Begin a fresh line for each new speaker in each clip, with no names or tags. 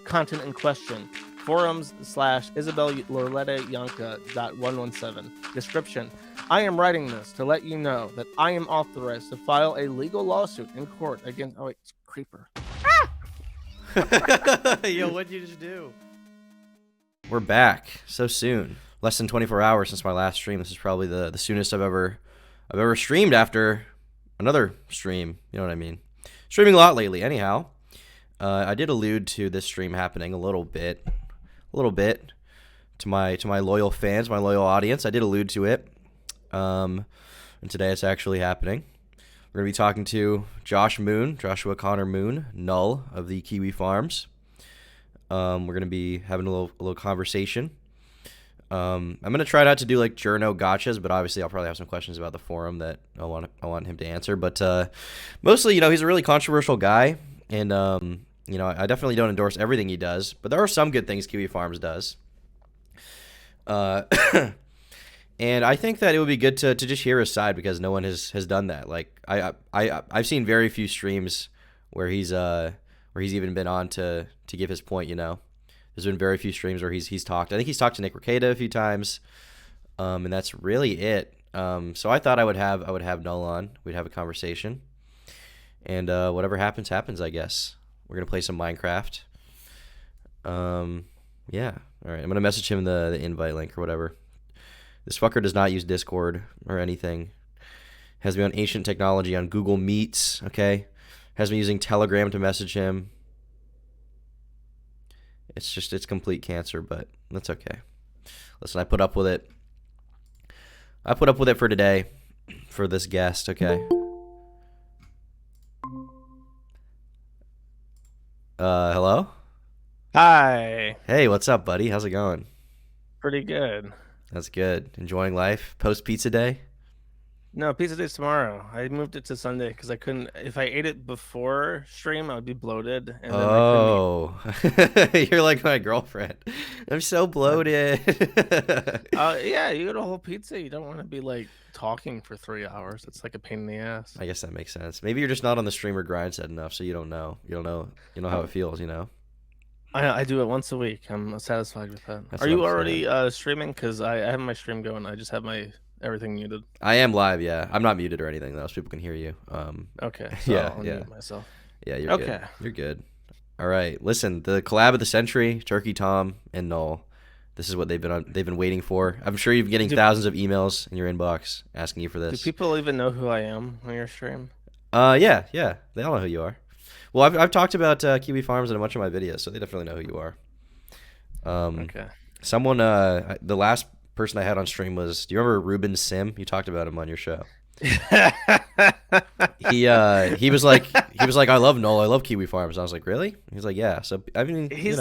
Content in question: forums/IsabelLoretta-Yanka.117. Description: I am writing this to let you know that I am authorized to file a legal lawsuit in court against. Oh wait, it's Creeper.
Yo, what'd you just do? We're back so soon. Less than 24 hours since my last stream. This is probably the soonest I've ever streamed after another stream. You know what I mean? Streaming a lot lately. Anyhow, I did allude to this stream happening a little bit to my loyal fans, my loyal audience. I did allude to it, and today it's actually happening. We're gonna be talking to Joshua Connor Moon, Null of the Kiwi Farms. We're gonna be having a little conversation. I'm gonna try not to do like journo gotchas, but obviously I'll probably have some questions about the forum that I want him to answer. But mostly, he's a really controversial guy, and I definitely don't endorse everything he does, but there are some good things Kiwi Farms does. And I think that it would be good to just hear his side because no one has done that. Like I've seen very few streams where he's even been on to give his point. There's been very few streams where he's talked. I think he's talked to Nick Ricada a few times, and that's really it. So I thought I would have Null on. We'd have a conversation, and whatever happens, I guess. We're gonna play some Minecraft. Yeah. All right. I'm gonna message him the invite link or whatever. This fucker does not use Discord or anything. Has me on Ancient Technology on Google Meets. Okay. Has me using Telegram to message him. It's complete cancer, but that's okay. Listen, I put up with it. I put up with it for today, for this guest, okay? Hello?
Hi.
Hey, what's up, buddy? How's it going?
Pretty good.
That's good. Enjoying life? Post-pizza day?
No, pizza day's tomorrow. I moved it to Sunday because I couldn't. If I ate it before stream, I would be bloated. And then I
couldn't. You're like my girlfriend. I'm so bloated.
Yeah, you get a whole pizza. You don't want to be like talking for 3 hours. It's like a pain in the ass.
I guess that makes sense. Maybe you're just not on the streamer grind set enough, so you don't know. You know how it feels.
I do it once a week. I'm satisfied with that. Are you already streaming? Because I have my stream going. I just have my everything muted.
I am live, yeah. I'm not muted or anything though, so people can hear you.
Okay. So
yeah,
I'll mute myself.
Yeah, you're good. You're good. All right. Listen, the collab of the century, Turkey Tom and Null. This is what they've been waiting for. I'm sure you're getting thousands of emails in your inbox asking you for this.
Do people even know who I am on your stream?
Yeah. They all know who you are. Well, I've talked about Kiwi Farms in a bunch of my videos, so they definitely know who you are.
Okay.
Someone, the last person I had on stream was, do you remember Ruben Sim? You talked about him on your show. He was like, I love Null, I love Kiwi Farms. And I was like, really? He's like, yeah. So I mean,
he's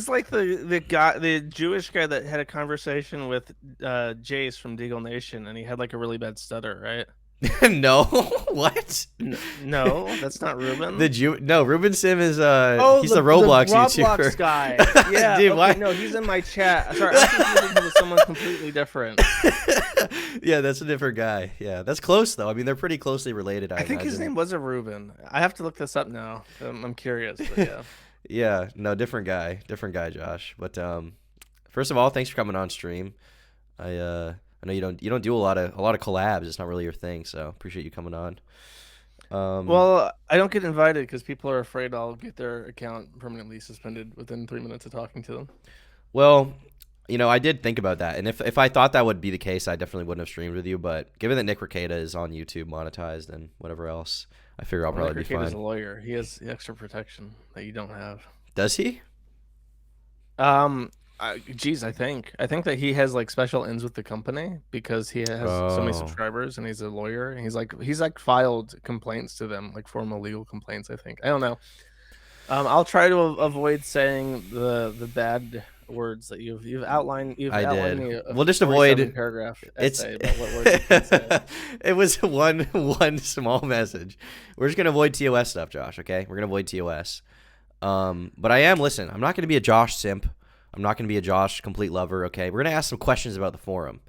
like the guy, the Jewish guy that had a conversation with Jace from Deagle Nation, and he had like a really bad stutter, right?
No, what?
No, that's not Ruben.
No, Ruben Sim is he's the Roblox YouTuber
guy. Yeah,
dude.
Okay,
why?
No, he's in my chat. Sorry, I'm confusing him with someone completely different.
Yeah, that's a different guy. Yeah, that's close though. I mean, they're pretty closely related.
I think his name was a Ruben. I have to look this up now. I'm curious. But yeah.
Yeah, no, different guy, Josh. But first of all, thanks for coming on stream. I know you don't do a lot of collabs. It's not really your thing, so appreciate you coming on.
Well, I don't get invited because people are afraid I'll get their account permanently suspended within 3 minutes of talking to them.
Well, I did think about that, and if I thought that would be the case, I definitely wouldn't have streamed with you. But given that Nick Ricada is on YouTube monetized and whatever else, I figure I'll probably be fine.
Nick Ricada's a lawyer. He has extra protection that you don't have.
Does he?
Geez, I think that he has like special ends with the company because he has so many subscribers and he's a lawyer and he's filed complaints to them, like formal legal complaints. I think. I don't know. I'll try to avoid saying the bad words that you've outlined.
I
outlined
did.
Me
we'll just avoid
paragraph essay about what words you can say.
It was one small message. We're just gonna avoid TOS stuff, Josh. Okay, we're gonna avoid TOS. But I'm not gonna be a Josh simp. I'm not going to be a Josh complete lover, okay? We're going to ask some questions about the forum.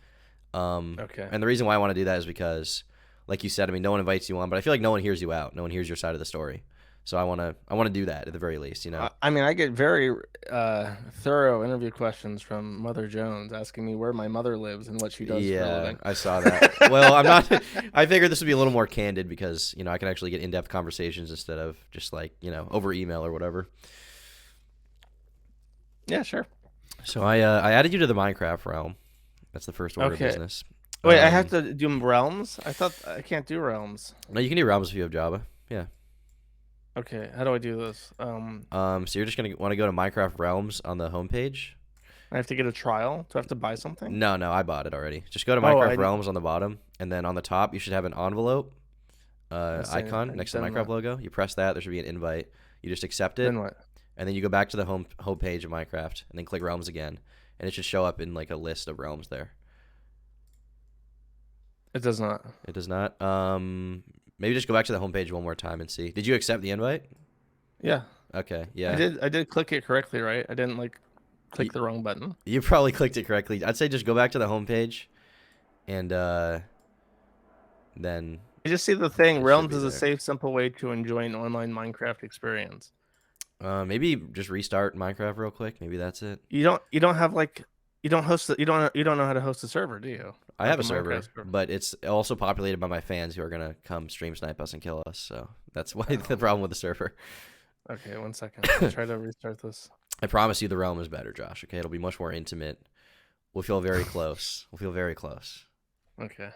Okay.
And the reason why I want to do that is because, like you said, I mean, no one invites you on, but I feel like no one hears you out. No one hears your side of the story. So I wanna do that at the very least, you know.
I mean, I get very thorough interview questions from Mother Jones asking me where my mother lives and what she does for a
Yeah,
living.
I saw that. Well, I'm not. I figured this would be a little more candid because I can actually get in-depth conversations instead of just like over email or whatever.
Yeah, sure.
So I added you to the Minecraft realm. That's the first order of
Okay.
business.
Wait, I have to do realms? I thought I can't do realms.
No, you can do realms if you have Java. Yeah.
Okay, how do I do this?
So you're just gonna want to go to Minecraft Realms on the homepage.
I have to get a trial. Do I have to buy something?
No, I bought it already. Just go to
Oh,
Minecraft Realms on the bottom, and then on the top you should have an envelope icon next to the Minecraft logo. You press that. There should be an invite. You just accept it.
Then what?
And then you go back to the home page of Minecraft, and then click Realms again, and it should show up in like a list of realms there.
It does not.
It does not. Maybe just go back to the homepage one more time and see. Did you accept the invite?
Yeah.
Okay. Yeah.
I did click it correctly, right? I didn't like click the wrong button.
You probably clicked it correctly. I'd say just go back to the homepage, and then.
I just see the thing. Realms is a safe, simple way to enjoy an online Minecraft experience.
Maybe just restart Minecraft real quick. Maybe that's it.
You don't have like you don't host you don't know how to host a server, do you?
I have a server, but it's also populated by my fans who are gonna come stream snipe us and kill us. So that's why the problem with the server.
Okay, 1 second. I'll try to restart this.
I promise you, the realm is better, Josh. Okay, it'll be much more intimate. We'll feel very close. We'll feel very close.
Okay.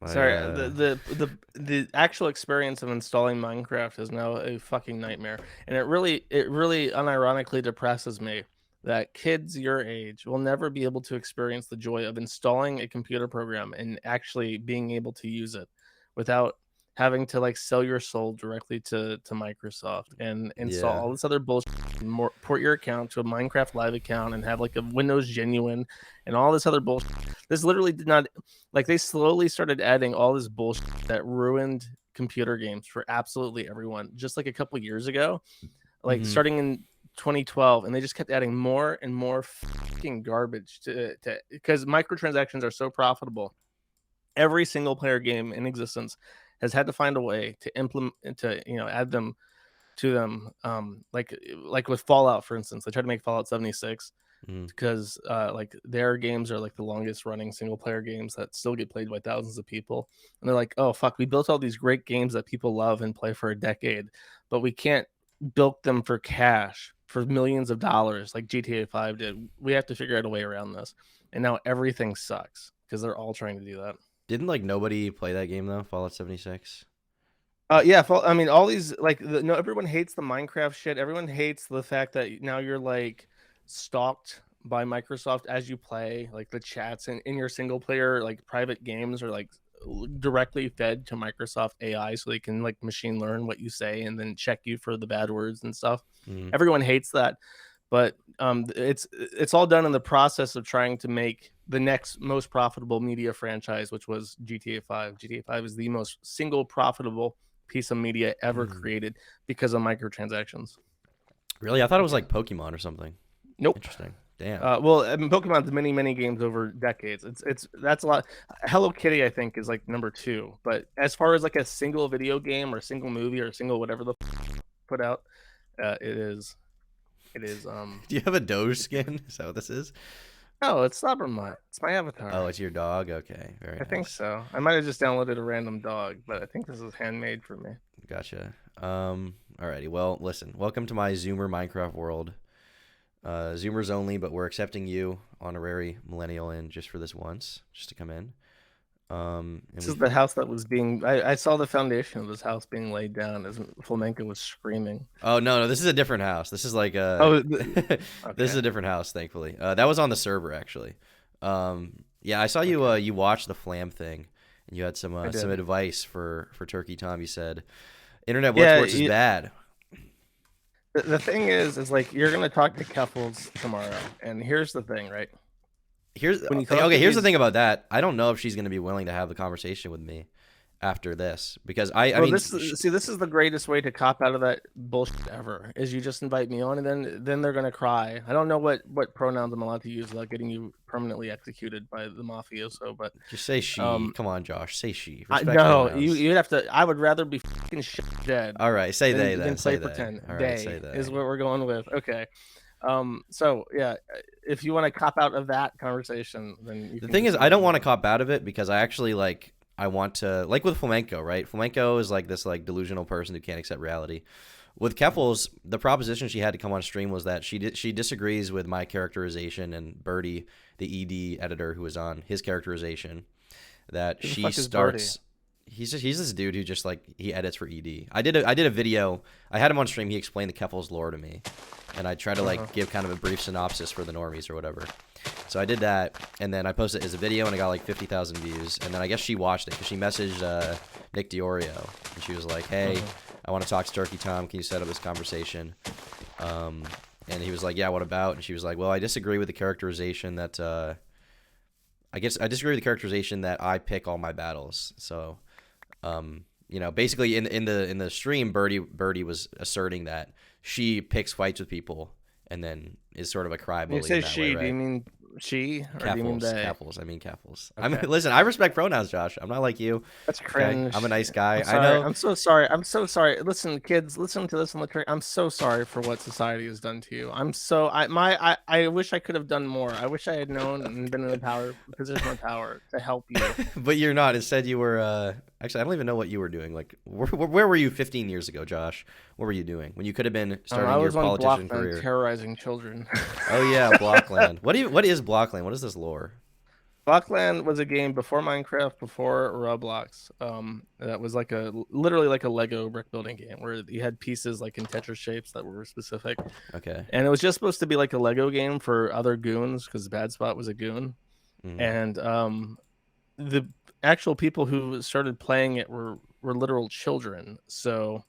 Sorry, the actual experience of installing Minecraft is now a fucking nightmare, and it really unironically depresses me that kids your age will never be able to experience the joy of installing a computer program and actually being able to use it without having to like sell your soul directly to Microsoft and install all this other bullshit, and port your account to a Minecraft Live account and have like a Windows Genuine and all this other bullshit. This literally did not, like, they slowly started adding all this bullshit that ruined computer games for absolutely everyone just like a couple years ago, like starting in 2012, and they just kept adding more and more fucking garbage to because microtransactions are so profitable. Every single player game in existence has had to find a way to implement to add them to them, like with Fallout, for instance. They tried to make Fallout 76 because like their games are like the longest running single player games that still get played by thousands of people, and they're like, oh fuck, we built all these great games that people love and play for a decade, but we can't bilk them for cash for millions of dollars like GTA 5 did. We have to figure out a way around this, and now everything sucks because they're all trying to do that.
Didn't like nobody play that game though, Fallout 76?
Yeah, I mean, all these like no, everyone hates the Minecraft shit. Everyone hates the fact that now you're like stalked by Microsoft as you play. Like the chats in your single player like private games are like directly fed to Microsoft AI, so they can like machine learn what you say and then check you for the bad words and stuff. Everyone hates that, but it's all done in the process of trying to make the next most profitable media franchise, which was GTA 5. GTA 5 is the most single profitable piece of media ever created because of microtransactions.
Really? I thought it was like Pokemon or something.
Nope.
Interesting. Damn.
Well, I mean, Pokemon's many games over decades. That's a lot. Hello Kitty, I think, is like number 2. But as far as like a single video game or a single movie or a single whatever the put out, it is. Do
you have a Doge skin? Is that what this is?
Oh, it's Slobbermutt. It's my avatar.
Oh, it's your dog? Okay, very nice.
I think so. I might have just downloaded a random dog, but I think this is handmade for me.
Gotcha. Alrighty. Well, listen. Welcome to my Zoomer Minecraft world. Zoomers only, but we're accepting you, honorary millennial, in just for this once, just to come in.
This is the house that was being. I saw the foundation of this house being laid down as Flamenco was screaming.
Oh no, this is a different house. This is like a.
Okay.
This is a different house. Thankfully, that was on the server actually. Yeah, I saw you. You watched the Flam thing, and you had some advice for Turkey Tom. You said, "Internet Bloodsports is bad."
The thing is like you're gonna talk to Keffels tomorrow, and here's the thing, right?
Here's the thing about that. I don't know if she's going to be willing to have the conversation with me after this because I
Well,
mean
this is the greatest way to cop out of that bullshit ever. Is you just invite me on, and then they're gonna cry. I don't know what pronouns I'm allowed to use without getting you permanently executed by the mafioso, but
just say she. Come on, Josh, say she.
I
Respect
no,
pronouns.
you'd have to. I would rather be fucking shit dead
All right, say they then.
than play
Say they.
pretend.
All right, say
They
they.
is what we're going with. Okay. So yeah, if you want to cop out of that conversation, then you
The
can
thing is,
continue
I don't
on.
want to cop out of it because I actually like. I want to like with Flamenco, right? Flamenco is like this like delusional person who can't accept reality. With Keffels, the proposition she had to come on stream was that she disagrees with my characterization and Birdie, the ED editor who was on his characterization, that
Who the
she
fuck is Birdie?
starts. He's this dude who just like he edits for ED. I did a video. I had him on stream. He explained the Keffels lore to me, and I tried to like give kind of a brief synopsis for the normies or whatever. So I did that, and then I posted it as a video, and I got like 50,000 views. And then I guess she watched it because she messaged Nick Diorio, and she was like, "Hey, I want to talk to Turkey Tom. Can you set up this conversation?" And he was like, "Yeah, what about?" And she was like, "Well, I disagree with the characterization that I guess I disagree with the characterization that I pick all my battles." So, you know, basically in the stream, Birdie was asserting that she picks fights with people and then is sort of a crybaby.
You say
in that
she,
way, right?
do you mean she or do you mean they?
Keffels. I mean Keffels.
Okay.
I mean, listen, I respect pronouns, Josh. I'm not like you.
That's
Okay?
cringe.
I'm a nice guy.
I'm sorry.
I know.
I'm so sorry. I'm so sorry. Listen, kids, listen to this on the train. I'm so sorry for what society has done to you. I wish I could have done more. I wish I had known and been in a position of power to help you.
But you're not. Instead, you were. Actually, I don't even know what you were doing. Like, where were you 15 years ago, Josh? What were you doing when you could have been starting your politician career?
Terrorizing children.
Oh yeah, Blockland. What is Blockland? What is this lore?
Blockland was a game before Minecraft, before Roblox. That was like literally like a Lego brick building game where you had pieces like in Tetris shapes that were specific.
Okay.
And it was just supposed to be like a Lego game for other goons because Bad Spot was a goon. And the actual people who started playing it were literal children. So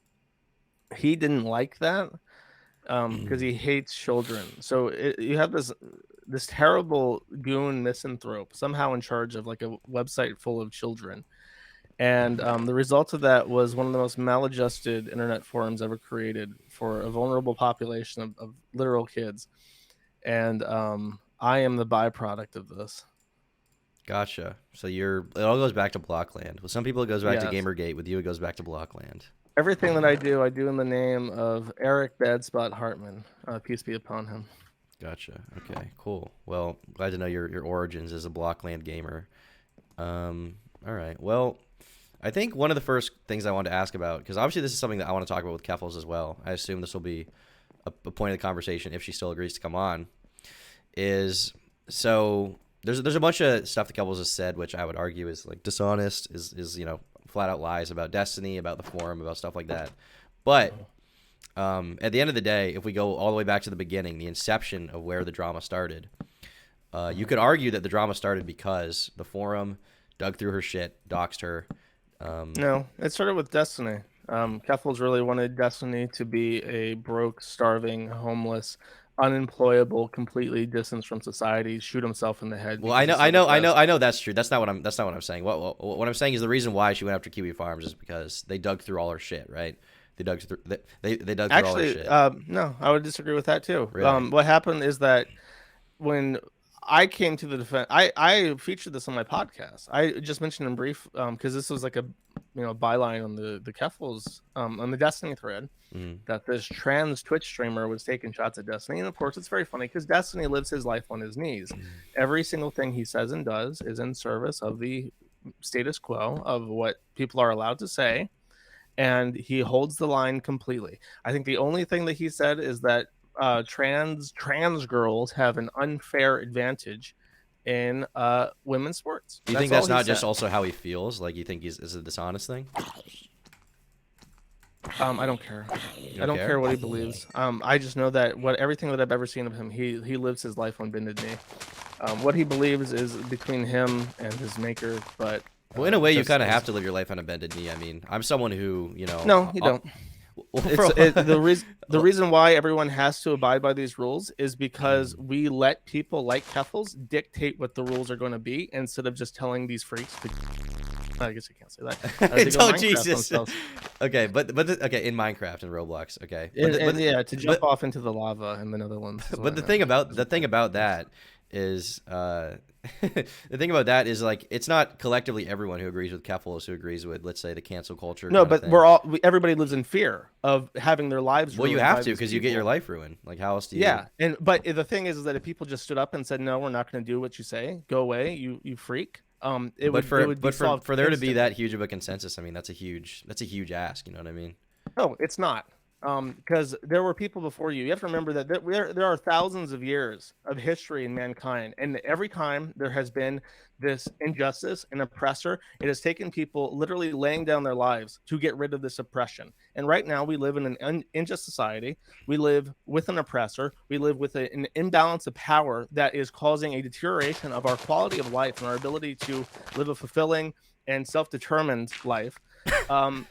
he didn't like that because he hates children. So you have this terrible goon misanthrope somehow in charge of like a website full of children. And the result of that was one of the most maladjusted internet forums ever created for a vulnerable population of literal kids. And I am the byproduct of this.
Gotcha. So it all goes back to Blockland. With some people, it goes back to
Yes.
Gamergate. With you, it goes back to Blockland.
Everything that I do in the name of Eric Badspot Hartman. Peace be upon him.
Gotcha. Okay, cool. Well, glad to know your origins as a Blockland gamer. All right. Well, I think one of the first things I wanted to ask about, because obviously this is something that I want to talk about with Keffels as well. I assume this will be a point of the conversation if she still agrees to come on. Is so there's a bunch of stuff that Keffels has said, which I would argue is like dishonest, is flat out lies about Destiny, about the forum, about stuff like that. But at the end of the day, if we go all the way back to the beginning, the inception of where the drama started, you could argue that the drama started because the forum dug through her shit, doxed her.
No, it started with Destiny. Keffels really wanted Destiny to be a broke, starving, homeless, unemployable, completely distanced from society, shoot himself in the head.
Well, I know that's true. That's not what I'm saying. What I'm saying is the reason why she went after Kiwi Farms is because they dug through all her shit, right? They dug through all her shit.
No, I would disagree with that too.
Really?
What happened is that when I came to the defense, I featured this on my podcast. I just mentioned in brief because this was like a byline on the Keffels on the Destiny thread that this trans Twitch streamer was taking shots at Destiny, and of course it's very funny because Destiny lives his life on his knees. Every single thing he says and does is in service of the status quo of what people are allowed to say, and he holds the line completely. I think the only thing that he said is that trans girls have an unfair advantage in women's sports.
Do you think that's not just also how he feels? Like, you think is a dishonest thing?
I don't care. I don't care what he believes. I just know that everything that I've ever seen of him, he lives his life on bended knee. What he believes is between him and his maker, but
well, in a way, you kind of have to live your life on a bended knee. I mean, I'm someone who,
No, you don't. The reason why everyone has to abide by these rules is because we let people like Keffels dictate what the rules are going to be instead of just telling these freaks to I guess you can't say that. They go
Oh
Minecraft
Jesus.
themselves.
Okay, okay, in Minecraft and Roblox. Okay,
And yeah, to jump
but
off into the lava in the Netherlands is what
but
I
the
meant.
thing about that is the thing about that is like it's not collectively everyone who agrees with Keffel who agrees with, let's say, the cancel culture
No,
kind of
but
thing.
everybody lives in fear of having their lives
Well, you
ruined
have
by
to
these
because you get your
people.
life ruined. Like how else do you?
Yeah, but the thing is that if people just stood up and said, "No, we're not going to do what you say. Go away, you freak." It would be solved
For there to be that
instantly.
huge of a consensus, I mean that's a huge ask. You know what I mean?
No, it's not. Because there were people before you. You have to remember that there are thousands of years of history in mankind, and every time there has been this injustice and oppressor, it has taken people literally laying down their lives to get rid of this oppression. And right now, we live in an unjust society. We live with an oppressor. We live with an imbalance of power that is causing a deterioration of our quality of life and our ability to live a fulfilling and self-determined life. Um,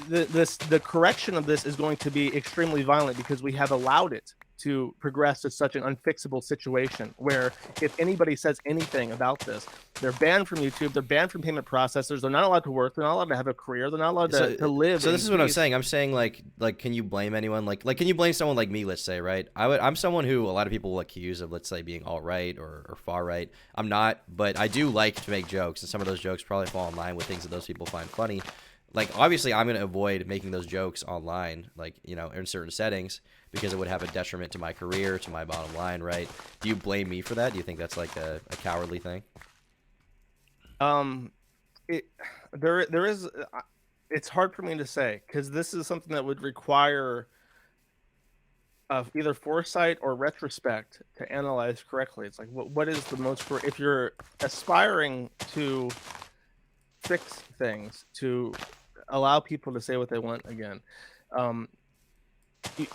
the correction of this is going to be extremely violent because we have allowed it to progress to such an unfixable situation where if anybody says anything about this, they're banned from YouTube, they're banned from payment processors, they're not allowed to work, they're not allowed to have a career, they're not allowed to live
So
in
this is what I'm
peace.
saying. I'm saying like can you blame anyone? Like can you blame someone like me? Let's say, right? I'm someone who a lot of people will accuse of, let's say, being alt right or far right. I'm not, but I do like to make jokes, and some of those jokes probably fall in line with things that those people find funny. Like obviously I'm going to avoid making those jokes online, like, you know, in certain settings, because it would have a detriment to my career, to my bottom line, right? Do you blame me for that? Do you think that's like a cowardly thing?
Um, it there is. It's hard for me to say because this is something that would require of either foresight or retrospect to analyze correctly. It's like what is the most for if you're aspiring to fix things to allow people to say what they want again. Um,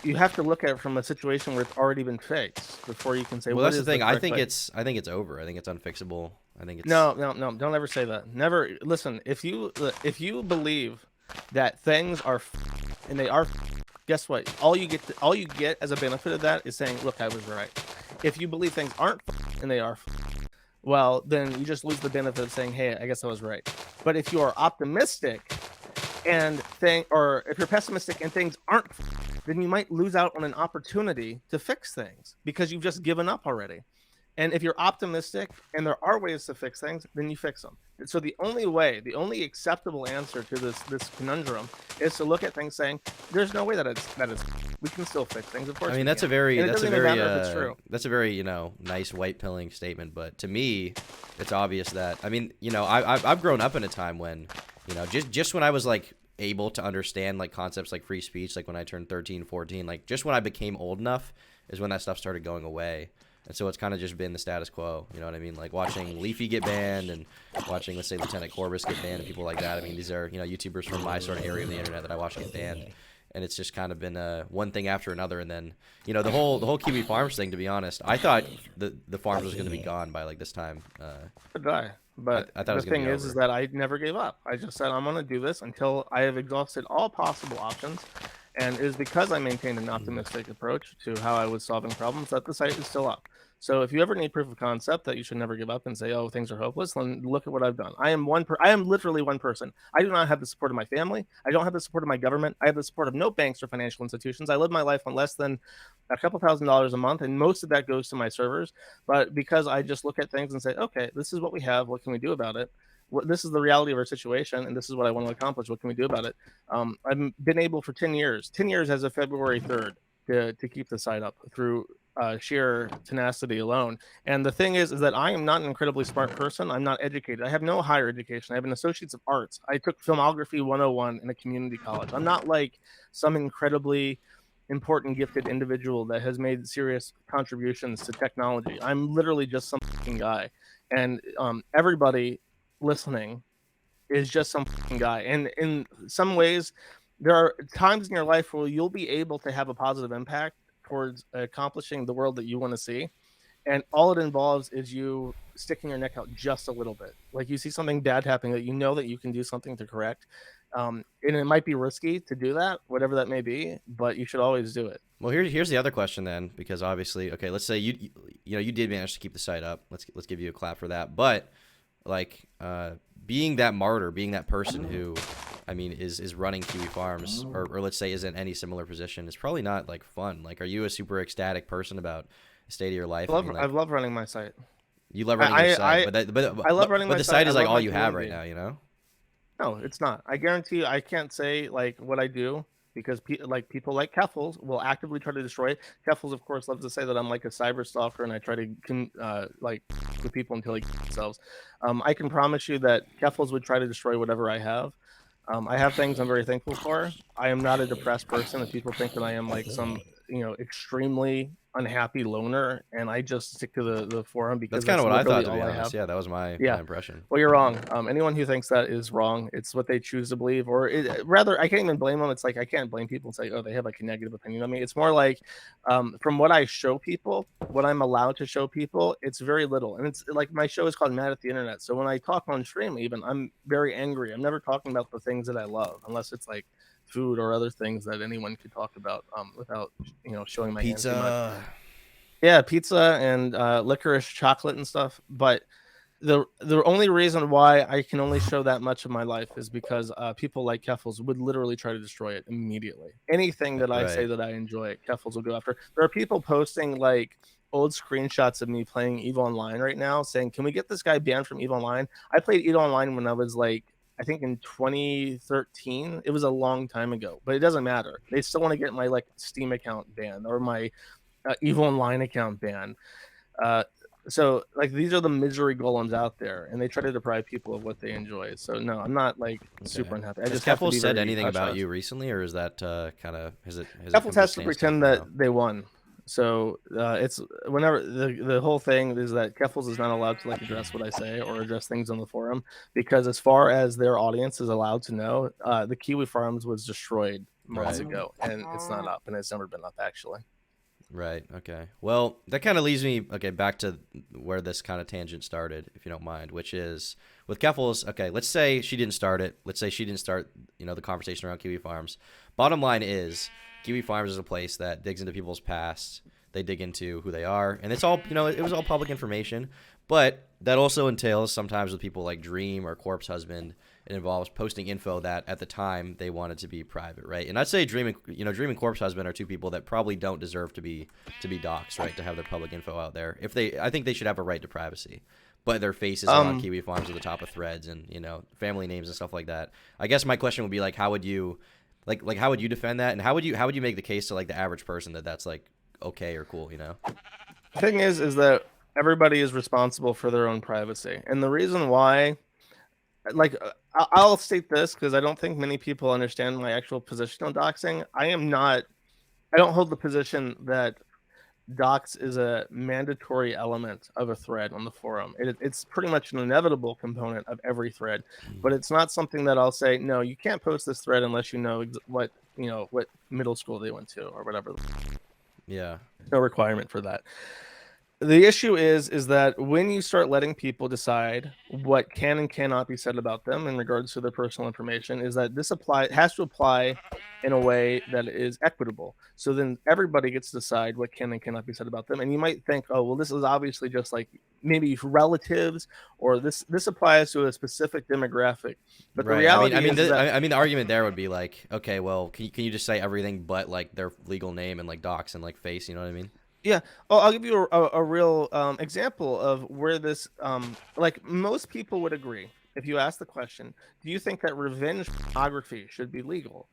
you have to look at it from a situation where it's already been fixed before you can say
Well,
what
that's the
is the
thing. I
correct
think
way.
it's over. I think it's unfixable. I think it's
No, no, no! Don't ever say that. Never listen. If you believe that things are and they are, guess what? All you get as a benefit of that is saying, "Look, I was right." If you believe things aren't and they are, well, then you just lose the benefit of saying, "Hey, I guess I was right." But if you are optimistic or if you're pessimistic and things aren't, then you might lose out on an opportunity to fix things because you've just given up already. And if you're optimistic and there are ways to fix things, then you fix them. So the only acceptable answer to this conundrum is to look at things saying, "There's no way that is. We can still fix things. Of
I
course
mean,
we can." And it doesn't even matter if it's true.
that's a very, you know, nice white pilling statement, but to me, it's obvious that, I mean, you know, I've grown up in a time when, you know, just when I was like able to understand like concepts like free speech, like when I turned 13, 14, like just when I became old enough is when that stuff started going away. And so it's kind of just been the status quo, you know what I mean? Like watching Leafy get banned and watching, let's say, Lieutenant Corvus get banned and people like that. I mean, these are, you know, YouTubers from my sort of area of the internet that I watch get banned. And it's just kind of been one thing after another. And then, you know, the whole Kiwi Farms thing, to be honest, I thought the farms was going to be gone by like this time.
Could die. But
I thought it
the
was going to
thing
be
is
over.
that I never gave up. I just said I'm going to do this until I have exhausted all possible options. And it is because I maintained an optimistic approach to how I was solving problems that the site is still up. So if you ever need proof of concept that you should never give up and say, "Oh, things are hopeless," then look at what I've done. I am literally one person. I do not have the support of my family. I don't have the support of my government. I have the support of no banks or financial institutions. I live my life on less than a couple $1,000s a month, and most of that goes to my servers. But because I just look at things and say, "Okay, this is what we have. What can we do about it?" This is the reality of our situation, and this is what I want to accomplish. What can we do about it? I've been able for 10 years as of February 3rd to keep the site up through sheer tenacity alone. And the thing is that I am not an incredibly smart person. I'm not educated. I have no higher education. I have an associate's of arts. I took filmography 101 in a community college. I'm not like some incredibly important gifted individual that has made serious contributions to technology. I'm literally just some guy. And everybody listening is just some guy. And in some ways, there are times in your life where you'll be able to have a positive impact towards accomplishing the world that you want to see. And all it involves is you sticking your neck out just a little bit. Like you see something bad happening that you know that you can do something to correct. And it might be risky to do that, whatever that may be, but you should always do it.
Well, here's the other question then, because obviously, okay, let's say you know you did manage to keep the site up. Let's give you a clap for that. But like being that martyr, being that person who, I mean, is running Kiwi Farms, or let's say is in any similar position, is probably not like fun. Like, are you a super ecstatic person about the state of your life? I mean,
I
like,
love running my site.
you love running your site,
I
but that,
I love running
but
my
the
site.
site
I
is like
love
all
my
you have right
community.
now, you know?
No, it's not. I guarantee you, I can't say like what I do because people like Keffels will actively try to destroy it. Keffels, of course, loves to say that I'm like a cyber stalker and I try to like with people until they kill themselves. I can promise you that Keffels would try to destroy whatever I have. I have things I'm very thankful for. I am not a depressed person. If people think that I am like some, extremely unhappy loner, and I just stick to the forum
That's
because
kind of
that's
what I thought,
literally
to be
all I
honest.
have.
Yeah, that was my
Yeah.
impression.
Well, you're wrong. Anyone who thinks that is wrong. It's what they choose to believe, or rather, I can't even blame them. It's like I can't blame people and say, oh, they have like a negative opinion on me. It's more like, from what I show people, what I'm allowed to show people, it's very little. And it's like my show is called Mad at the Internet. So when I talk on stream, even I'm very angry. I'm never talking about the things that I love, unless it's like food or other things that anyone could talk about without showing my hand too much.
Pizza.
Yeah, pizza and licorice chocolate and stuff, but the only reason why I can only show that much of my life is because people like Keffels would literally try to destroy it immediately. Anything that I say
Right.
that I enjoy, Keffels will go after. There are people posting like old screenshots of me playing EVE Online right now, saying, "Can we get this guy banned from EVE Online?" I played EVE Online when I was like, I think in 2013. It was a long time ago, but it doesn't matter. They still want to get my like Steam account banned or my EVE Online account banned. Uh, so like these are the misery golems out there, and they try to deprive people of what they enjoy. So no, I'm not like super
Okay.
unhappy. I
Has
just have to
Keffel
be
said
very
anything
hush
about
hush.
you recently, or is that has it
Apple
come to a
has to
standstill
pretend
for
that
now?
they won. So it's whenever the whole thing is that Keffels is not allowed to like address what I say or address things on the forum, because as far as their audience is allowed to know, the Kiwi Farms was destroyed months
Right.
ago, and it's not up, and it's never been up actually.
Right. Okay. Well, that kind of leads me back to where this kind of tangent started, if you don't mind, which is with Keffels. Okay, let's say she didn't start it. Let's say she didn't start, the conversation around Kiwi Farms. Bottom line is, Kiwi Farms is a place that digs into people's past. They dig into who they are, and it's all, it was all public information. But that also entails sometimes with people like Dream or Corpse Husband, it involves posting info that at the time they wanted to be private, right? And I'd say Dream and Corpse Husband are two people that probably don't deserve to be doxxed, right? To have their public info out there. I think they should have a right to privacy, but their faces are on
Um,
Kiwi Farms at the top of threads, and family names and stuff like that. I guess my question would be like, how would you, how would you defend that, and how would you make the case to like the average person that that's like okay or cool,
thing is that everybody is responsible for their own privacy, and the reason why, like, I'll state this because I don't think many people understand my actual position on doxing. I don't hold the position that dox is a mandatory element of a thread on the forum. It's pretty much an inevitable component of every thread, but it's not something that I'll say, no, you can't post this thread unless you know what middle school they went to or whatever.
Yeah.
No requirement for that. The issue is that when you start letting people decide what can and cannot be said about them in regards to their personal information, is that this has to apply in a way that is equitable. So then everybody gets to decide what can and cannot be said about them. And you might think, oh well, this is obviously just like maybe relatives, or this applies to a specific demographic. But the
Right. I mean,
reality is that
the argument there would be like, okay, well, can you just say everything but like their legal name and like docs and like face? You know what I mean?
yeah. Oh, I'll give you a real example of where this, like most people would agree. If you ask the question, do you think that revenge pornography should be legal?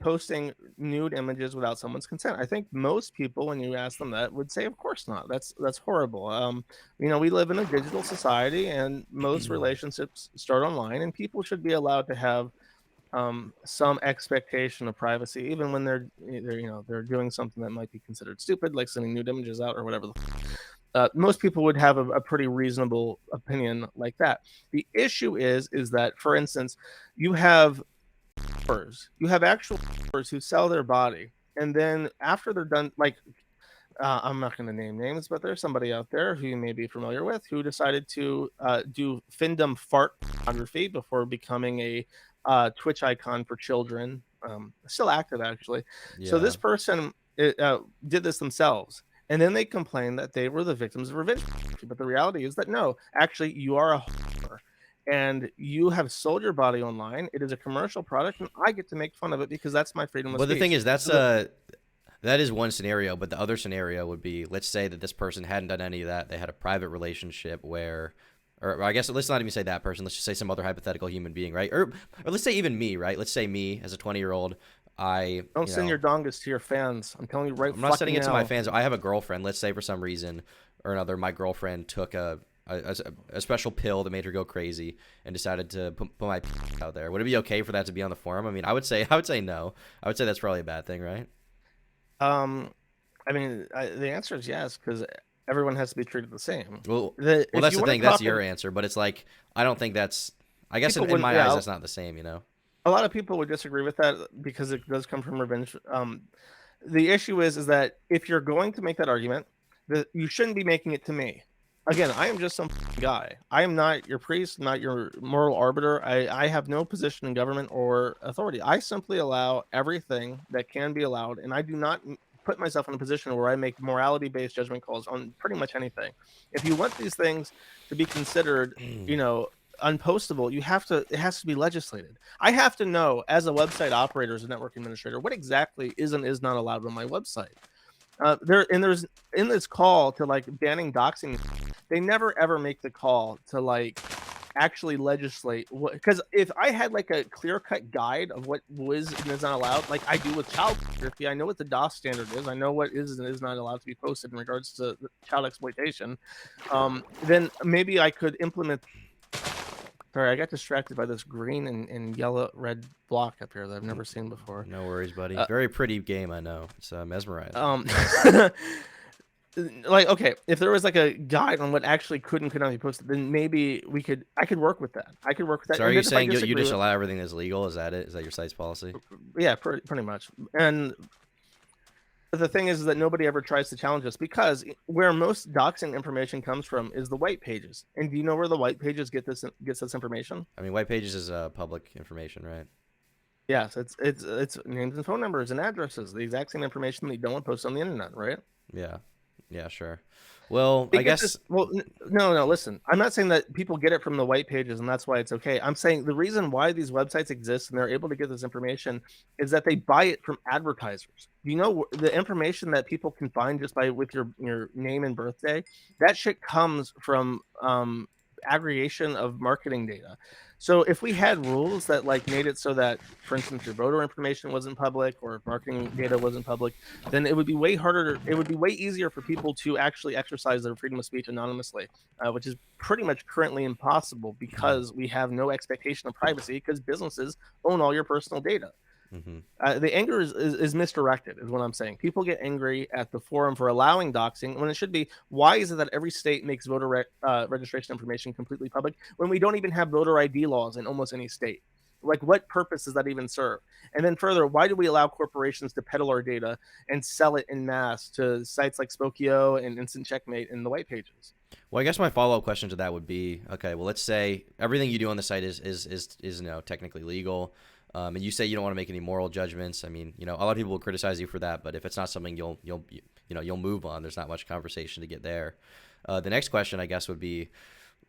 Posting nude images without someone's consent. I think most people, when you ask them that, would say, of course not. That's horrible. We live in a digital society, and most relationships start online, and people should be allowed to have some expectation of privacy, even when they're doing something that might be considered stupid, like sending nude images out or whatever. Most people would have a pretty reasonable opinion like that. The issue is that, for instance, you have actual who sell their body, and then after they're done, like, I'm not going to name names, but there's somebody out there who you may be familiar with who decided to do findom fart pornography before becoming a Twitch icon for children. Still active, actually. So
Yeah.
this person did this themselves. And then they complained that they were the victims of revenge pornography. But the reality is that no, actually, you are a whore. and you have sold your body online. It is a commercial product, and I get to make fun of it because that's my freedom of
But the thing
speech.
is,
So the
that is one scenario. But the other scenario would be, let's say that this person hadn't done any of that. They had a private relationship where, or I guess let's not even say that person. Let's just say some other hypothetical human being, right? Or let's say even me, right? Let's say me as a 20-year-old.
don't send your dongas to your fans. I'm telling you right
I'm not sending
fucking
it to my
now.
fans. I have a girlfriend. Let's say for some reason or another, my girlfriend took a special pill that made her go crazy and decided to put my out there. Would it be okay for that to be on the forum? I mean, I would say no. I would say that's probably a bad thing, right?
Um, I mean, the answer is yes, because everyone has to be treated the same.
Well,
If
that's
you
the
want to
thing. That's
talk,
your answer, but it's like I don't think that's. I guess
people
in
wouldn't.
my eyes,
Yeah,
that's not the same, you know.
a lot of people would disagree with that because it does come from revenge. The issue is that if you're going to make that argument, that you shouldn't be making it to me. Again, I am just some guy. I am not your priest, not your moral arbiter. I have no position in government or authority. I simply allow everything that can be allowed, and I do not put myself in a position where I make morality-based judgment calls on pretty much anything. If you want these things to be considered, you know, unpostable, you have to. It has to be legislated. I have to know as a website operator, as a network administrator, what exactly is and is not allowed on my website. There's in this call to like banning doxing, they never ever make the call to like actually legislate because if I had like a clear cut guide of what was and is not allowed, like I do with child pornography, I know what the DOS standard is, I know what is and is not allowed to be posted in regards to child exploitation. Then maybe I could implement. Sorry, I got distracted by this green and yellow red block up here that I've never seen before.
No worries, buddy.
Uh,
Very pretty game, I know. It's mesmerizing.
um, like okay, if there was like a guide on what actually could and could not be posted, then maybe I could work with that. I could work with that.
So are
And
you
then if I
saying you
disagree
just
with,
allow everything that's legal? Is that it? Is that your site's policy?
yeah, pretty much. And the thing is that nobody ever tries to challenge us because where most doxing information comes from is the white pages. And do you know where the white pages gets this information?
I mean, white pages is public information, right?
Yes, it's names and phone numbers and addresses, the exact same information that you don't want posted on the internet, right?
Yeah. Yeah, sure. Well,
They
I
get
guess
this. Well, no. Listen, I'm not saying that people get it from the white pages and that's why it's okay. I'm saying the reason why these websites exist and they're able to get this information is that they buy it from advertisers. You know, the information that people can find just by with your name and birthday, that shit comes from aggregation of marketing data. So if we had rules that like made it so that, for instance, your voter information wasn't public or if marketing data wasn't public, then it would be way harder. It would be way easier for people to actually exercise their freedom of speech anonymously, which is pretty much currently impossible because we have no expectation of privacy because businesses own all your personal data.
hmm
The anger is misdirected, is what I'm saying. People get angry at the forum for allowing doxing when it should be, why is it that every state makes registration information completely public when we don't even have voter ID laws in almost any state? Like, what purpose does that even serve? And then further, why do we allow corporations to peddle our data and sell it in mass to sites like Spokeo and Instant Checkmate and the white pages?
Well, I guess my follow-up question to that would be, okay, well, let's say everything you do on the site is technically legal, and you say you don't want to make any moral judgments. I mean, a lot of people will criticize you for that, but if it's not something you'll move on, there's not much conversation to get there. The next question, I guess, would be,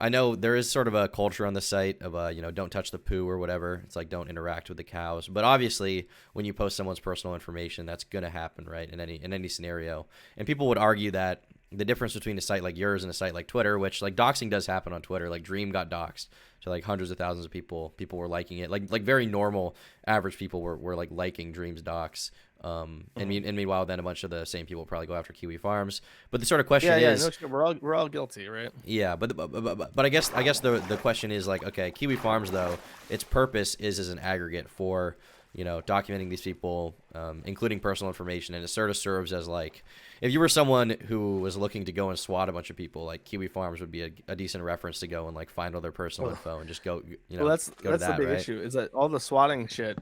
I know there is sort of a culture on the site of don't touch the poo or whatever. It's like don't interact with the cows. But obviously, when you post someone's personal information, that's gonna happen, right? In any scenario. And people would argue that the difference between a site like yours and a site like Twitter, which like doxing does happen on Twitter, like Dream got doxed to like hundreds of thousands of people. People were liking it, like very normal, average people were like liking Dream's dox. And meanwhile, then a bunch of the same people probably go after Kiwi Farms. But the sort of question is,
No, we're all guilty, right?
yeah, but I guess the question is like, okay, Kiwi Farms though, its purpose is as an aggregate for documenting these people, including personal information, and it sort of serves as like, if you were someone who was looking to go and swat a bunch of people, like Kiwi Farms would be a decent reference to go and like find all their personal info and just go,
Well, that's
go to that,
the big
right?
issue is that all the swatting shit,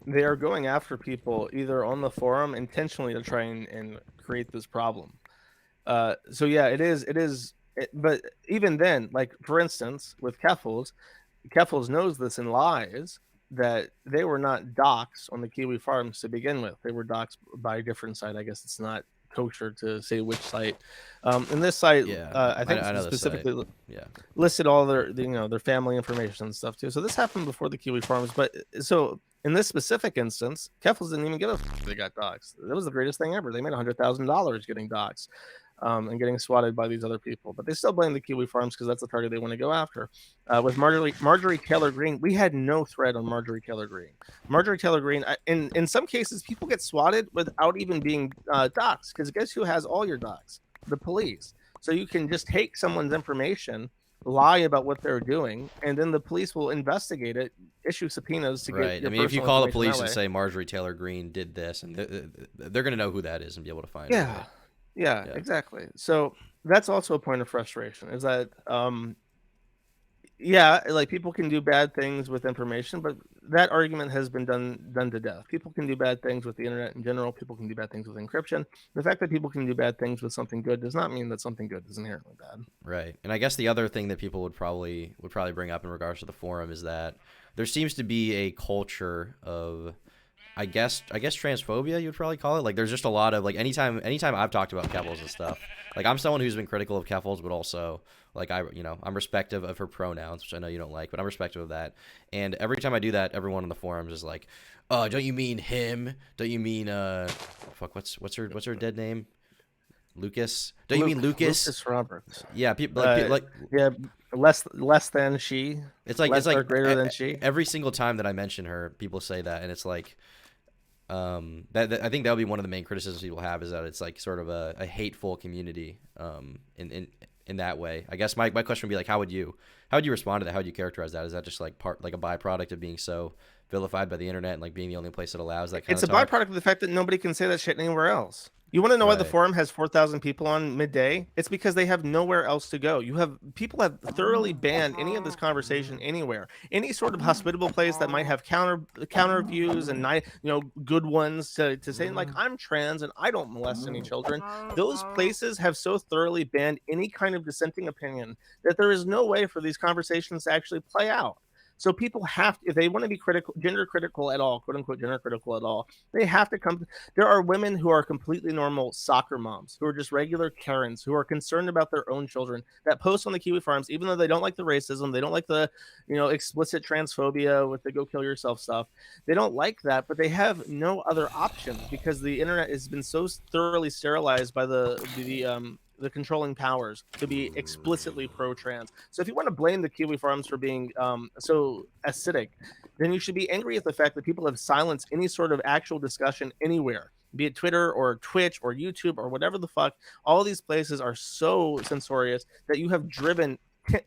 they are going after people either on the forum intentionally to try and create this problem. So yeah, but even then, like for instance, with Keffels knows this and lies that they were not doxxed on the Kiwi Farms to begin with. They were doxxed by a different site. I guess it's not kosher to say which site. And this site,
Yeah,
I think
I know the site.
specifically
Yeah.
listed all their family information and stuff too. So this happened before the Kiwi Farms, but so in this specific instance, Keffels didn't even give a they got doxxed. That was the greatest thing ever. They made $100,000 getting doxxed. And getting swatted by these other people, but they still blame the Kiwi Farms because that's the target they want to go after. With Marjorie Taylor Greene, we had no threat on Marjorie Taylor Greene. Marjorie Taylor Greene, in some cases, people get swatted without even being doxxed, because guess who has all your docs? The police. So you can just take someone's information, lie about what they're doing, and then the police will investigate it, issue subpoenas to get
Right.
your
I mean, if you
personal
call the
information
police
that
and
way.
say Marjorie Taylor Greene did this, and they're going to know who that is and be able to find her,
Yeah,
right?
yeah,
Yeah.
exactly. So that's also a point of frustration, is that yeah, like people can do bad things with information, but that argument has been done to death. People can do bad things with the internet in general. People can do bad things with encryption. The fact that people can do bad things with something good does not mean that something good is inherently bad.
Right. And I guess the other thing that people would probably bring up in regards to the forum is that there seems to be a culture of I guess transphobia, you would probably call it. Like there's just a lot of like anytime I've talked about Keffels and stuff, like I'm someone who's been critical of Keffels, but also like I'm respective of her pronouns, which I know you don't like, but I'm respective of that. And every time I do that, everyone in the forums is like, "Oh, don't you mean him? Don't you mean fuck, what's her dead name? Lucas? Don't you mean Lucas?"
Lucas Roberts.
Yeah, people like
Yeah, less than she,
it's
less or
like
greater than she.
every single time that I mention her, people say that, and it's like that I think that would be one of the main criticisms people have, is that it's like sort of a hateful community in that way. I guess my question would be like, how would you respond to that? How would you characterize that? Is that just like part like a byproduct of being so vilified by the internet and like being the only place that allows that kind
It's
of
a
talk?
byproduct of the fact that nobody can say that shit anywhere else. You want to know why the
Right.
forum has 4,000 people on midday? It's because they have nowhere else to go. People have thoroughly banned any of this conversation anywhere. Any sort of hospitable place that might have counter views and good ones to say like, I'm trans and I don't molest any children. Those places have so thoroughly banned any kind of dissenting opinion that there is no way for these conversations to actually play out. So people have to, if they want to be gender critical at all, quote unquote gender critical at all, they have to come. There are women who are completely normal soccer moms, who are just regular Karens, who are concerned about their own children, that post on the Kiwi Farms, even though they don't like the racism, they don't like the, explicit transphobia with the go kill yourself stuff. They don't like that, but they have no other options because the internet has been so thoroughly sterilized by the controlling powers to be explicitly pro-trans. So if you want to blame the Kiwi Farms for being so acidic, then you should be angry at the fact that people have silenced any sort of actual discussion anywhere, be it Twitter or Twitch or YouTube or whatever the fuck. All these places are so censorious that you have driven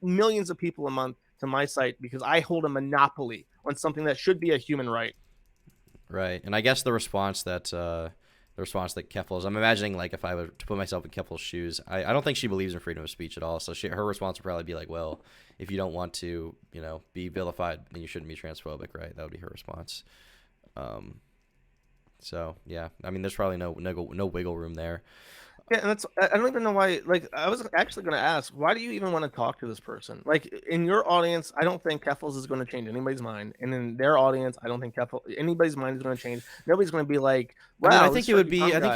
millions of people a month to my site because I hold a monopoly on something that should be a human right.
Right. And I guess the response that Keffels, I'm imagining like if I were to put myself in Keffels' shoes, I don't think she believes in freedom of speech at all. So her response would probably be like, well, if you don't want to, be vilified, then you shouldn't be transphobic, right? That would be her response. So yeah, I mean, there's probably no wiggle room there.
Yeah, and I don't even know why. Like, I was actually going to ask, why do you even want to talk to this person? Like, in your audience, I don't think Keffels is going to change anybody's mind, and in their audience, I don't think anybody's mind is going to change. Nobody's going to be like,
I mean,
"Wow, this
I think it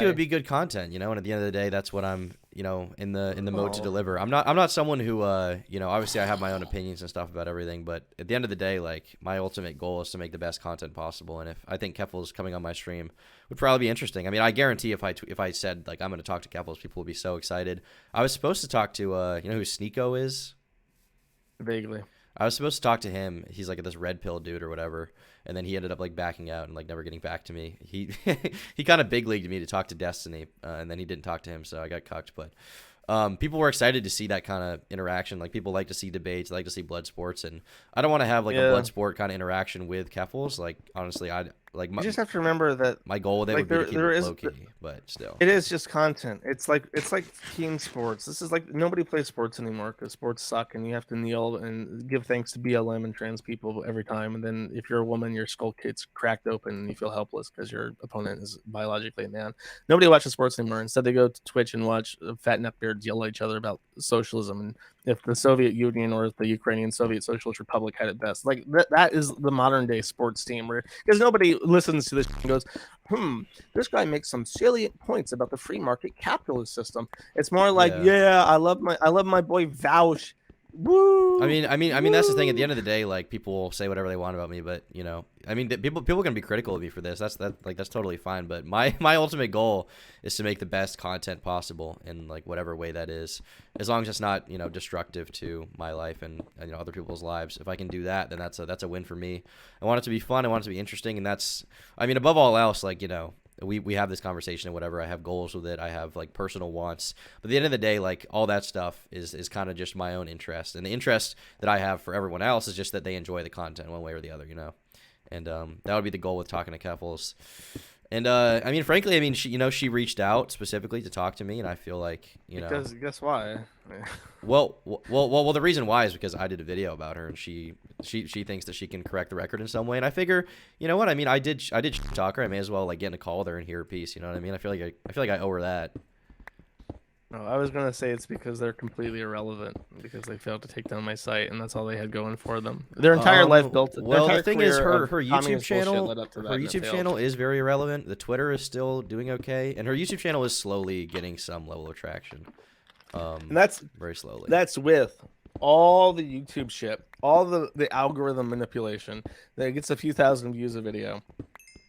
would be good content, and at the end of the day, that's what I'm, in the mode to deliver. I'm not someone who, obviously I have my own opinions and stuff about everything, but at the end of the day, like my ultimate goal is to make the best content possible. And if I think Keffels coming on my stream would probably be interesting. I mean, I guarantee if I said like I'm going to talk to Keffels, people would be so excited. I was supposed to talk to, you know who Sneeko is?
Vaguely.
I was supposed to talk to him. He's like this red pill dude or whatever, and then he ended up like backing out and like never getting back to me. He he kind of big leagued me to talk to Destiny, and then he didn't talk to him, so I got cucked. But people were excited to see that kind of interaction. Like people like to see debates, like to see blood sports, and I don't want to have like a blood sport kind of interaction with Keffels. Like honestly,
You just have to remember that
my goal with it would be to keep it low key, but still.
It is just content. It's like team sports. This is like nobody plays sports anymore because sports suck, and you have to kneel and give thanks to BLM and trans people every time. And then if you're a woman, your skull gets cracked open and you feel helpless because your opponent is biologically a man. Nobody watches sports anymore. Instead, they go to Twitch and watch fat neckbeards yell at each other about socialism and if the Soviet Union or if the Ukrainian Soviet Socialist Republic had it best. Like that is the modern day sports team, because nobody listens to this and goes, this guy makes some salient points about the free market capitalist system. It's more like, yeah, I love my boy Vaush. Woo!
I mean, that's the thing. At the end of the day, like, people will say whatever they want about me, but you know, I mean, people can be critical of me for this. That's totally fine. But my ultimate goal is to make the best content possible in like whatever way that is, as long as it's not, you know, destructive to my life and you know, other people's lives. If I can do that, then that's a win for me. I want it to be fun. I want it to be interesting, and that's, I mean, above all else, like, you know, we have this conversation and whatever. I have goals with it. I have like personal wants. But at the end of the day, like, all that stuff is kind of just my own interest. And the interest that I have for everyone else is just that they enjoy the content one way or the other, you know. And that would be the goal with talking to Keffels. And I mean, frankly, I mean, she reached out specifically to talk to me, and I feel like, you know,
because guess why?
well, the reason why is because I did a video about her, and she thinks that she can correct the record in some way, and I figure, you know what, I mean, I did talk her. I may as well like get in a call with her and hear her piece. You know what I mean? I feel like I owe her that.
No, I was gonna say it's because they're completely irrelevant because they failed to take down my site, and that's all they had going for them. Their entire life built.
Well, the thing is, her YouTube channel is very irrelevant. The Twitter is still doing okay, and her YouTube channel is slowly getting some level of traction.
And that's
very slowly.
That's with all the YouTube shit, all the algorithm manipulation that gets a few thousand views a video.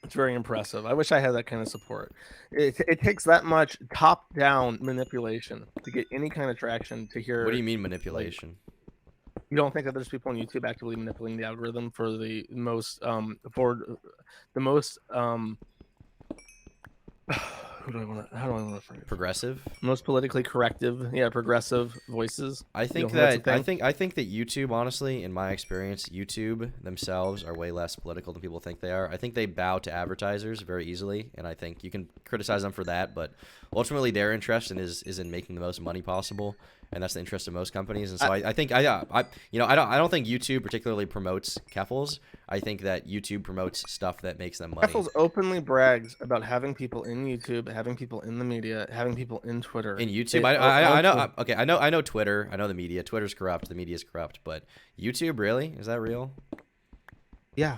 It's very impressive. I wish I had that kind of support. It takes that much top-down manipulation to get any kind of traction to hear.
What do you mean manipulation?
Like, you don't think that there's people on YouTube actively manipulating the algorithm for the most how do I want to phrase it?
Progressive?
Most politically corrective, progressive voices.
I think that YouTube, honestly, in my experience, YouTube themselves are way less political than people think they are. I think they bow to advertisers very easily, and I think you can criticize them for that, but ultimately their interest is in making the most money possible, and that's the interest of most companies. And so I don't think YouTube particularly promotes Keffels. I think that YouTube promotes stuff that makes them money.
Keffels openly brags about having people in YouTube, having people in the media, having people in Twitter.
In YouTube, I know. Okay, I know Twitter. I know the media. Twitter's corrupt. The media's corrupt. But YouTube, really, is that real?
Yeah,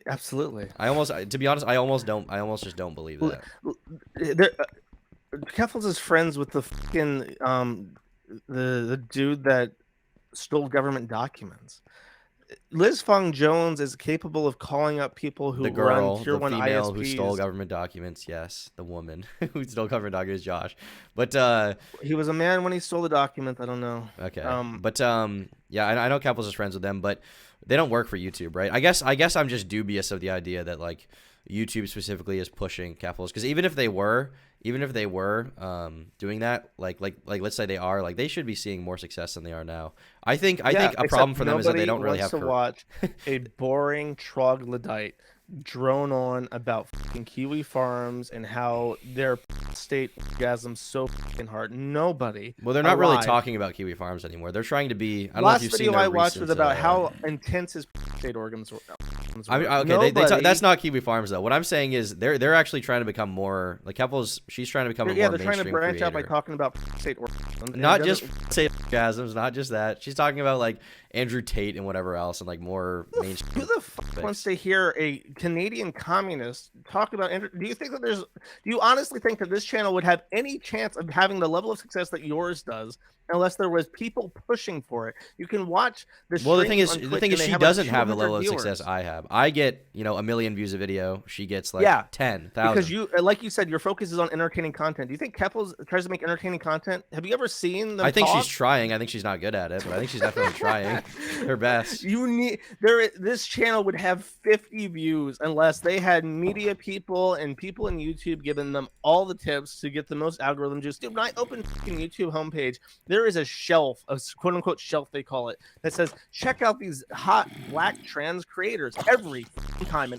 absolutely.
To be honest, I almost just don't believe that.
Keffels is friends with the fucking the dude that stole government documents. Liz Fong Jones is capable of calling up people who run tier 1 ISPs.
Who stole government documents. Yes, the woman who stole government documents, Josh. But
he was a man when he stole the documents. I don't know.
Okay. Yeah, I know Keffels is friends with them, but they don't work for YouTube, right? I guess I'm just dubious of the idea that like YouTube specifically is pushing Keffels, because even if they were doing that, like let's say they are, like, they should be seeing more success than they are now. I think a problem for them is that they don't really have
to watch a boring troglodyte drone on about fucking kiwi farms and how their state orgasms so fucking hard. Nobody.
Well, they're not really talking about kiwi farms anymore. They're trying to be. I don't know if you've seen their
last video I watched was about how intense his state organs were.
I mean, okay, that's not kiwi farms though. What I'm saying is they're actually trying to become more like Keffels. She's trying to become a more mainstream creator.
Yeah, they're trying to branch out by talking about state orgasms.
Not just state orgasms, not just that. She's talking about like Andrew Tate and whatever else, and like more mainstream.
Who the fuck wants to hear a Canadian communist talk about? Do you think that do you honestly think that this channel would have any chance of having the level of success that yours does, unless there was people pushing for it? You can watch the.
Well, the thing is, she doesn't have the level of success I have. I get 1 million views a video. She gets like 10,000.
Because you, like you said, your focus is on entertaining content. Do you think Keffels tries to make entertaining content? Have you ever seen them?
I think she's trying. I think she's not good at it, but I think she's definitely trying her best.
This channel would have 50 views unless they had media people and people in YouTube giving them all the tips to get the most algorithm juice. Dude, when I open YouTube homepage, there is a shelf, a quote unquote shelf they call it, that says check out these hot black trans creators. Every time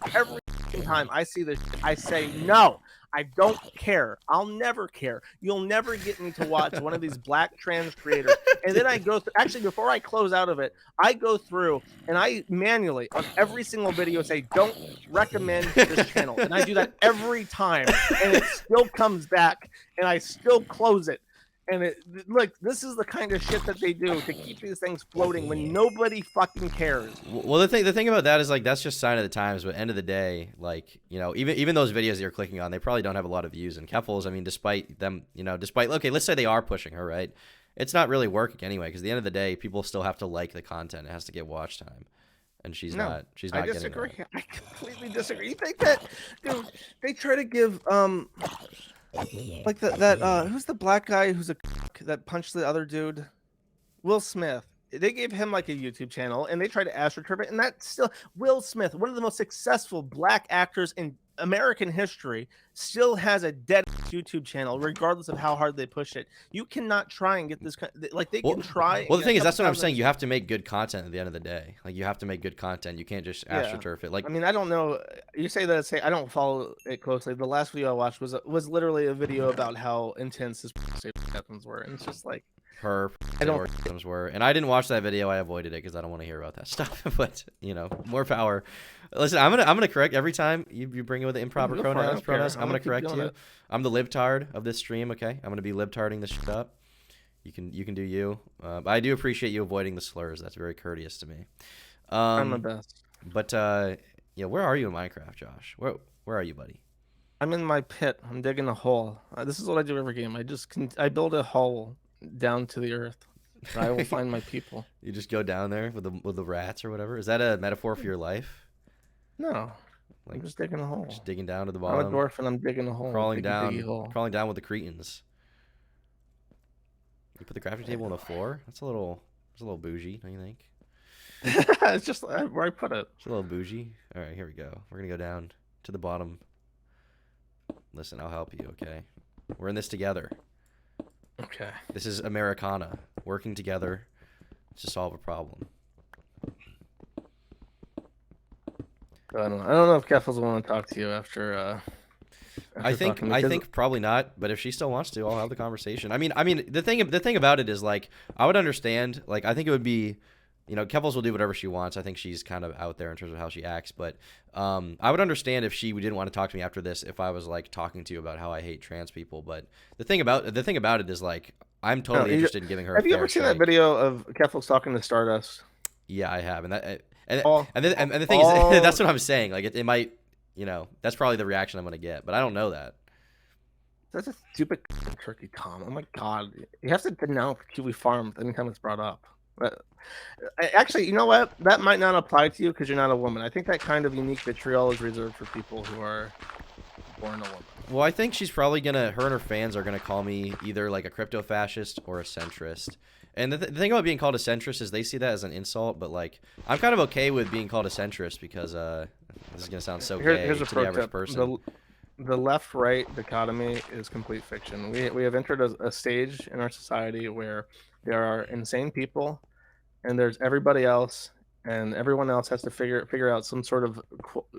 I see this, I say no. I don't care. I'll never care. You'll never get me to watch one of these black trans creators. And then I go through, actually, before I close out of it, I go through and I manually on every single video say, don't recommend this channel. And I do that every time. And it still comes back and I still close it. And look, this is the kind of shit that they do to keep these things floating when nobody fucking cares.
Well, the thing about that is like that's just sign of the times. But end of the day, like even those videos that you're clicking on, they probably don't have a lot of views. And Keffels, I mean, despite them, despite okay, let's say they are pushing her, right? It's not really working anyway because at the end of the day, people still have to like the content. It has to get watch time, and she's not. She's not
I disagree.
getting that.
I completely disagree. You think that, dude? They try to give like who's the black guy who's that punched the other dude? Will Smith. They gave him like a YouTube channel and they tried to astroturf it. And that's still Will Smith, one of the most successful black actors in American history, still has a dead YouTube channel, regardless of how hard they push it. You cannot try and get this like they can try.
Well, the thing is, that's what I'm saying. You have to make good content at the end of the day. Like you have to make good content. You can't just astroturf it. Like
I mean, I don't know. You say that. I don't follow it closely. The last video I watched was literally a video about how intense his weapons were, and it's just like.
Orgasms were, and I didn't watch that video. I avoided it because I don't want to hear about that stuff. But more power. Listen, I'm gonna correct every time you bring it with the improper pronouns. I'm gonna correct you. I'm the libtard of this stream. Okay, I'm gonna be libtarding this shit up. You can do you. But I do appreciate you avoiding the slurs. That's very courteous to me.
I'm the best.
But where are you in Minecraft, Josh? Where are you, buddy?
I'm in my pit. I'm digging a hole. This is what I do every game. I build a hole down to the earth. I will find my people.
You just go down there with the rats or whatever. Is that a metaphor for your life?
No, I'm just digging a hole.
Just digging down to the bottom.
I'm a dwarf and I'm digging a hole.
Crawling down with the cretins. You put the crafting table on the floor. That's a little bougie, don't you think?
It's just where I put it.
It's a little bougie. All right, here we go. We're gonna go down to the bottom. Listen, I'll help you. Okay, we're in this together.
Okay.
This is Americana, working together to solve a problem.
I don't know if Keffels will want to talk to you after
I think probably not, but if she still wants to, I'll have the conversation. I mean the thing about it is like I would understand, like I think it would be Keffels will do whatever she wants. I think she's kind of out there in terms of how she acts, but I would understand if she didn't want to talk to me after this if I was like talking to you about how I hate trans people. But the thing about it is like I'm totally interested in giving her.
Have you ever seen that video of Keffels talking to Stardust?
Yeah, I have, and the thing is that's what I'm saying. Like it might, that's probably the reaction I'm gonna get, but I don't know that.
That's a stupid turkey, Tom. Oh my god, you have to denounce Kiwi Farm anytime it's brought up. But actually, you know what? That might not apply to you because you're not a woman. I think that kind of unique vitriol is reserved for people who are born a woman.
Well, I think she's probably her and her fans are gonna call me either like a crypto fascist or a centrist. And the thing about being called a centrist is they see that as an insult, but like I'm kind of okay with being called a centrist because this is gonna sound so gay
here's a
to the average person.
The left-right dichotomy is complete fiction. We have entered a stage in our society where there are insane people, and there's everybody else, and everyone else has to figure out some sort of,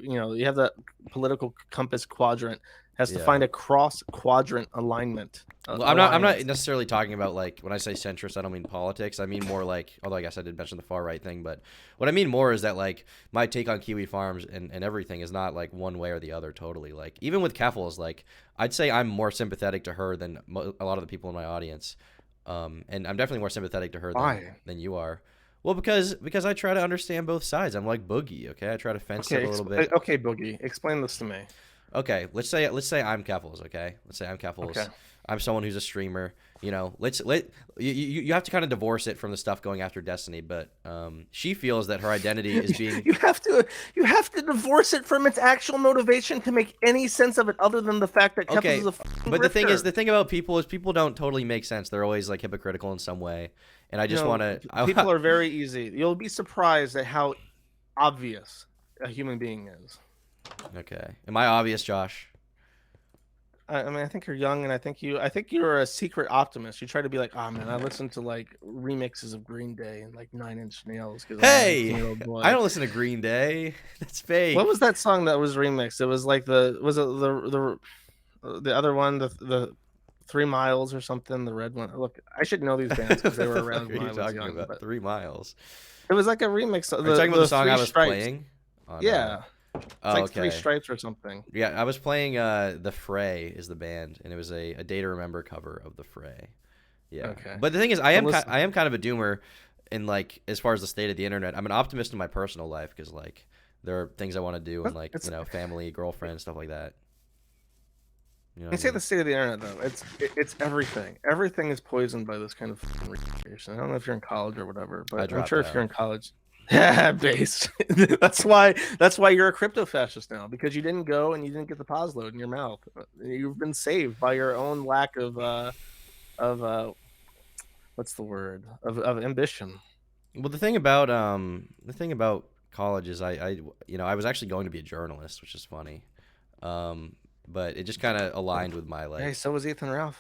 you have that political compass quadrant has to find a cross quadrant alignment.
Well, I'm not necessarily talking about like when I say centrist, I don't mean politics. I mean more like, although I guess I did mention the far right thing, but what I mean more is that like my take on Kiwi Farms and everything is not like one way or the other totally. Like even with Keffels, like I'd say I'm more sympathetic to her than a lot of the people in my audience. And I'm definitely more sympathetic to her than you are. Well, because I try to understand both sides. I'm like Boogie, okay? I try to fence it a little bit.
Okay, Boogie, explain this to me.
Okay, let's say I'm Keffels, okay? Let's say I'm Keffels. Okay. I'm someone who's a streamer. You have to kind of divorce it from the stuff going after Destiny, but she feels that her identity is being
you have to divorce it from its actual motivation to make any sense of it other than the fact that Keffels is a
but
grifter.
the thing about people is people don't totally make sense. They're always like hypocritical in some way. And I just want to
people are very easy. You'll be surprised at how obvious a human being is.
Okay. Am I obvious, Josh?
I mean, I think you're young, and I think you're a secret optimist. You try to be like, oh man, I listen to like remixes of Green Day and like 9 Inch Nails.
Hey, I don't listen to Green Day. That's fake.
What was that song that was remixed? It was like the other one, the 3 Miles or something, the red one. Look, I should know these bands because they were around when I was young.
About 3 Miles.
It was like a remix.
Are you talking about the song I was playing?
Yeah. It's like 3 Stripes or something.
Yeah, I was playing The Fray is the band, and it was a Day to Remember cover of The Fray. Yeah.
Okay.
But the thing is,
So listen,
I am kind of a doomer in like as far as the state of the internet. I'm an optimist in my personal life because like there are things I want to do and like
it's
family, girlfriend, stuff like that. You know what
I
I
say
mean?
the state of the internet though. It's everything. Everything is poisoned by this kind of radiation. I don't know if you're in college or whatever,
I
but I'm
dropped
sure if you're
out.
in college, yeah, based. That's why you're a crypto fascist now, because you didn't go and you didn't get the pos load in your mouth. You've been saved by your own lack of what's the word, of ambition.
Well, the thing about college is I was actually going to be a journalist, which is funny. But it just kind of aligned with my
Hey,
like
so was Ethan Ralph.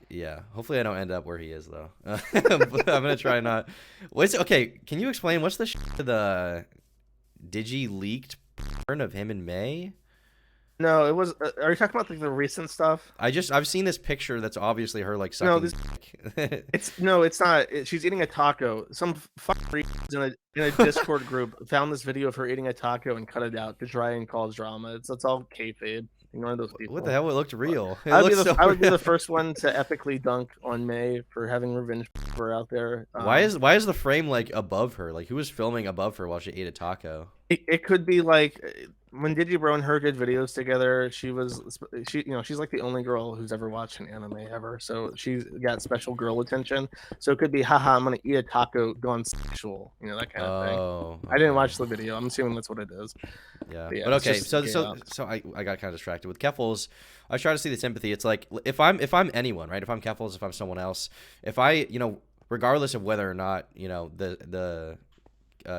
yeah. Hopefully, I don't end up where he is though. But I'm gonna try not. What's okay? Can you explain what's the the Digi leaked porn of him in May?
No, it was. Are you talking about like the recent stuff?
I've seen this picture that's obviously her like
No,
sucking
this
dick.
it's not. She's eating a taco. Some fucking in a Discord group found this video of her eating a taco and cut it out to try and cause drama. It's all kayfabe. Ignore those
What the
people.
hell? It looked real. It
I would be
looked
the
so
I would be
real.
the first one to epically dunk on May for having revenge for out there.
Why is the frame like above her? Like who was filming above her while she ate a taco?
It could be like when Digibro and her did videos together. She's like the only girl who's ever watched an anime ever, so she's got special girl attention. So it could be, haha, I'm gonna eat a taco, gone sexual, that kind of thing.
Oh,
I didn't
okay.
watch the video. I'm assuming that's what it is.
Yeah,
But yeah,
but
it's
okay.
just
So
gay
so
ops.
so I got kind of distracted with Keffels. I try to see the sympathy. It's like if I'm anyone, right? If I'm Keffels, if I'm someone else, if I regardless of whether or not the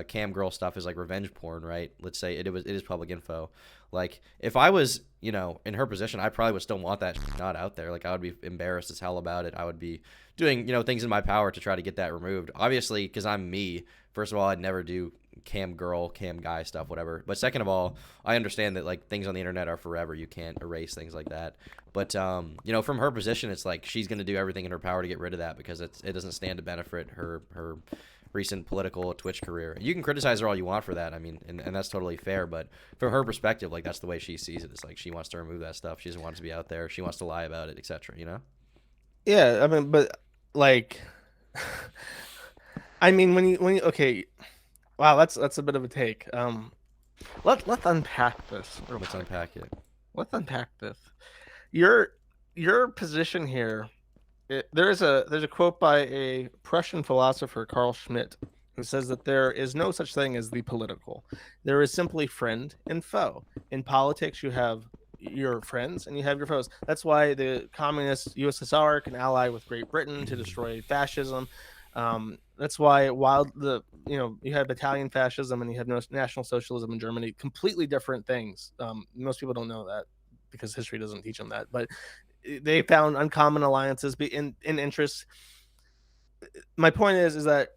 cam girl stuff is like revenge porn, right? Let's say it is public info. Like if I was in her position, I probably would still want that not out there. Like I would be embarrassed as hell about it. I would be doing things in my power to try to get that removed. Obviously, because I'm me. First of all, I'd never do cam girl, cam guy stuff, whatever. But second of all, I understand that like things on the internet are forever. You can't erase things like that. But from her position, it's like she's gonna do everything in her power to get rid of that because it doesn't stand to benefit her recent political Twitch career. You can criticize her all you want for that. I mean, and that's totally fair. But from her perspective, like that's the way she sees it. It's like she wants to remove that stuff. She doesn't want it to be out there. She wants to lie about it, etc.
Yeah, I mean, but like, I mean, when you okay, wow, that's a bit of a take. Let's unpack this real
Let's
quick.
unpack it.
Let's unpack this. Your position here. There's a quote by a Prussian philosopher, Carl Schmitt, who says that there is no such thing as the political. There is simply friend and foe. In politics, you have your friends and you have your foes. That's why the communist USSR can ally with Great Britain to destroy fascism. That's why while you have Italian fascism and you have National Socialism in Germany, completely different things. Most people don't know that because history doesn't teach them that, but they found uncommon alliances in interests. My point is that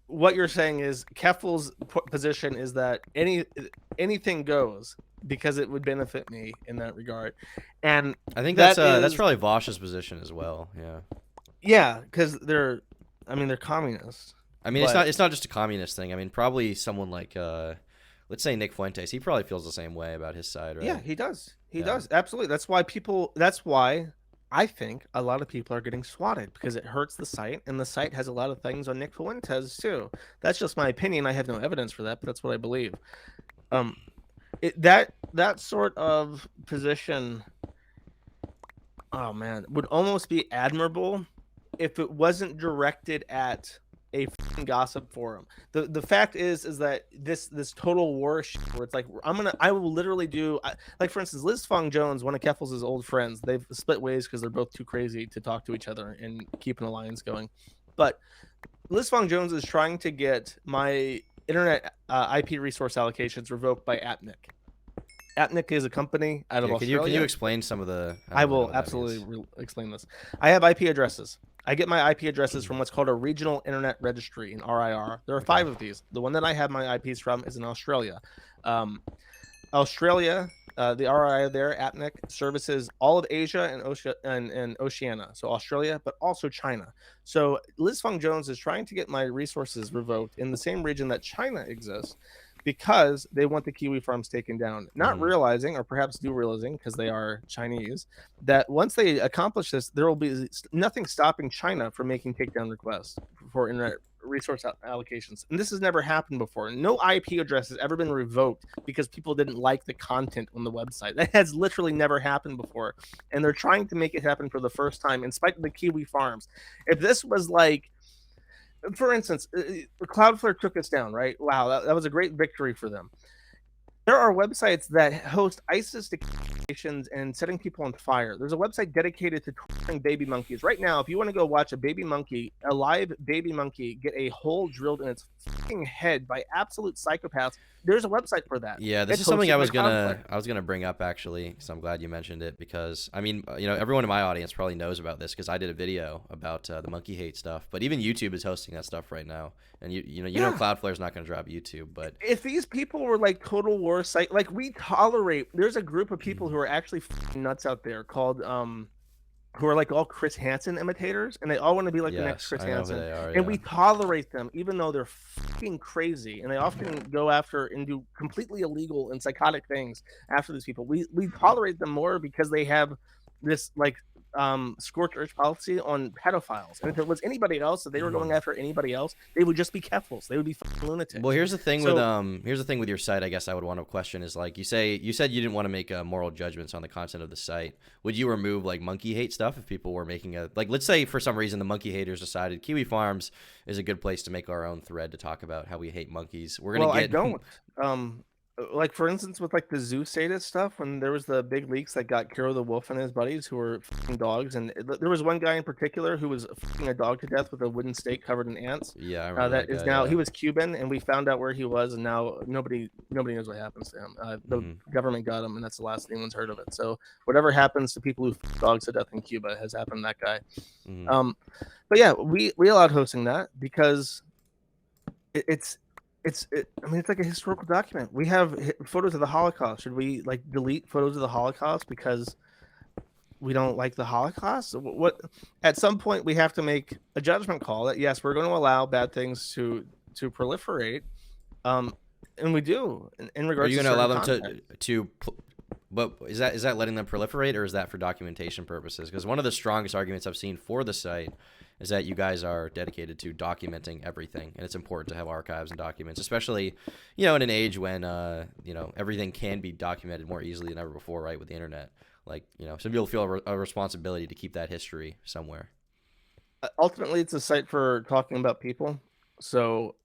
what you're saying is Keffel's position is that anything goes because it would benefit me in that regard, and
I think that's
is
probably Vosh's position as well. Yeah.
yeah, because they're communists.
I mean,
But
it's not just a communist thing. I mean, probably someone like let's say Nick Fuentes. He probably feels the same way about his side, right?
yeah, he does. He
Yeah.
does. Absolutely. That's why I think a lot of people are getting swatted because it hurts the site, and the site has a lot of things on Nick Fuentes too. That's just my opinion. I have no evidence for that, but that's what I believe. That sort of position, oh man, would almost be admirable if it wasn't directed at a gossip forum. The fact is that this total war shit where it's like I will literally do like for instance Liz Fong Jones, one of Keffels' old friends. They've split ways because they're both too crazy to talk to each other and keep an alliance going. But Liz Fong Jones is trying to get my internet IP resource allocations revoked by Apnic. Apnic is a company out of Australia.
Can you explain some of the?
I will absolutely explain this. I have IP addresses. I get my IP addresses from what's called a regional internet registry in RIR. There are 5 of these. The one that I have my IPs from is in Australia. Australia, the RIR there, Apnic, services all of Asia and Oceania. So Australia, but also China. So Liz Fong Jones is trying to get my resources revoked in the same region that China exists. because they want the kiwi farms taken down, not
Mm-hmm.
realizing, or perhaps do realizing because they are Chinese, that once they accomplish this, there will be nothing stopping China from making takedown requests for internet resource allocations. And this has never happened before. No IP address has ever been revoked because people didn't like the content on the website. That has literally never happened before. And they're trying to make it happen for the first time in spite of the kiwi farms. If this was like, for instance, Cloudflare took us down, right? Wow, that was a great victory for them. There are websites that host ISIS declarations and setting people on fire. There's a website dedicated to torturing baby monkeys. Right now, if you want to go watch a baby monkey, a live baby monkey, get a hole drilled in its fucking head by absolute psychopaths, there's a website for that.
Yeah, this
It's
is something
hosted by Cloudflare.
I was gonna bring up actually, so I'm glad you mentioned it because I mean, everyone in my audience probably knows about this because I did a video about the monkey hate stuff. But even YouTube is hosting that stuff right now, and you know Cloudflare's not gonna drop YouTube, but
If these people were like total war site, like we tolerate, there's a group of people who are actually nuts out there called who are like all Chris Hansen imitators, and they all want to be like the next
yes,
Chris
I know who
Hansen.
they are.
And
Yeah.
we tolerate them, even though they're fucking crazy, and they often go after and do completely illegal and psychotic things after these people. We tolerate them more because they have this like scorched earth policy on pedophiles. And if it was anybody else, if they were going after anybody else, they would just be keffals. They would be fucking lunatics.
Well, here's the thing with
So
your site. I guess I would want to question is like you said you didn't want to make moral judgments on the content of the site. Would you remove like monkey hate stuff if people were making a like let's say for some reason the monkey haters decided Kiwi Farms is a good place to make our own thread to talk about how we hate monkeys. We're gonna
well, I
get
don't. Like for instance, with like the zoo status stuff, when there was the big leaks that got Kiro the Wolf and his buddies who were fucking dogs, and there was one guy in particular who was fucking a dog to death with a wooden stake covered in ants.
yeah, I remember
That
that
is
guy.
now
Yeah.
he was Cuban, and we found out where he was, and now nobody knows what happens to him. The government got him, and that's the last anyone's heard of it. So whatever happens to people who fuck dogs to death in Cuba has happened to that guy. Um, but yeah, we allowed hosting that because it's I mean, it's like a historical document. We have photos of the Holocaust. Should we like delete photos of the Holocaust because we don't like the Holocaust? What at some point we have to make a judgment call that yes, we're going to allow bad things to proliferate. And we do in
Are
regards
you
to
going to allow
certain
them
content.
but is that letting them proliferate or is that for documentation purposes? Because one of the strongest arguments I've seen for the site is that you guys are dedicated to documenting everything, and it's important to have archives and documents, especially in an age when everything can be documented more easily than ever before, right? With the internet, like some people feel a responsibility to keep that history somewhere.
Ultimately, it's a site for talking about people. So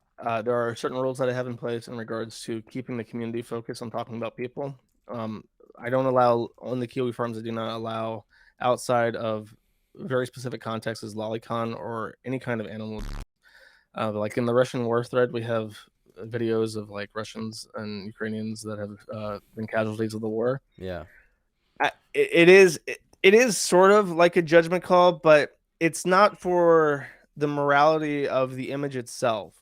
there are certain rules that I have in place in regards to keeping the community focused on talking about people. I don't allow on the Kiwi farms. I do not allow outside of very specific contexts as lolicon or any kind of animal. Like in the Russian war thread, we have videos of like Russians and Ukrainians that have been casualties of the war.
Yeah.
It is sort of like a judgment call, but it's not for the morality of the image itself.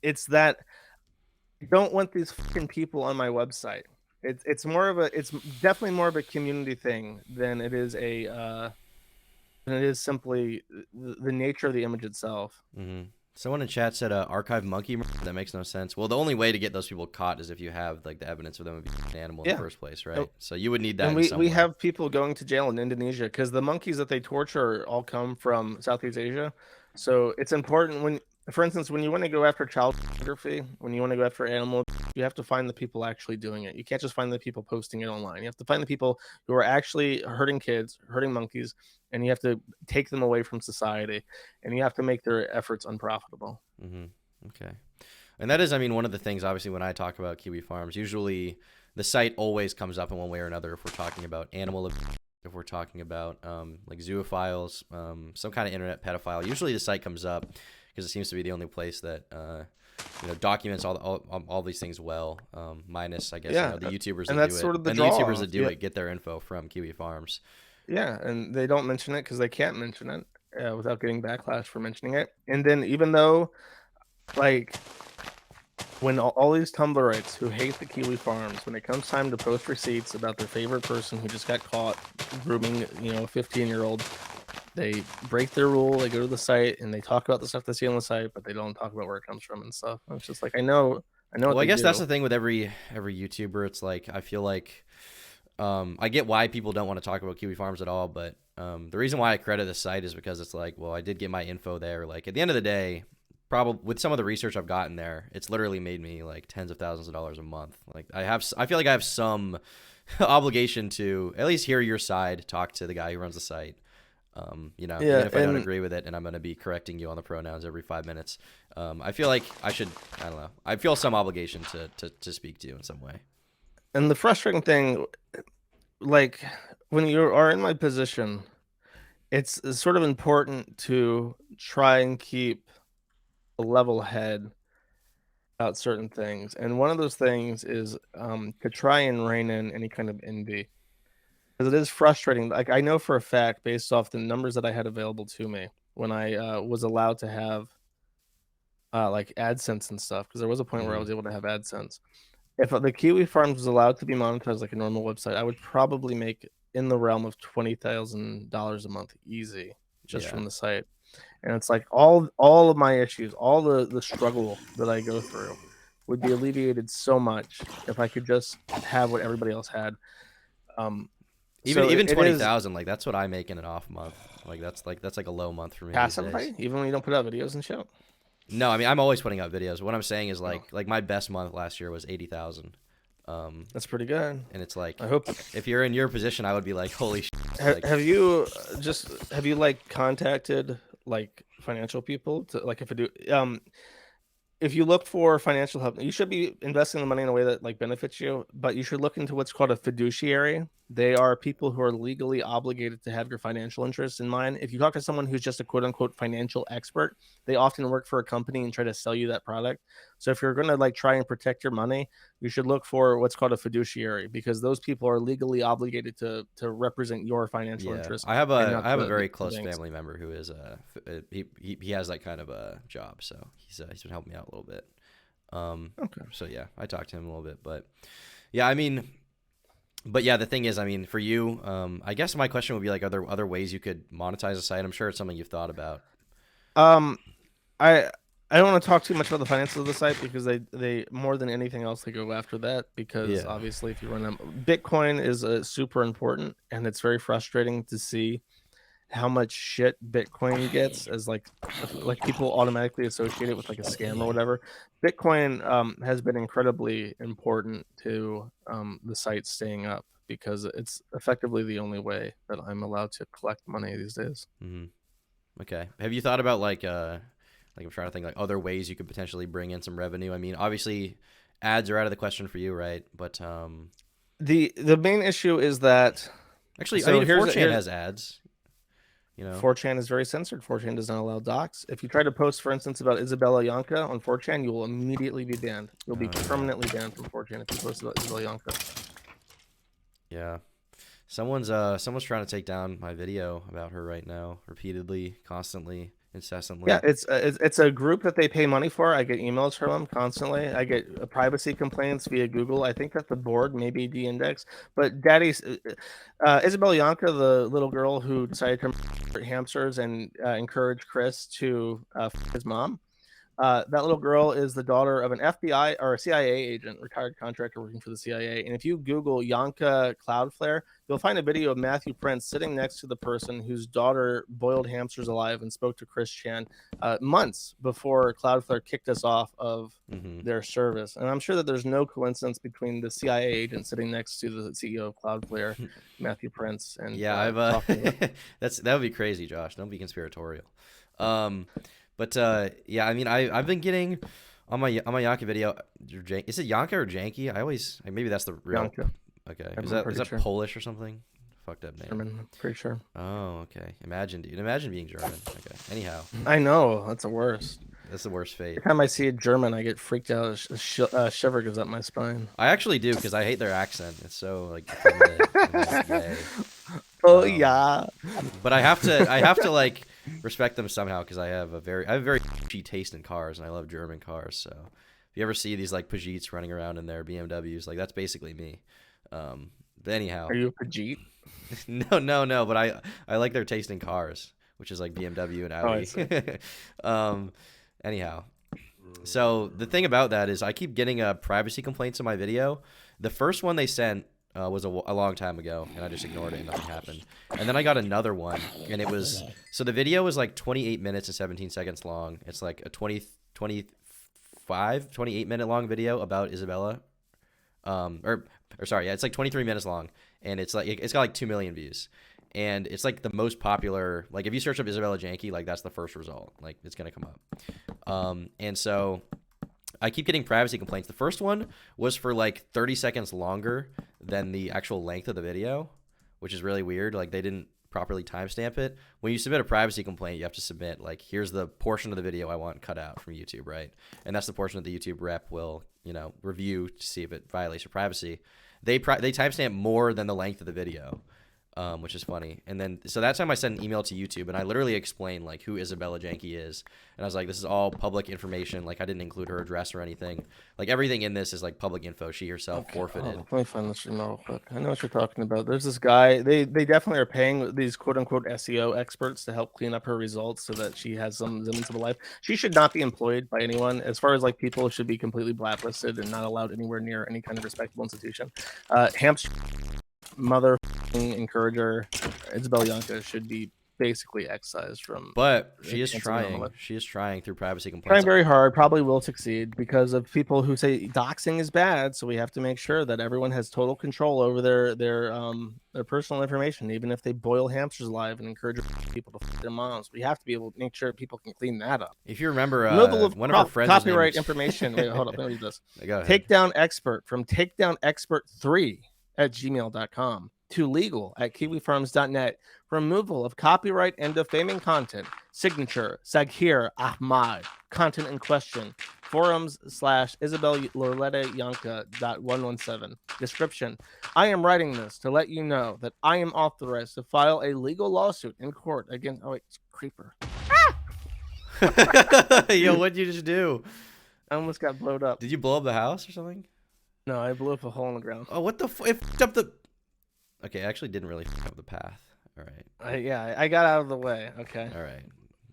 It's that I don't want these fucking people on my website. It's definitely more of a community thing than it is simply the nature of the image itself.
Someone in chat said archive monkey. That makes no sense. Well, the only way to get those people caught is if you have like the evidence of them being an animal in the first place, right? So you would need that.
And we have people going to jail in Indonesia because the monkeys that they torture all come from Southeast Asia. So it's important when, for instance, when you want to go after child pornography, when you want to go after animal, you have to find the people actually doing it. You can't just find the people posting it online. You have to find the people who are actually hurting kids, hurting monkeys, and you have to take them away from society, and you have to make their efforts unprofitable.
Okay. And that is, I mean, one of the things, obviously, when I talk about Kiwi Farms, usually the site always comes up in one way or another if we're talking about animal abuse, if we're talking about like zoophiles, some kind of internet pedophile. Usually the site comes up because it seems to be the only place that documents all these things well, minus, I guess, the YouTubers that do it.
Sort of the
and
draw.
The YouTubers that do it get their info from Kiwi Farms.
Yeah, and they don't mention it because they can't mention it without getting backlash for mentioning it. And then even though, like, when all these Tumblrites who hate the Kiwi Farms, when it comes time to post receipts about their favorite person who just got caught grooming, a 15-year-old, they break their rule. They go to the site and they talk about the stuff they see on the site, but they don't talk about where it comes from and stuff. And it's just like, I know I know what
Well, I
they
guess that's the
do.
thing with every YouTuber. It's like I feel like I get why people don't want to talk about Kiwi Farms at all, but the reason why I credit this site is because it's like, well, I did get my info there. Like at the end of the day, probably with some of the research I've gotten there, it's literally made me like tens of thousands of dollars a month. Like I feel like I have some obligation to at least hear your side, talk to the guy who runs the site. Even
Yeah,
if I don't
and
agree with it, and I'm going to be correcting you on the pronouns every 5 minutes, I feel like I should. I don't know. I feel some obligation to speak to you in some way.
the frustrating thing, like when you are in my position, it's sort of important to try and keep a level head about certain things. And one of those things is to try and rein in any kind of envy. Because it is frustrating. Like I know for a fact, based off the numbers that I had available to me when I was allowed to have like AdSense and stuff, because there was a point where I
Mm-hmm.
was able to have AdSense. If the Kiwi Farms was allowed to be monetized like a normal website, I would probably make in the realm of $20,000 a month easy just
Yeah.
from the site. And it's like all of my issues, all the struggle that I go through would be alleviated so much if I could just have what everybody else had. Um,
Even
so
even
it is
20,000, like that's what I make in an off month. That's like a low month for me these days.
passively, even when you don't put out videos and shit.
No, I mean I'm always putting out videos. What I'm saying is
Oh,
like my best month last year was 80,000.
that's pretty good.
And it's like
I hope.
if you're in your position, I would be like, holy shit. Like
Have you have you like contacted like financial people to like if I do if you look for financial help, you should be investing the money in a way that like benefits you, but you should look into what's called a fiduciary. They are people who are legally obligated to have your financial interests in mind. If you talk to someone who's just a quote unquote financial expert, they often work for a company and try to sell you that product. So if you're going to like try and protect your money, you should look for what's called a fiduciary because those people are legally obligated to represent your financial
yeah,
interests
I have
and
a
not
I have a
the
very close
banks.
family member who is he has that kind of a job, so he's been helping me out a little bit.
Okay.
So yeah, I talked to him a little bit, but yeah, I mean, but yeah, the thing is, I mean, for you, I guess my question would be like, are there other ways you could monetize a site? I'm sure it's something you've thought about.
Um, I I don't want to talk too much about the finances of the site because they more than anything else they go after that because
Yeah,
obviously if you run them, Bitcoin is super important and it's very frustrating to see how much shit Bitcoin gets as like people automatically associate it with like a scam or whatever. Bitcoin has been incredibly important to the site staying up because it's effectively the only way that I'm allowed to collect money these days.
hmm okay. Have you thought about like I'm trying to think like other ways you could potentially bring in some revenue? I mean, obviously, ads are out of the question for you, right? But
The main issue is that
actually, I
so
mean, if
here's
4chan
here's
has ads, you know.
4chan is very censored. 4chan does not allow docs. If you try to post, for instance, about Isabella Yanka on 4chan, you will immediately be banned. You'll be
Oh yeah,
permanently banned from 4chan if you post about Isabella Yanka.
yeah. Someone's trying to take down my video about her right now, repeatedly, constantly,
Yeah,
incessantly.
it's a group that they pay money for. I get emails from them constantly. I get privacy complaints via Google. I think that the board may be de-indexed, but Daddy's Isabel Yanka, the little girl who decided to murder hamsters and encourage Chris to his mom. That little girl is the daughter of an FBI or a CIA agent, retired contractor working for the CIA. And if you Google Yanka Cloudflare, you'll find a video of Matthew Prince sitting next to the person whose daughter boiled hamsters alive and spoke to Chris Chan months before Cloudflare kicked us off of
hmm
their service. And I'm sure that there's no coincidence between the CIA agent sitting next to the CEO of Cloudflare, Matthew Prince, and
Yeah, I've
talking about.
that would be crazy, Josh. Don't be conspiratorial. Um, but yeah, I mean, I've been getting on my Yanka video. Is it Yanka or Janky? I always maybe that's the real.
Yanka.
Okay,
I'm
is
pretty
that
sure.
Polish or something? Fucked up name.
German, I'm pretty sure.
Oh, okay. Imagine, dude. Imagine being German. Okay. Anyhow,
I know that's the worst.
that's the worst fate.
Every time I see a German, I get freaked out. A shiver goes up my spine.
I actually do because I hate their accent. It's so like effeminate and like gay.
Oh
Um,
yeah.
but I have to like respect them somehow because I have a very cheap taste in cars and I love German cars. So if you ever see these like Pajeets running around in their BMWs, like that's basically me. But anyhow,
Are you a Pajit?
no. But I like their taste in cars, which is like BMW and
Oh, I
Audi.
see.
um, anyhow, So the thing about that is I keep getting privacy complaints on my video. The first one they sent was a long time ago, and I just ignored it and nothing happened. And then I got another one, and it was so the video was like 28 minutes and 17 seconds long. It's like a 28-minute long video about Isabella. Or sorry, yeah, it's like 23 minutes long, and it's got like 2 million views. And it's like the most popular, like if you search up Isabella Janke, like that's the first result, like it's gonna come up. And so I keep getting privacy complaints. The first one was for like 30 seconds longer than the actual length of the video, which is really weird. Like they didn't properly timestamp it. When you submit a privacy complaint, you have to submit like, here's the portion of the video I want cut out from YouTube, right? And that's the portion that the YouTube rep will, review to see if it violates your privacy. They timestamp more than the length of the video. Which is funny. And then, so that time I sent an email to YouTube and I literally explained like who Isabella Janke is. And I was like, this is all public information. Like I didn't include her address or anything. Like everything in this is like public info. She herself forfeited.
Let me find this email real quick. I know what you're talking about. There's this guy. They definitely are paying these quote unquote SEO experts to help clean up her results so that she has some semblance of a life. She should not be employed by anyone. As far as like people should be completely blacklisted and not allowed anywhere near any kind of respectable institution. Hampshire mother encourager Isabella Janke should be basically excised from.
But she is trying. She is trying through privacy complaints.
Trying very hard. Probably will succeed because of people who say doxing is bad. So we have to make sure that everyone has total control over their personal information, even if they boil hamsters alive and encourage people to fuck their moms. We have to be able to make sure people can clean that up.
If you remember, one of our friends
copyright information. Wait, hold up. Let me read this. Takedown expert from takedownexpert3@gmail.com to legal@kiwifarms.net. Removal of copyright and defaming content. Signature Saghir Ahmad. Content in question. Forums/IsabelLoretta-Janke.117. Description: I am writing this to let you know that I am authorized to file a legal lawsuit in court against. Oh wait, it's creeper.
Yo, what'd you just do?
I almost got blowed up.
Did you blow up the house or something?
No, I blew up a hole in the ground.
Oh, what the it f***ed up the... Okay, I actually didn't really f*** up the path. All right.
Yeah, I got out of the way. Okay.
All right.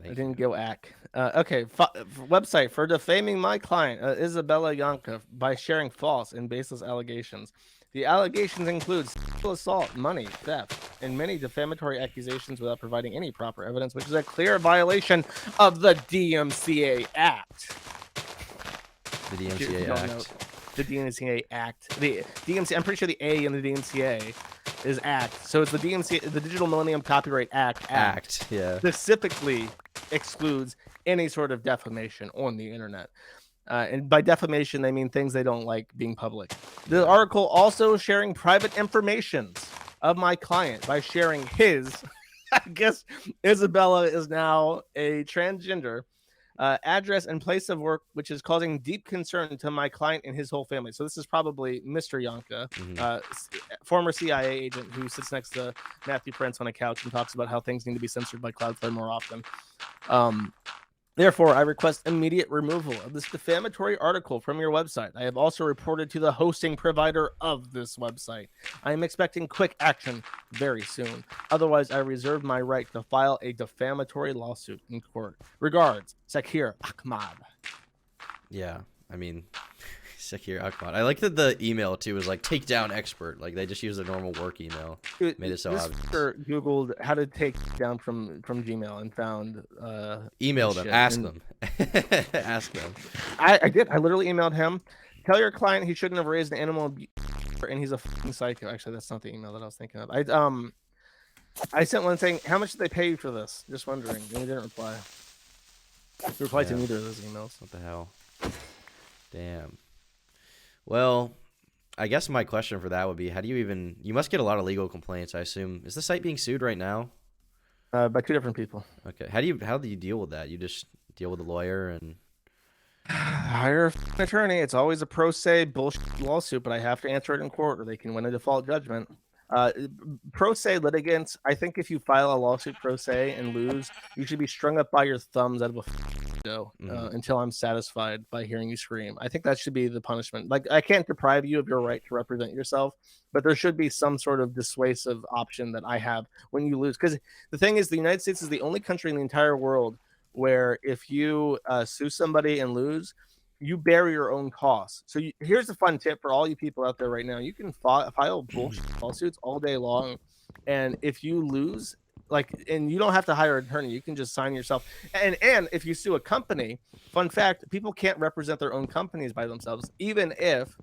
I didn't go ack. Okay, website for defaming my client, Isabella Janke, by sharing false and baseless allegations. The allegations include sexual assault, money, theft, and many defamatory accusations without providing any proper evidence, which is a clear violation of the DMCA Act.
The DMCA Act.
The DMCA Act. The DMCA. I'm pretty sure the A in the DMCA is Act. So it's the DMCA, the Digital Millennium Copyright Act.
Yeah.
Specifically excludes any sort of defamation on the internet. And by defamation, they mean things they don't like being public. The article also sharing private information of my client by sharing his, I guess Isabella is now a transgender, address and place of work, which is causing deep concern to my client and his whole family. So this is probably Mr. Janke, former CIA agent who sits next to Matthew Prince on a couch and talks about how things need to be censored by Cloudflare more often. Therefore, I request immediate removal of this defamatory article from your website. I have also reported to the hosting provider of this website. I am expecting quick action very soon. Otherwise, I reserve my right to file a defamatory lawsuit in court. Regards, Saghir Ahmad.
Yeah, I mean, Saghir Ahmad. I like that the email too was like takedown expert. Like they just used a normal work email. Made it so obvious.
Googled how to take down from Gmail and found
email them, ask them. Ask them.
I did. I literally emailed him. Tell your client he shouldn't have raised an animal and he's a fucking psycho. Actually, that's not the email that I was thinking of. I sent one saying, how much did they pay you for this? Just wondering. And he didn't reply. He replied to neither of those emails.
What the hell? Damn. Well, I guess my question for that would be, how do you even... You must get a lot of legal complaints, I assume. Is the site being sued right now?
By two different people.
Okay. How do you deal with that? You just deal with a lawyer and...
Hire an attorney. It's always a pro se bullshit lawsuit, but I have to answer it in court or they can win a default judgment. Pro se litigants, I think if you file a lawsuit pro se and lose, you should be strung up by your thumbs out of a window until I'm satisfied by hearing you scream. I think that should be the punishment. Like, I can't deprive you of your right to represent yourself, but there should be some sort of dissuasive option that I have when you lose. Because the thing is, the United States is the only country in the entire world where if you sue somebody and lose, you bear your own costs. So here's a fun tip for all you people out there right now: you can file bullshit lawsuits all day long, and if you lose, like, and you don't have to hire an attorney, you can just sign yourself. And if you sue a company, fun fact, people can't represent their own companies by themselves, even if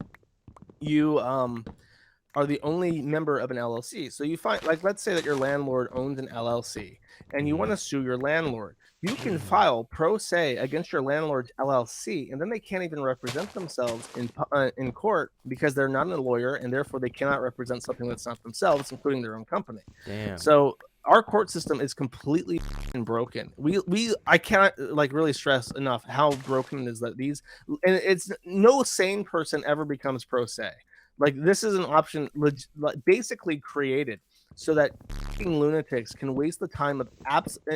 you are the only member of an LLC. So you find, like, let's say that your landlord owns an LLC and you want to sue your landlord. You can file pro se against your landlord's LLC, and then they can't even represent themselves in court because they're not a lawyer, and therefore they cannot represent something that's not themselves, including their own company.
Damn.
So our court system is completely broken. I cannot like really stress enough how broken it is that these, and it's no sane person ever becomes pro se. Like, this is an option basically created so that lunatics can waste the time of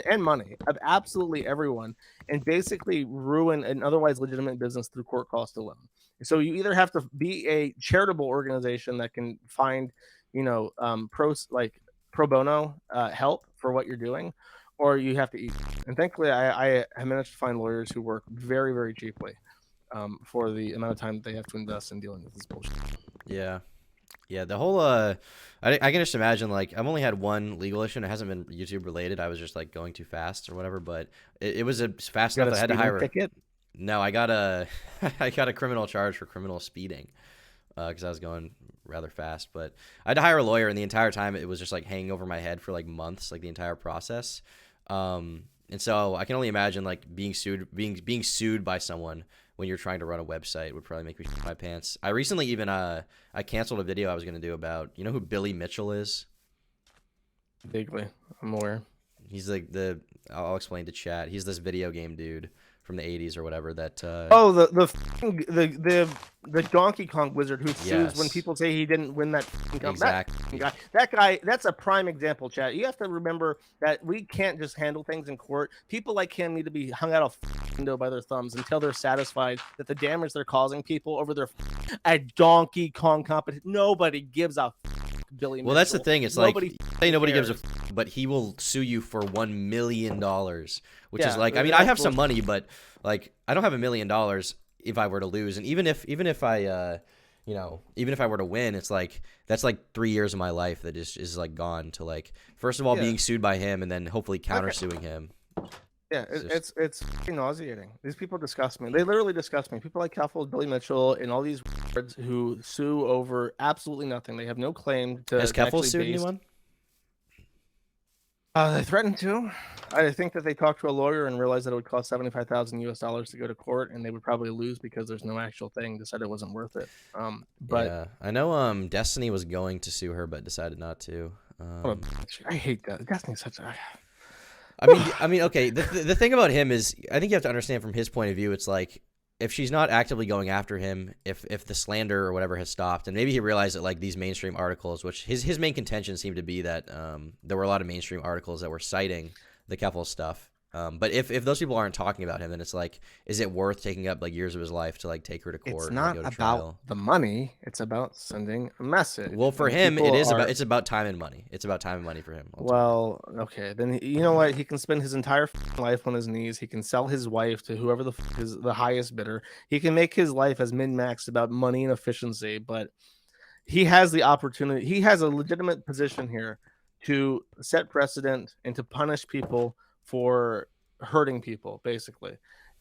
and money of absolutely everyone and basically ruin an otherwise legitimate business through court cost alone. So you either have to be a charitable organization that can find, pro bono help for what you're doing, or you have to eat. And thankfully, I have managed to find lawyers who work very, very cheaply for the amount of time that they have to invest in dealing with this bullshit.
Yeah. Yeah, the whole I can just imagine, like, I've only had one legal issue and it hasn't been YouTube related. I was just like going too fast or whatever, but it was fast enough that I had to hire
ticket?
No, I got a I got a criminal charge for criminal speeding because I was going rather fast, but I had to hire a lawyer, and the entire time it was just like hanging over my head for like months, like the entire process. And so I can only imagine like being sued by someone when you're trying to run a website would probably make me shit my pants. I recently even I canceled a video I was going to do about, you know who Billy Mitchell is?
Vaguely, I'm aware.
He's like I'll explain to chat. He's this video game dude from the 80s or whatever that
the Donkey Kong wizard who sues when people say he didn't win that
exactly.
That guy, that's a prime example, chat. You have to remember that we can't just handle things in court. People like him need to be hung out a window by their thumbs until they're satisfied that the damage they're causing people over their a Donkey Kong competition. Nobody gives a Billy Mitchell.
Well, that's the thing. It's nobody gives a but he will sue you for $1 million, which is like, I mean, I have some money, but like, I don't have $1 million if I were to lose. And even if I, even if I were to win, it's like, that's like 3 years of my life that is like gone to, like, first of all, being sued by him and then hopefully countersuing him.
Yeah, it's nauseating. These people disgust me. They literally disgust me. People like Calfold, Billy Mitchell, and all these words who sue over absolutely nothing. They have no claim to.
Has Calfold sued anyone?
They threatened to. I think that they talked to a lawyer and realized that it would cost $75,000 to go to court, and they would probably lose because there's no actual thing. Decided it wasn't worth it. But
yeah, I know. Destiny was going to sue her, but decided not to.
I hate that. Destiny's such a.
I mean, okay. The thing about him is, I think you have to understand from his point of view. It's like, if she's not actively going after him, if the slander or whatever has stopped, and maybe he realized that like these mainstream articles, which his main contention seemed to be that there were a lot of mainstream articles that were citing the Keffel stuff. But if those people aren't talking about him, then it's like, is it worth taking up like years of his life to like take her to court?
It's not
and go to
about
trial?
the money. It's about sending a message.
Well, for him, it's about time and money. It's about time and money for him. Ultimately.
Well, okay, then you know what? He can spend his entire life on his knees. He can sell his wife to whoever is the highest bidder. He can make his life as min-maxed about money and efficiency, but he has the opportunity. He has a legitimate position here to set precedent and to punish people for hurting people, basically.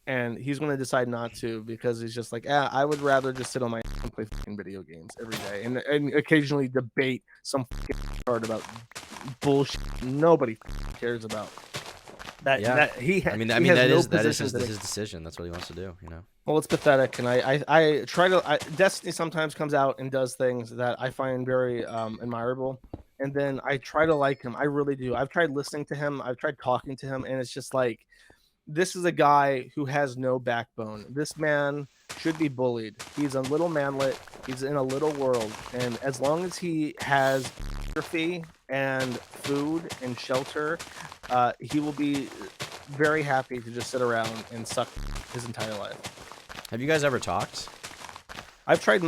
And he's going to decide not to because he's just like, I would rather just sit on my and play video games every day and occasionally debate some card about bullshit nobody cares about. That
is his decision. That's what he wants to do, you know.
Well, it's pathetic, and I try to. Destiny sometimes comes out and does things that I find very admirable, and then I try to like him. I really do. I've tried listening to him. I've tried talking to him, and it's just like, this is a guy who has no backbone. This man should be bullied. He's a little manlet. He's in a little world, and as long as he has photography and food and shelter, he will be very happy to just sit around and suck his entire life.
Have you guys ever talked?
I've tried.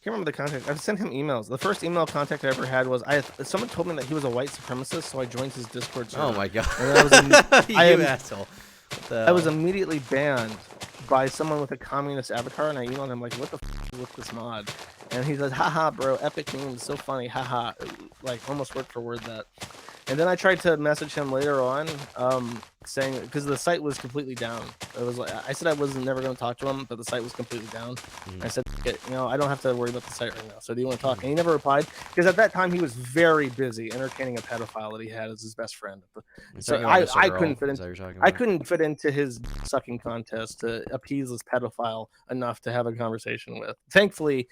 can't remember the contact. I've sent him emails. The first email contact I ever had was someone told me that he was a white supremacist, so I joined his Discord server.
Oh my god!
And then I was
You asshole! What the
I was immediately banned by someone with a communist avatar, and I emailed him like, "What the f is with this mod?" And he says, "Haha, bro, epic meme, so funny, haha." Like almost word for word that. And then I tried to message him later on, saying because the site was completely down. It was like I said I was never going to talk to him, but the site was completely down. I said, I don't have to worry about the site right now. So do you want to talk? And he never replied because at that time he was very busy entertaining a pedophile that he had as his best friend. So I couldn't fit into his sucking contest to appease this pedophile enough to have a conversation with. Thankfully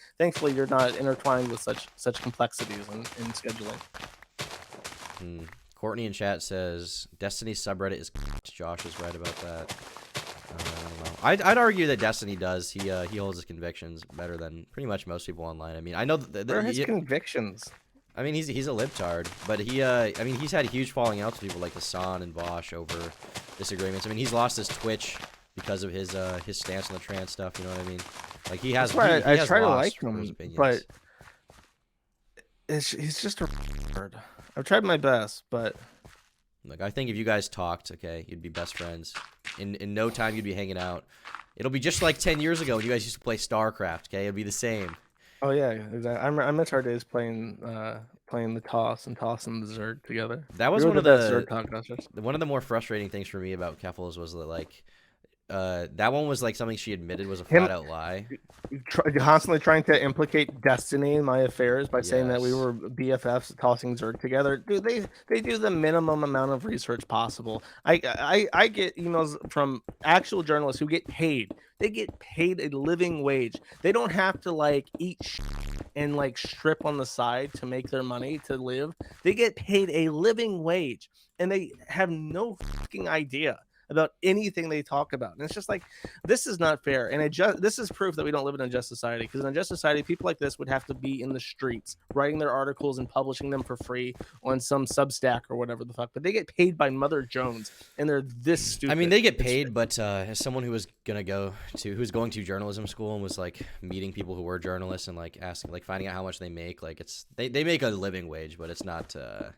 you're not intertwined with such complexities in scheduling.
Courtney in chat says Destiny subreddit is. Josh is right about that. I don't know. I'd argue that Destiny does. He holds his convictions better than pretty much most people online. I mean, I know
what are his convictions?
I mean, he's a libtard, but I mean, he's had huge falling outs with people like Hassan and Bosch over disagreements. I mean, he's lost his Twitch because of his stance on the trans stuff. You know what I mean? Like he has.
I try to like him, but he's just a nerd. I've tried my best, but
like I think if you guys talked, okay, you'd be best friends. In no time, you'd be hanging out. It'll be just like 10 years ago when you guys used to play StarCraft. Okay, it'd be the same.
Oh yeah, exactly. I miss our days playing the toss and tossing the Zerg together.
That was one of the more frustrating things for me about Keffels was that like that one was like something she admitted was a flat out lie.
Constantly trying to implicate Destiny in my affairs by saying that we were BFFs tossing Zerg together. Dude, they do the minimum amount of research possible. I get emails from actual journalists who get paid. They get paid a living wage. They don't have to like eat and like strip on the side to make their money to live. They get paid a living wage, and they have no fucking idea about anything they talk about. And it's just like, this is not fair. And this is proof that we don't live in a just society, because in a just society, people like this would have to be in the streets writing their articles and publishing them for free on some Substack or whatever the fuck. But they get paid by Mother Jones, and they're this stupid.
I mean, they get paid, but as someone who was going to journalism school and was like meeting people who were journalists and like asking, like finding out how much they make, like they make a living wage, but it's not,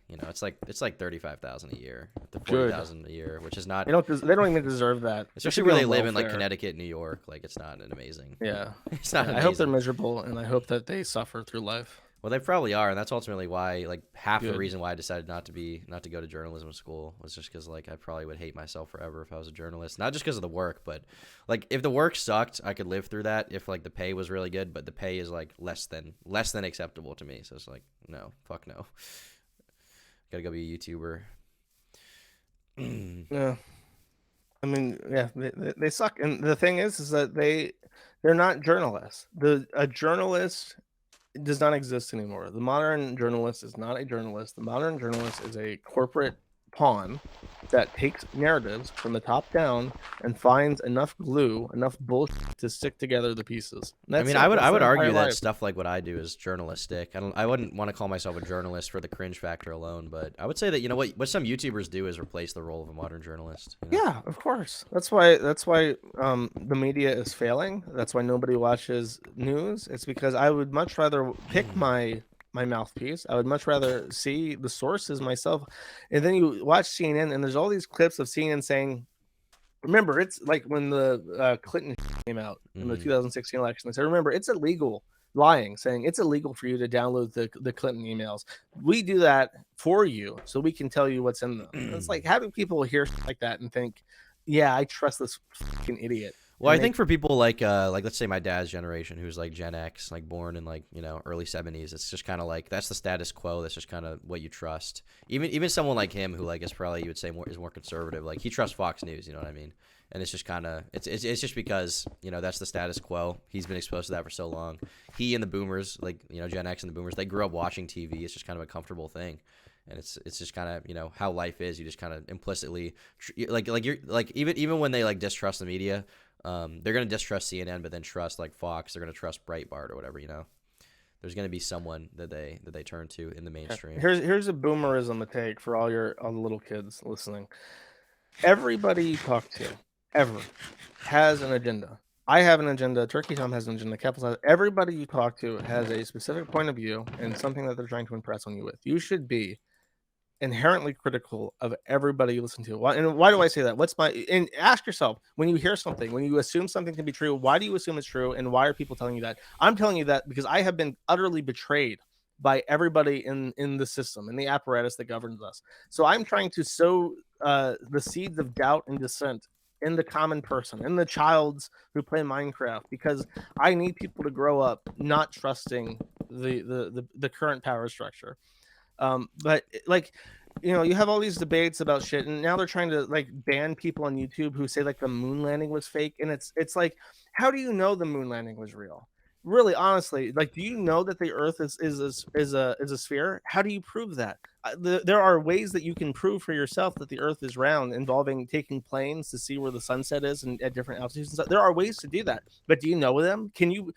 it's like $35,000 a year, to $40,000 a year, which is not.
They don't even deserve that.
Especially where they live in like Connecticut, New York. Like it's not an amazing.
Yeah,
it's not. Amazing.
I hope they're miserable, and I hope that they suffer through life.
Well, they probably are, and that's ultimately why, like, half the reason why I decided not to go to journalism school was just because, like, I probably would hate myself forever if I was a journalist. Not just because of the work, but like, if the work sucked, I could live through that. If like the pay was really good, but the pay is like less than acceptable to me. So it's like, no, fuck no. Gotta go be a YouTuber.
Yeah. I mean, yeah, they suck, and the thing is that they're not journalists. A journalist does not exist anymore. The modern journalist is not a journalist. The modern journalist is a corporate pawn that takes narratives from the top down and finds enough glue, enough bullshit to stick together the pieces.
I mean, I would argue that stuff like what I do is journalistic. I wouldn't want to call myself a journalist for the cringe factor alone, but I would say that, you know, what some YouTubers do is replace the role of a modern journalist. You know?
Yeah, of course. That's why the media is failing. That's why nobody watches news. It's because I would much rather pick my mouthpiece. I would much rather see the sources myself. And then you watch CNN, and there's all these clips of CNN saying, remember, it's like when the Clinton came out in the 2016 election. They said, remember, it's illegal, lying, saying it's illegal for you to download the Clinton emails. We do that for you so we can tell you what's in them. It's like having people hear like that and think, yeah, I trust this fucking idiot.
Well, I think for people like let's say my dad's generation, who's like Gen X, like born in like, you know, early 70s, it's just kind of like that's the status quo. That's just kind of what you trust. Even someone like him, who like is probably, you would say, is more conservative, like he trusts Fox News. You know what I mean? And it's just kind of it's just because, you know, that's the status quo. He's been exposed to that for so long. He and the Boomers, like, you know, Gen X and the Boomers, they grew up watching TV. It's just kind of a comfortable thing. And it's just kind of, you know, how life is. You just kind of implicitly like you're like even when they like distrust the media. They're going to distrust CNN, but then trust like Fox. They're going to trust Breitbart or whatever, you know. There's going to be someone that they turn to in the mainstream.
Here's a boomerism to take for all the little kids listening. Everybody you talk to ever has an agenda. I have an agenda. Turkey Tom has an agenda. Capital has. Everybody you talk to has a specific point of view and something that they're trying to impress on you with. You should be inherently critical of everybody you listen to. Why do I say that? And ask yourself, when you hear something, when you assume something to be true, why do you assume it's true, and why are people telling you that? I'm telling you that because I have been utterly betrayed by everybody in the system, in the apparatus that governs us. So I'm trying to sow the seeds of doubt and dissent in the common person, in the childs who play Minecraft, because I need people to grow up not trusting the current power structure. But like, you have all these debates about shit, and now they're trying to like ban people on YouTube who say like the moon landing was fake, and it's like, how do you know the moon landing was real? Really, honestly, like, do you know that the Earth is a sphere? How do you prove that? There are ways that you can prove for yourself that the Earth is round, involving taking planes to see where the sunset is and at different altitudes and stuff. There are ways to do that, but do you know them? You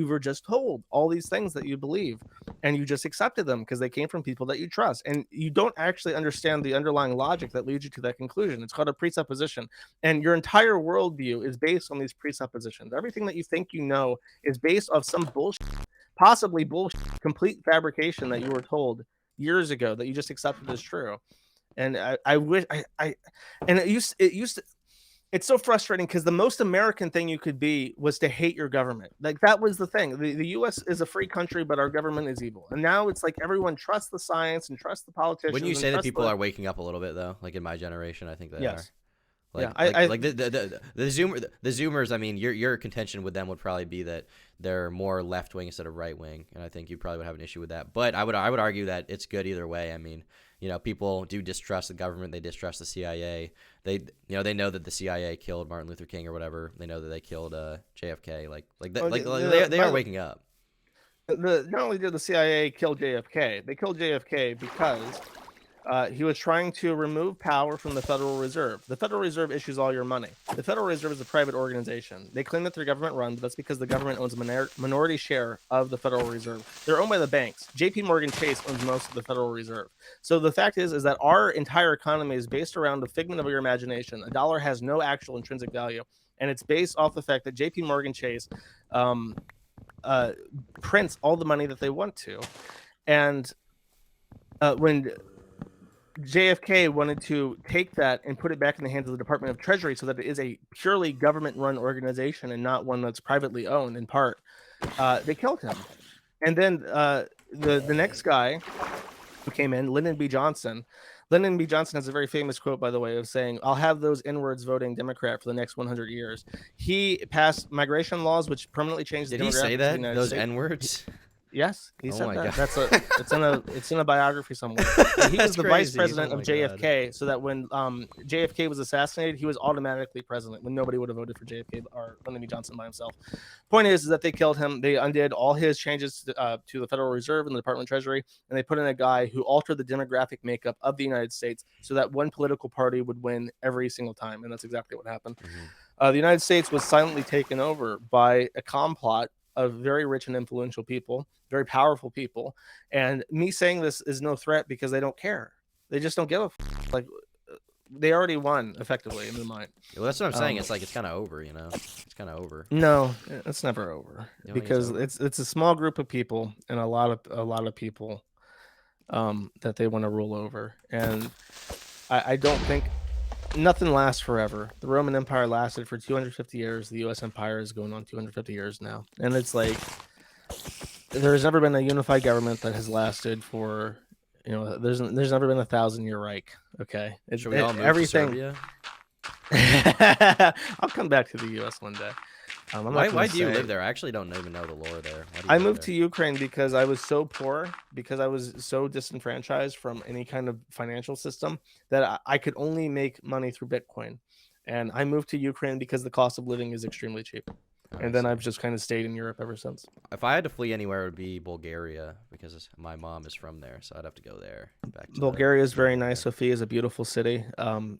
were just told all these things that you believe, and you just accepted them because they came from people that you trust, and you don't actually understand the underlying logic that leads you to that conclusion. It's called a presupposition, and your entire worldview is based on these presuppositions. Everything that you think you know is based off some bullshit, possibly bullshit, complete fabrication that you were told years ago that you just accepted as true. And I wish I and it used to, it's so frustrating because the most American thing you could be was to hate your government. Like, that was the thing. The US is a free country, but our government is evil. And now it's like everyone trusts the science and trusts the
Wouldn't you
politicians and
say that
trusts
people
the
are waking up a little bit though? Like in my generation, I think they are.
yes. Yeah. I
The Zoomers. I mean, your contention with them would probably be that they're more left wing instead of right wing, and I think you probably would have an issue with that. But I would argue that it's good either way. I mean, people do distrust the government. They distrust the CIA. They know that the CIA killed Martin Luther King or whatever. They know that they killed JFK. They are waking up.
Not only did the CIA kill JFK, they killed JFK because he was trying to remove power from the Federal Reserve. The Federal Reserve issues all your money. The Federal Reserve is a private organization. They claim that they're government run, but that's because the government owns a minority share of the Federal Reserve. They're owned by the banks. JP Morgan Chase owns most of the Federal Reserve. So the fact is that our entire economy is based around the figment of your imagination. A dollar has no actual intrinsic value, and it's based off the fact that JP Morgan Chase um, prints all the money that they want to. And when JFK wanted to take that and put it back in the hands of the Department of Treasury so that it is a purely government-run organization and not one that's privately owned in part, they killed him. And then the next guy who came in, Lyndon B. Johnson. Lyndon B. Johnson has a very famous quote, by the way, of saying, "I'll have those N-words voting Democrat for the next 100 years." He passed migration laws, which permanently changed the demographics
Did he say
of the
that?
United
Those
States.
N-words?
Yes, he
Oh
said
my
that.
God.
It's in a biography somewhere. He was
That's
the vice
crazy.
president
Oh
of
my God.
JFK, so that when JFK was assassinated, he was automatically president when nobody would have voted for JFK or Lyndon B. Johnson by himself. Point is that they killed him. They undid all his changes to the Federal Reserve and the Department of Treasury, and they put in a guy who altered the demographic makeup of the United States so that one political party would win every single time, and that's exactly what happened. The United States was silently taken over by a complot of very rich and influential people, very powerful people. And me saying this is no threat because they don't care. They just don't give a like. They already won effectively in their mind.
Well, that's what I'm saying. It's like it's kind of over, It's kind of over.
No, it's never over because
over?
it's a small group of people and a lot of people that they want to rule over. And I don't think nothing lasts forever. The Roman Empire lasted for 250 years. The U.S. Empire is going on 250 years now, and it's like there's never been a unified government that has lasted for, there's never been 1,000-year Reich. Okay,
Should we all move
everything.
to
Serbia? I'll come back to the U.S. one day.
Why do you live there? I actually don't even know the lore there.
I moved to Ukraine because I was so poor, because I was so disenfranchised from any kind of financial system that I could only make money through Bitcoin. And I moved to Ukraine because the cost of living is extremely cheap. And then I've just kind of stayed in Europe ever since.
If I had to flee anywhere, it would be Bulgaria because my mom is from there, so I'd have to go there.
Bulgaria is very nice. Sofia is a beautiful city.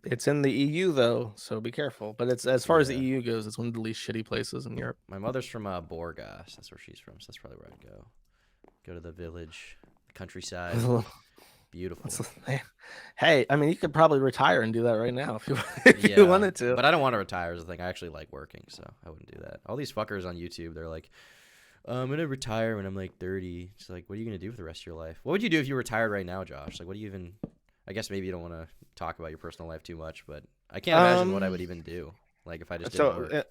It's in the EU though, so be careful. But it's as far as the EU goes, it's one of the least shitty places in Europe.
My mother's from Burgas. That's where she's from, so that's probably where I'd go. Go to the village, the countryside. Beautiful.
Hey, I mean, you could probably retire and do that right now if you if you
Yeah,
wanted to.
but I don't want to retire is the thing. I actually like working, so I wouldn't do that. All these fuckers on YouTube, they're like, I'm gonna retire when I'm like 30. It's like, what are you gonna do for the rest of your life? What would you do if you retired right now, Josh? Like, what do you even? I guess maybe you don't want to talk about your personal life too much, but I can't imagine what I would even do. Like if I just didn't
So,
work.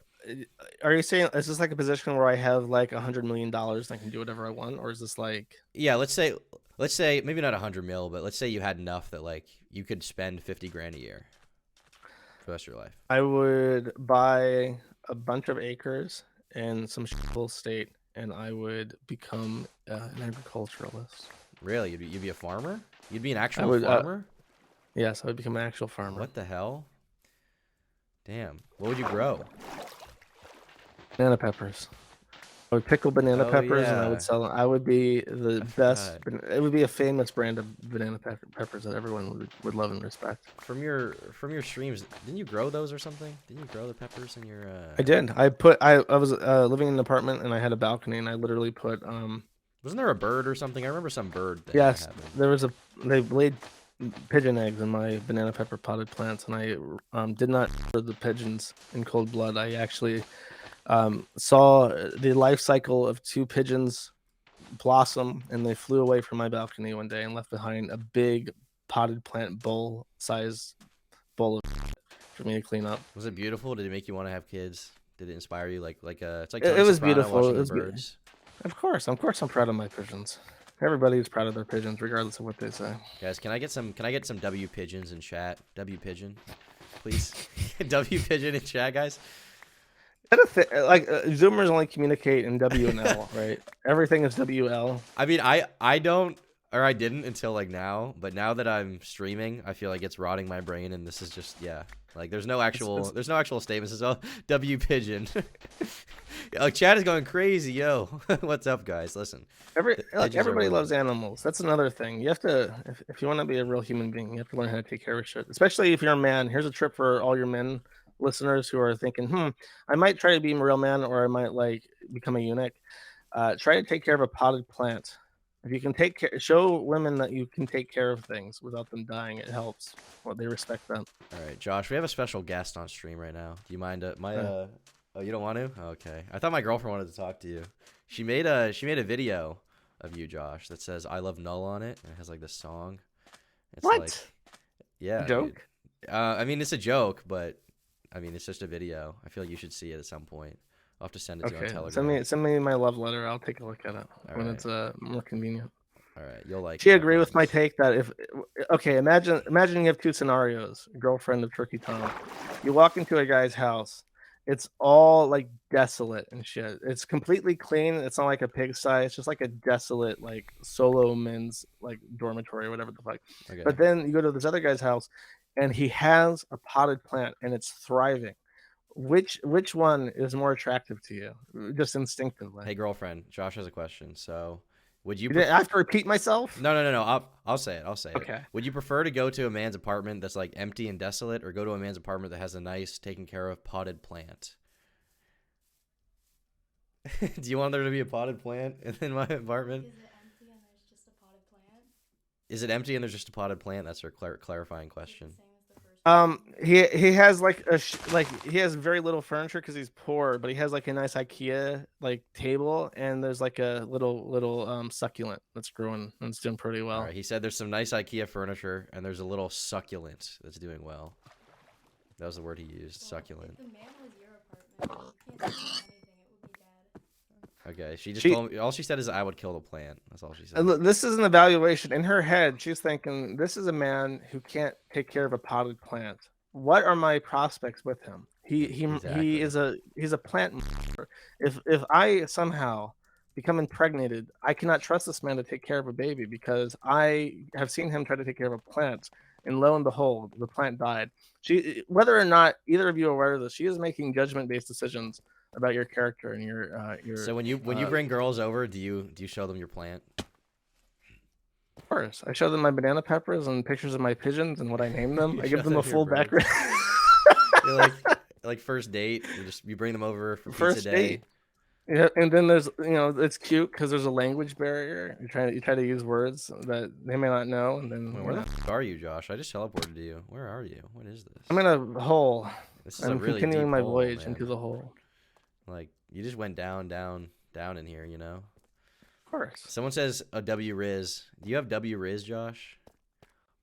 are you saying is this like a position where I have like $100 million and I can do whatever I want, or is this like?
Yeah, let's say maybe not 100 mil, but let's say you had enough that like you could spend 50 grand a year for the rest of your life.
I would buy a bunch of acres in some shithole state, and I would become an agriculturalist.
Really, you'd be a farmer? You'd be an
I
actual
would,
farmer?
yes, I would become an actual farmer.
What the hell? Damn. What would you grow?
Banana peppers. I would pickle banana
Oh
peppers and I would
yeah,
sell them. I would be the
I
best.
forgot.
It would be a famous brand of banana peppers that everyone would love and respect.
From your streams, didn't you grow those or something? Didn't you grow the peppers in your
I did. I was living in an apartment and I had a balcony and I literally put
Wasn't there a bird or something? I remember some bird thing that
yes,
happened.
they laid pigeon eggs in my banana pepper potted plants and I did not murder the pigeons in cold blood. I actually saw the life cycle of two pigeons blossom and they flew away from my balcony one day and left behind a big potted plant bowl size bowl of for me to clean up.
Was it beautiful? Did it make you want to have kids? Did it inspire you? It's like
It
Tony
was
Soprano
beautiful.
watching
It
the
was
birds.
of course I'm proud of my pigeons. Everybody is proud of their pigeons regardless of what they say.
Guys, can I get some W pigeons in chat? W pigeon, please. W pigeon in chat, guys.
Like Zoomers only communicate in W and L, right? Everything is WL.
I mean, I don't, or I didn't until like now, but now that I'm streaming, I feel like it's rotting my brain, and this is just like there's no actual statements. It's all W pigeon. Oh, chat is going crazy, yo. What's up, guys? Listen,
Everybody loves animals. That's another thing. You have to, if you want to be a real human being, you have to learn how to take care of shit. Especially if you're a man. Here's a trip for all your men listeners who are thinking, I might try to be a real man, or I might like become a eunuch. Try to take care of a potted plant. If you can show women that you can take care of things without them dying, it helps. Well, they respect that.
All right, Josh, we have a special guest on stream right now. Do you mind? Oh, you don't want to? Okay. I thought my girlfriend wanted to talk to you. She made a video of you, Josh, that says "I love Null" on it, and it has like this song. It's
what?
Like, yeah.
Joke?
I mean, it's a joke, but I mean, it's just a video. I feel like you should see it at some point. I'll have to send it to you on Telegram.
Send me my love letter. I'll take a look at it when
right.
it's more convenient.
All right, you'll like.
She agree with my take that imagine you have two scenarios. Girlfriend of Turkey Tom. You walk into a guy's house. It's all like desolate and shit. It's completely clean. It's not like a pigsty. It's just like a desolate, like solo men's like dormitory or whatever the fuck. Okay. But then you go to this other guy's house, and he has a potted plant and it's thriving. Which one is more attractive to you, just instinctively?
Hey, girlfriend, Josh has a question. So, would you?
I have to repeat myself?
No. I'll say it. Okay. Would you prefer to go to a man's apartment that's like empty and desolate, or go to a man's apartment that has a nice, taken care of potted plant? Do you want there to be a potted plant in my apartment? Is it empty and there's just a potted plant? That's her clarifying question.
He has like he has very little furniture because he's poor, but he has like a nice IKEA like table, and there's like a little succulent that's growing and it's doing pretty well.
All right, he said there's some nice IKEA furniture and there's a little succulent that's doing well. That was the word he used, succulent. If the man was your apartment, you can't do anything. It would be bad. Okay, she told me, all she said is I would kill the plant. That's all she said.
This is an evaluation. In her head, she's thinking, this is a man who can't take care of a potted plant. What are my prospects with him? He's a plant. If I somehow become impregnated, I cannot trust this man to take care of a baby because I have seen him try to take care of a plant, and lo and behold, the plant died. Whether or not either of you are aware of this, she is making judgment-based decisions about your character and your.
So when you bring girls over, do you show them your plant?
Of course, I show them my banana peppers and pictures of my pigeons and what I name them. I give them a full background.
You're like first date. You bring them over for
first
pizza day.
Date. Yeah, and then there's it's cute because there's a language barrier. You try to use words that they may not know, and then
Wait, where the f are you, Josh? I just teleported to you. Where are you? What is
I'm
this?
in a hole.
This is a
I'm
really
continuing
deep
my
hole,
voyage
man.
into the hole.
Like, you just went down, down, down in here, you know?
Of course.
Someone says a W Riz. Do you have W Riz, Josh?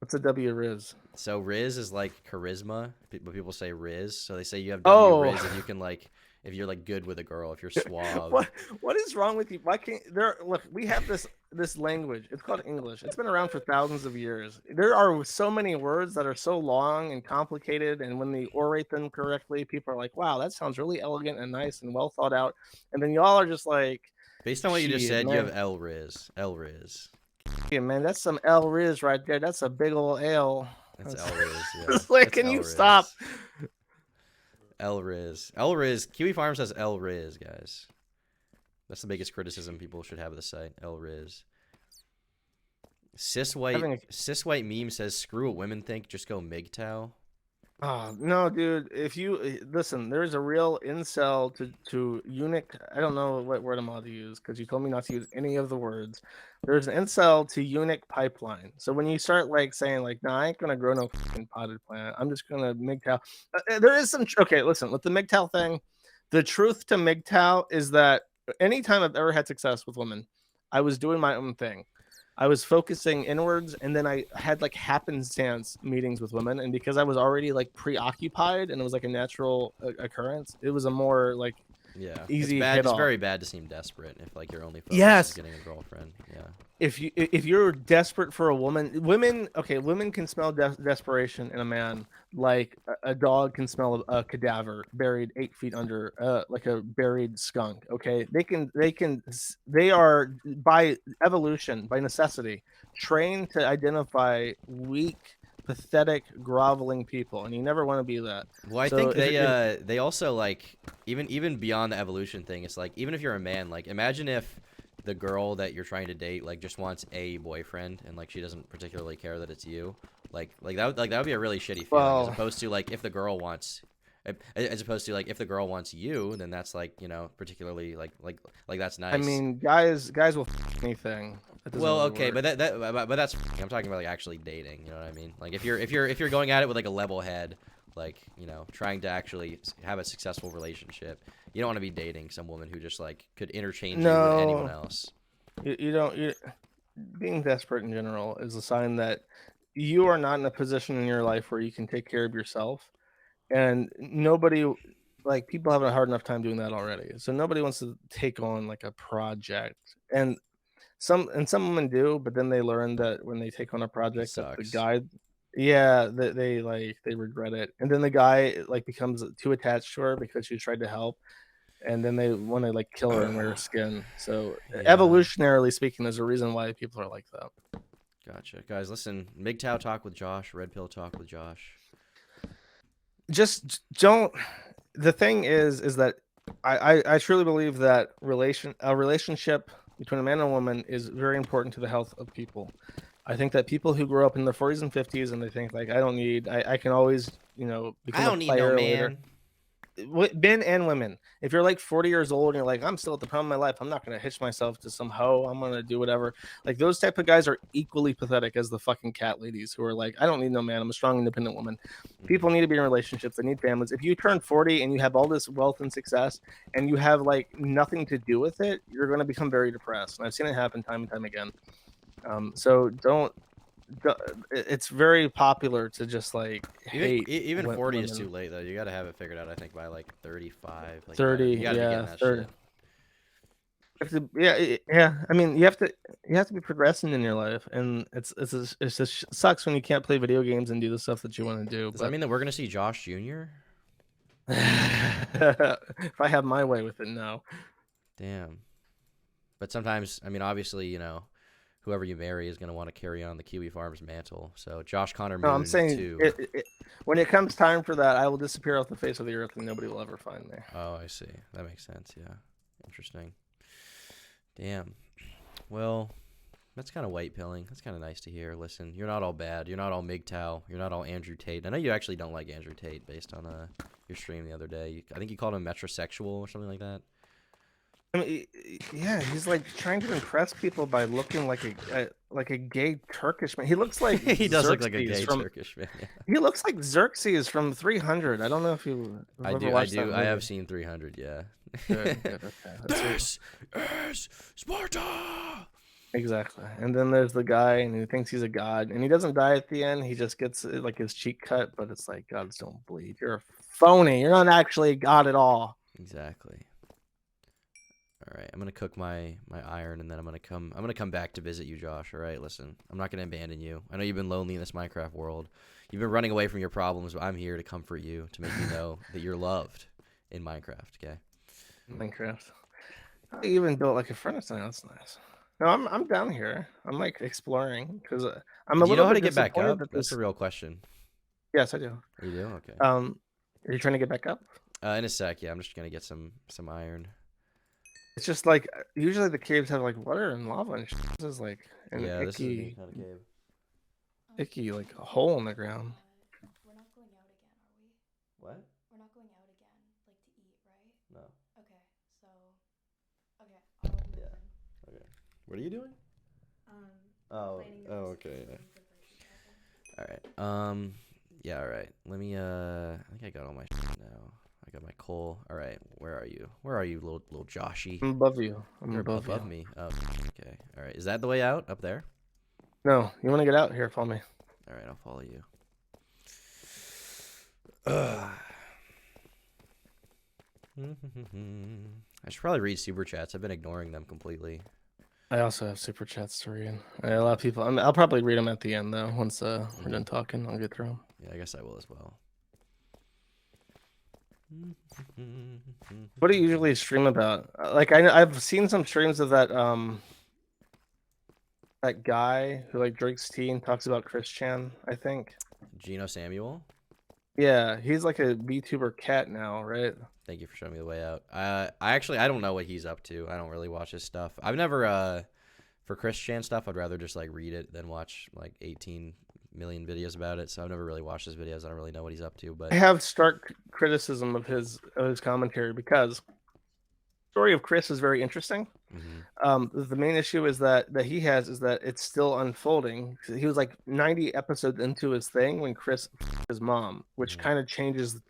What's a W Riz?
So Riz is like charisma, but people say Riz. So they say you have W
Oh,
Riz if you can like, if you're like good with a girl, if you're suave.
what what is wrong with you? Why can't there? Look, we have this language. It's called English. It's been around for thousands of years. There are so many words that are so long and complicated, and when they orate them correctly, people are like, "Wow, that sounds really elegant and nice and well thought out." And then y'all are just like,
Based on what you just
"Shit,
said, you have
man,
L Riz. L Riz.
yeah, man, that's some L Riz right there. That's a big old L."
That's
That's,
L Riz, yeah.
it's like,
That's
can
L
you stop?
Riz. L Riz. L Riz. Kiwi Farms has L Riz, guys. That's the biggest criticism people should have of the site. L Riz.
Having a
Cis white meme says, "Screw what women think. Just go MGTOW."
Oh no, dude! If you listen, there's a real incel to eunuch. I don't know what word I'm allowed to use because you told me not to use any of the words. There's an incel to eunuch pipeline. So when you start like saying like, "No, I ain't gonna grow no fucking potted plant. I'm just gonna MGTOW." There is some okay. Listen, with the MGTOW thing, the truth to MGTOW is that anytime I've ever had success with women, I was doing my own thing. I was focusing inwards, and then I had like happenstance meetings with women. And because I was already like preoccupied and it was like a natural occurrence, it was a more like
Yeah, it's
easy
bad.
hit
It's
off.
very bad to seem desperate if like your only focus is
Yes,
getting a girlfriend. Yeah.
if you're desperate for a woman, women can smell desperation in a man like a dog can smell a cadaver buried 8 feet under like a buried skunk. Okay, they are by evolution, by necessity, trained to identify weak, pathetic, groveling people, and you never want to be that.
Well, I
So
think
if
they also like even beyond the evolution thing. It's like even if you're a man, like imagine if the girl that you're trying to date like just wants a boyfriend and like she doesn't particularly care that it's you. Like that would be a really shitty feeling as
well,
opposed to like if the girl wants as opposed to like if the girl wants you, then that's like, you know, particularly like that's
I
nice.
mean, guys will anything. That doesn't
Well,
really
okay,
work.
but that's I'm talking about like actually dating. You know what I mean? Like if you're going at it with like a level head, like, you know, trying to actually have a successful relationship, you don't want to be dating some woman who just like could interchange you with anyone
No,
else.
you don't. Being desperate in general is a sign that you are not in a position in your life where you can take care of yourself, and nobody, like people have a hard enough time doing that already. So nobody wants to take on like a project, and some women do, but then they learn that when they take on a
It
project that the
sucks.
guy, yeah, they like they regret it, and then the guy like becomes too attached to her because she tried to help, and then they want to like kill her and wear her skin. So
Yeah,
evolutionarily speaking, there's a reason why people are like that.
gotcha. Guys, listen, MGTOW talk with Josh, Red Pill talk with Josh.
Just don't. The thing is that I truly believe that a relationship between a man and a woman is very important to the health of people. I think that people who grow up in the 40s and 50s and they think like I can always
I
become a
don't need no
player later.
man.
Men and women. If you're like 40 years old and you're like, I'm still at the prime of my life, I'm not going to hitch myself to some hoe. I'm going to do whatever. Like those type of guys are equally pathetic as the fucking cat ladies who are like, I don't need no man. I'm a strong, independent woman. People
Mhm.
need to be in relationships. They need families. If you turn 40 and you have all this wealth and success and you have like nothing to do with it, you're going to become very depressed. And I've seen it happen time and time again. So don't. It's very popular to just like hate
Even 40 is too
women.
late though. You got to have it figured out I think by like 35. Like
30,
you got to be getting
yeah,
that
30.
shit.
Yeah. I mean, you have to be progressing in your life, and it's just sucks when you can't play video games and do the stuff that you want to do.
Does that
But
mean that we're going to see Josh Jr.?
if I have my way with it, no.
Damn. But sometimes, I mean, obviously, you know, whoever you marry is going to want to carry on the Kiwi Farms mantle. So Josh Connor
No, I'm
Moon
saying
2.
when it comes time for that, I will disappear off the face of the earth, and nobody will ever find me.
Oh, I see. That makes sense. Yeah. Interesting. Damn. Well, that's kind of white pilling. That's kind of nice to hear. Listen, you're not all bad. You're not all MGTOW. You're not all Andrew Tate. I know you actually don't like Andrew Tate based on your stream the other day. I think you called him metrosexual or something like that.
I mean, yeah, he's like trying to impress people by looking like a gay Turkish man. He looks like
He does look like a
Xerxes
gay
from.
Turkish man. Yeah.
He looks like Xerxes from 300. I don't know if you have ever
I
watched that
do. I have
movie.
seen 300. Yeah.
Good, good, okay.
This is Sparta.
Exactly. And then there's the guy, and he thinks he's a god, and he doesn't die at the end. He just gets like his cheek cut, but it's like gods don't bleed. You're a phony. You're not actually a god at all.
Exactly. All right, I'm gonna cook my iron, and then I'm gonna come back to visit you, Josh. All right, listen, I'm not gonna abandon you. I know you've been lonely in this Minecraft world. You've been running away from your problems, but I'm here to comfort you, to make you know that you're loved in Minecraft. Okay.
Minecraft. I even built like a furnace thing. That's nice. No, I'm down here. I'm like exploring because I'm a
Do you know
little
how
bit
to get back
disappointed
up?
that
That's
this.
a real question.
Yes, I do.
You do? Okay.
Are you trying to get back up?
In a sec, yeah. I'm just gonna get some iron.
It's just like usually the caves have like water and lava and shit. This is like an
Yeah, this is a
icky,
decent kind of cave.
icky like a hole in the ground.
We're not going out again, are we?
What?
We're not going out again, like to eat, right?
No.
Okay, so okay, I'll move
Yeah.
in.
Okay. What are you doing? Oh.
Planning
Oh.
the
Okay. Yeah.
for grocery shopping.
All right. Yeah. All right. Let me. I think I got all my shit now. I got my coal. All right. Where are you? Where are you, little Joshy?
I'm above you. I'm
You're
above
above
you.
me. Oh. Okay. All right. Is that the way out? Up there?
No, you want to get out here? Follow me.
All right. I'll follow you. Ugh. I should probably read super chats. I've been ignoring them completely.
I also have super chats to read. A lot of people. I'll probably read them at the end though. Once we're done talking, I'll get through them.
Yeah, I guess I will as well.
What do you usually stream about? Like I've seen some streams of that guy who like drinks tea and talks about Chris Chan, I think.
Gino Samuel.
Yeah, he's like a VTuber cat now, right?
Thank you for showing me the way out. I don't know what he's up to. I don't really watch his stuff. I've never for Chris Chan stuff, I'd rather just like read it than watch like 18 million videos about it. So I've never really watched his videos. I don't really know what he's up to, but
I have stark criticism of his commentary because the story of Chris is very interesting. The main issue is that he has is that it's still unfolding. He was like 90 episodes into his thing when Chris his mom, which kind of changes.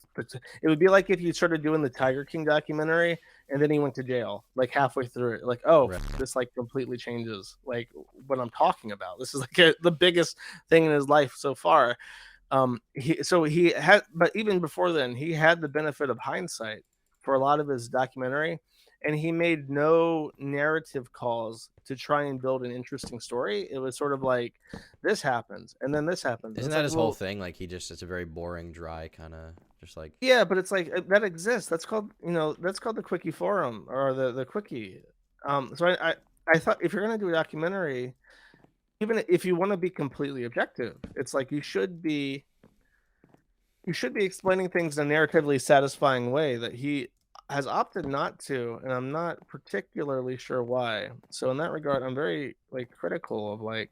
It would be like if you started doing the Tiger King documentary and then he went to jail like halfway through it. Like, oh,
Right.
this like completely changes like what I'm talking about. This is like the biggest thing in his life so far. He had, but even before then, he had the benefit of hindsight for a lot of his documentary, and he made no narrative calls to try and build an interesting story. It was sort of like this happens and then this happens.
Isn't
it's
that
like,
his whole thing? Like it's a very boring, dry kind of just like.
yeah, but it's like that exists. That's called that's called the Quickie Forum or the Quickie. So I thought if you're gonna do a documentary, even if you want to be completely objective, it's like you should be explaining things in a narratively satisfying way that he has opted not to, and I'm not particularly sure why. So in that regard, I'm very like critical of like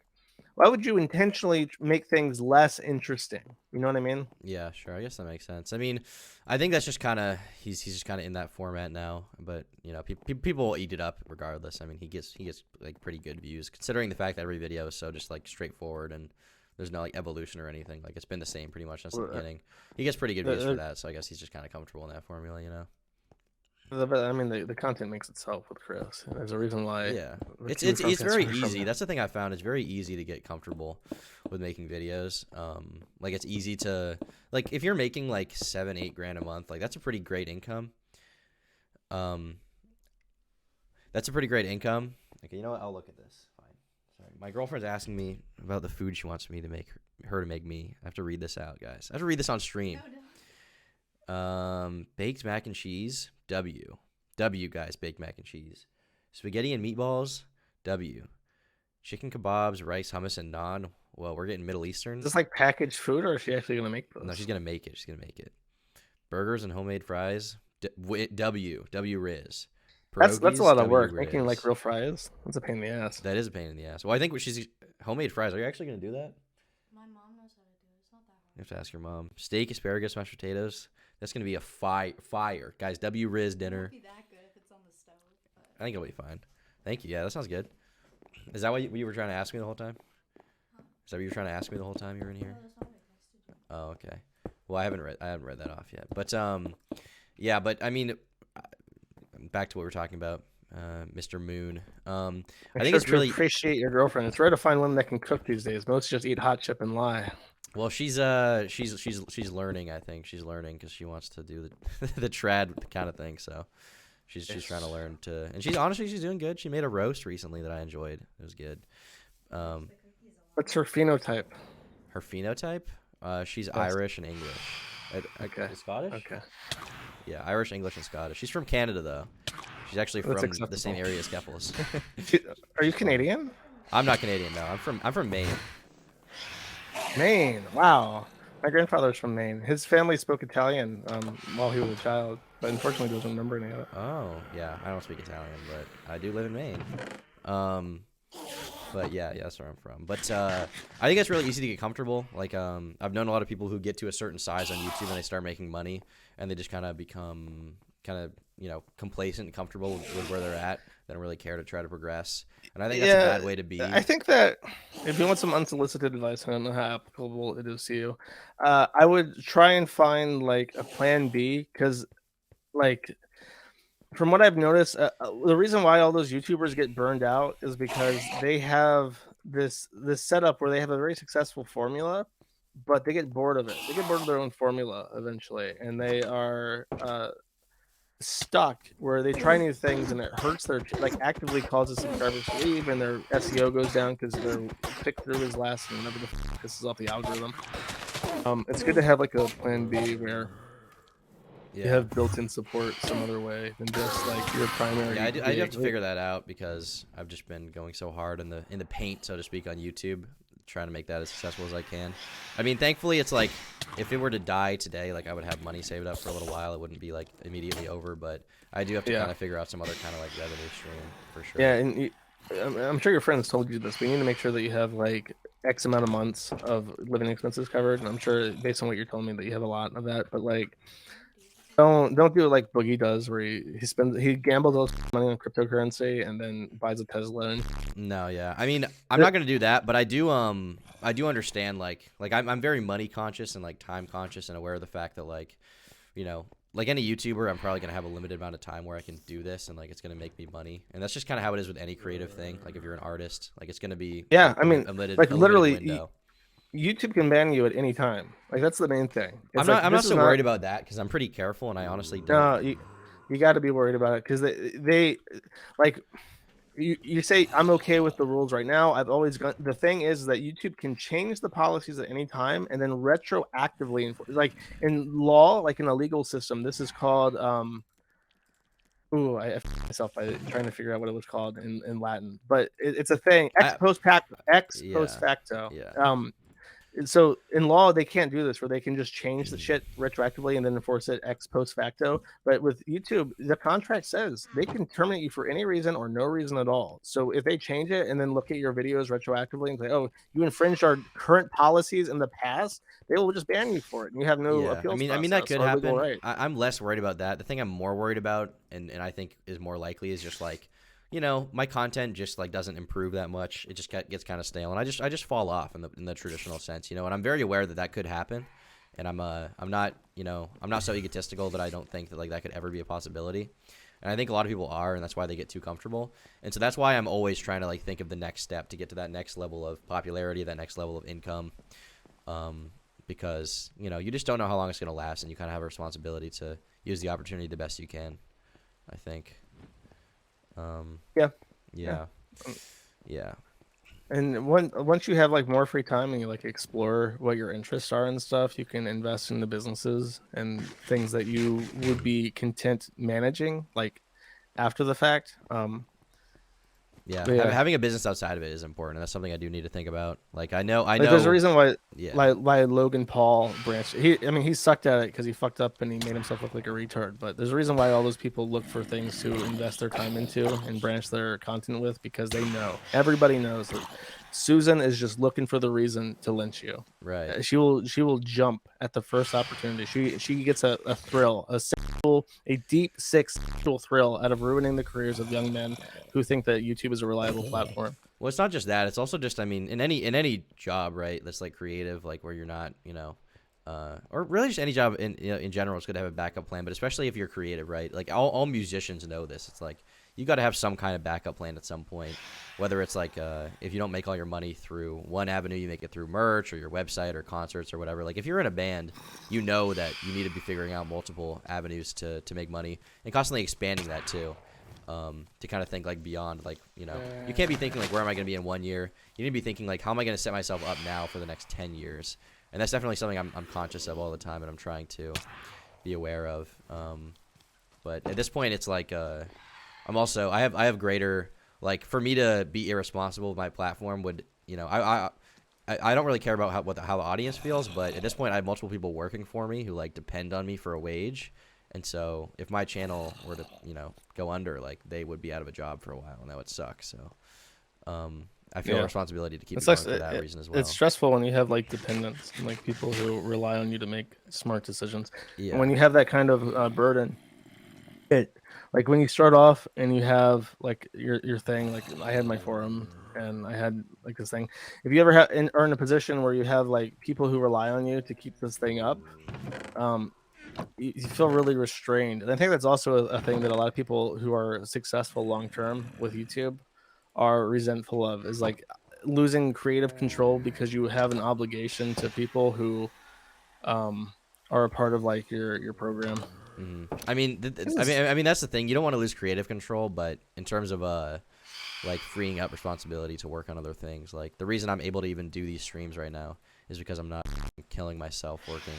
why would you intentionally make things less interesting? You know what I mean?
Yeah, sure. I guess that makes sense. I mean, I think that's just kind of he's just kind of in that format now. But you know, people will eat it up regardless. I mean, he gets like pretty good views considering the fact that every video is so just like straightforward and there's no like evolution or anything. Like it's been the same pretty much since the beginning. He gets pretty good views for that, so I guess he's just kind of comfortable in that formula, you know.
I mean, the content makes itself with Chris. There's a reason why.
Yeah, it's
content's
very
from
easy.
him.
That's the thing I found. It's very easy to get comfortable with making videos. Like it's easy to like if you're making like 7-8 grand a month, like that's a pretty great income. That's a pretty great income. Okay, you know what? I'll look at this. Fine. Sorry, my girlfriend's asking me about the food she wants me to make her to make me. I have to read this out, guys. I have to read this on stream.
No.
Baked mac and cheese. W guys, baked mac and cheese. Spaghetti and meatballs. W. Chicken kebabs, rice, hummus, and naan. Well, we're getting Middle Eastern.
Is this like packaged food, or is she actually gonna make those?
No, she's gonna make it. She's gonna make it. Burgers and homemade fries. W Riz.
That's a
Pierogies,
lot of
W
work
Riz.
making like real fries. That's a pain in the ass.
That is a pain in the ass. Well, I think she's homemade fries. Are you actually gonna do that?
My mom knows how to do it. It's not that hard.
You have to ask your mom. Steak, asparagus, mashed potatoes. That's gonna be a fire, guys. W Riz
It
dinner.
won't be that good if it's on the stove, but
I think it'll be fine. Thank you. Yeah, that sounds good. Is that what you were trying to ask me the whole time? Is that what you were trying to ask me the whole time you were in here?
No, that's not what I texted you.
Oh, okay. Well, I haven't read that off yet. But yeah, but I mean, back to what we're talking about, Mr. Moon. I think it's really
appreciate your girlfriend. It's rare to find women that can cook these days. Most just eat hot chip and lie.
well, she's learning. I think she's learning because she wants to do the trad kind of thing. So she's trying to learn to, and she's doing good. She made a roast recently that I enjoyed. It was good.
What's her phenotype?
Her phenotype? She's Irish and English.
Okay.
Scottish?
Okay.
Yeah, Irish, English, and Scottish. She's from Canada though. She's actually
That's
from
acceptable.
the same area as Keppels.
Are you Canadian?
I'm not Canadian, no. I'm from Maine.
Maine. Wow. My grandfather's from Maine. His family spoke Italian while he was a child, but unfortunately doesn't remember any of it.
Oh, yeah. I don't speak Italian, but I do live in Maine. But yeah, that's where I'm from. But I think it's really easy to get comfortable. Like I've known a lot of people who get to a certain size on YouTube and they start making money and they just kind of become complacent and comfortable with where they're at. They don't really care to try to progress. And I think that's a bad way to be.
I think that if you want some unsolicited advice, I don't know how applicable it is to you. I would try and find like a plan B, because like from what I've noticed, the reason why all those YouTubers get burned out is because they have this setup where they have a very successful formula, but they get bored of it. They get bored of their own formula eventually, and they are stuck where they try new things and it hurts their, like, actively causes subscribers to leave, and their SEO goes down because their click through is less and whatever the pisses off the algorithm. It's good to have like a plan B where you have built-in support some other way than just like your primary.
Yeah, I do have to figure that out because I've just been going so hard in the paint, so to speak, on YouTube, trying to make that as successful as I can. I mean, thankfully, it's like if it were to die today, like I would have money saved up for a little while. It wouldn't be like immediately over, but I do have to kind of figure out some other kind of like revenue stream for sure.
Yeah, and I'm sure your friends told you this, but you need to make sure that you have like X amount of months of living expenses covered. And I'm sure based on what you're telling me that you have a lot of that, but like don't do it like Boogie does, where he gambles all his money on cryptocurrency and then buys a Tesla.
No, yeah. I mean, I'm not gonna do that, but I do understand like I'm very money conscious and like time conscious and aware of the fact that like, you know, like any YouTuber, I'm probably gonna have a limited amount of time where I can do this and like it's gonna make me money, and that's just kind of how it is with any creative thing. Like if you're an artist, like it's gonna be
I mean, like literally.
Window.
YouTube can ban you at any time. Like that's the main thing.
I'm not so worried about that because I'm pretty careful and I honestly don't.
No, you got to be worried about it because they like you say I'm okay with the rules right now. I've always got the thing is that YouTube can change the policies at any time and then retroactively enforce. Like in law, like in a legal system, this is called I f***ed myself by trying to figure out what it was called in Latin, but it's a thing. Ex post facto.
Yeah.
So in law, they can't do this where they can just change the shit retroactively and then enforce it ex post facto. But with YouTube, the contract says they can terminate you for any reason or no reason at all. So if they change it and then look at your videos retroactively and say, "Oh, you infringed our current policies in the past," they will just ban you for it, and you have no appeals.
I mean that could happen. Right. I'm less worried about that. The thing I'm more worried about, and I think is more likely, is just like, you know, my content just like doesn't improve that much. It just gets kind of stale, and I just fall off in the traditional sense, you know. And I'm very aware that could happen, and I'm not so egotistical that I don't think that like that could ever be a possibility. And I think a lot of people are, and that's why they get too comfortable. And so that's why I'm always trying to like think of the next step to get to that next level of popularity, that next level of income, because you know you just don't know how long it's gonna last, and you kind of have a responsibility to use the opportunity the best you can, I think. Yeah.
And once you have like more free time and you like explore what your interests are and stuff, you can invest in the businesses and things that you would be content managing like after the fact.
Having a business outside of it is important, and that's something I do need to think about. Like I know
there's a reason why why Logan Paul branched. He sucked at it because he fucked up and he made himself look like a retard. But there's a reason why all those people look for things to invest their time into and branch their content with, because they know, everybody knows that Susan is just looking for the reason to lynch you.
Right.
She will jump at the first opportunity. She gets a thrill, a sexual a deep, sick sexual thrill out of ruining the careers of young men who think that YouTube is a reliable platform.
Well, it's not just that. It's also just, I mean, in any job, right? That's like creative, like where you're not, or really just any job in general is good to have a backup plan. But especially if you're creative, right? Like all musicians know this. It's like you got to have some kind of backup plan at some point. Whether it's like if you don't make all your money through one avenue, you make it through merch or your website or concerts or whatever. Like if you're in a band, you know that you need to be figuring out multiple avenues to make money and constantly expanding that too. To kind of think like beyond, like, you can't be thinking like, where am I going to be in 1 year? You need to be thinking like, how am I going to set myself up now for the next 10 years? And that's definitely something I'm conscious of all the time, and I'm trying to be aware of. But at this point, it's like I have greater, like, for me to be irresponsible with my platform would, I don't really care about how the audience feels, but at this point, I have multiple people working for me who like depend on me for a wage. And so if my channel were to, go under, like, they would be out of a job for a while, and that would suck. So I feel a responsibility to keep it going for that reason as well.
It's stressful when you have like dependents and like people who rely on you to make smart decisions.
Yeah.
And when you have that kind of burden, like when you start off and you have like your thing, like I had my forum and I had like this thing. If you ever are in a position where you have like people who rely on you to keep this thing up, you feel really restrained. And I think that's also a thing that a lot of people who are successful long term with YouTube are resentful of, is like losing creative control because you have an obligation to people who are a part of like your program.
Mm-hmm. I mean, that's the thing. You don't want to lose creative control, but in terms of like freeing up responsibility to work on other things, like the reason I'm able to even do these streams right now is because I'm not killing myself working,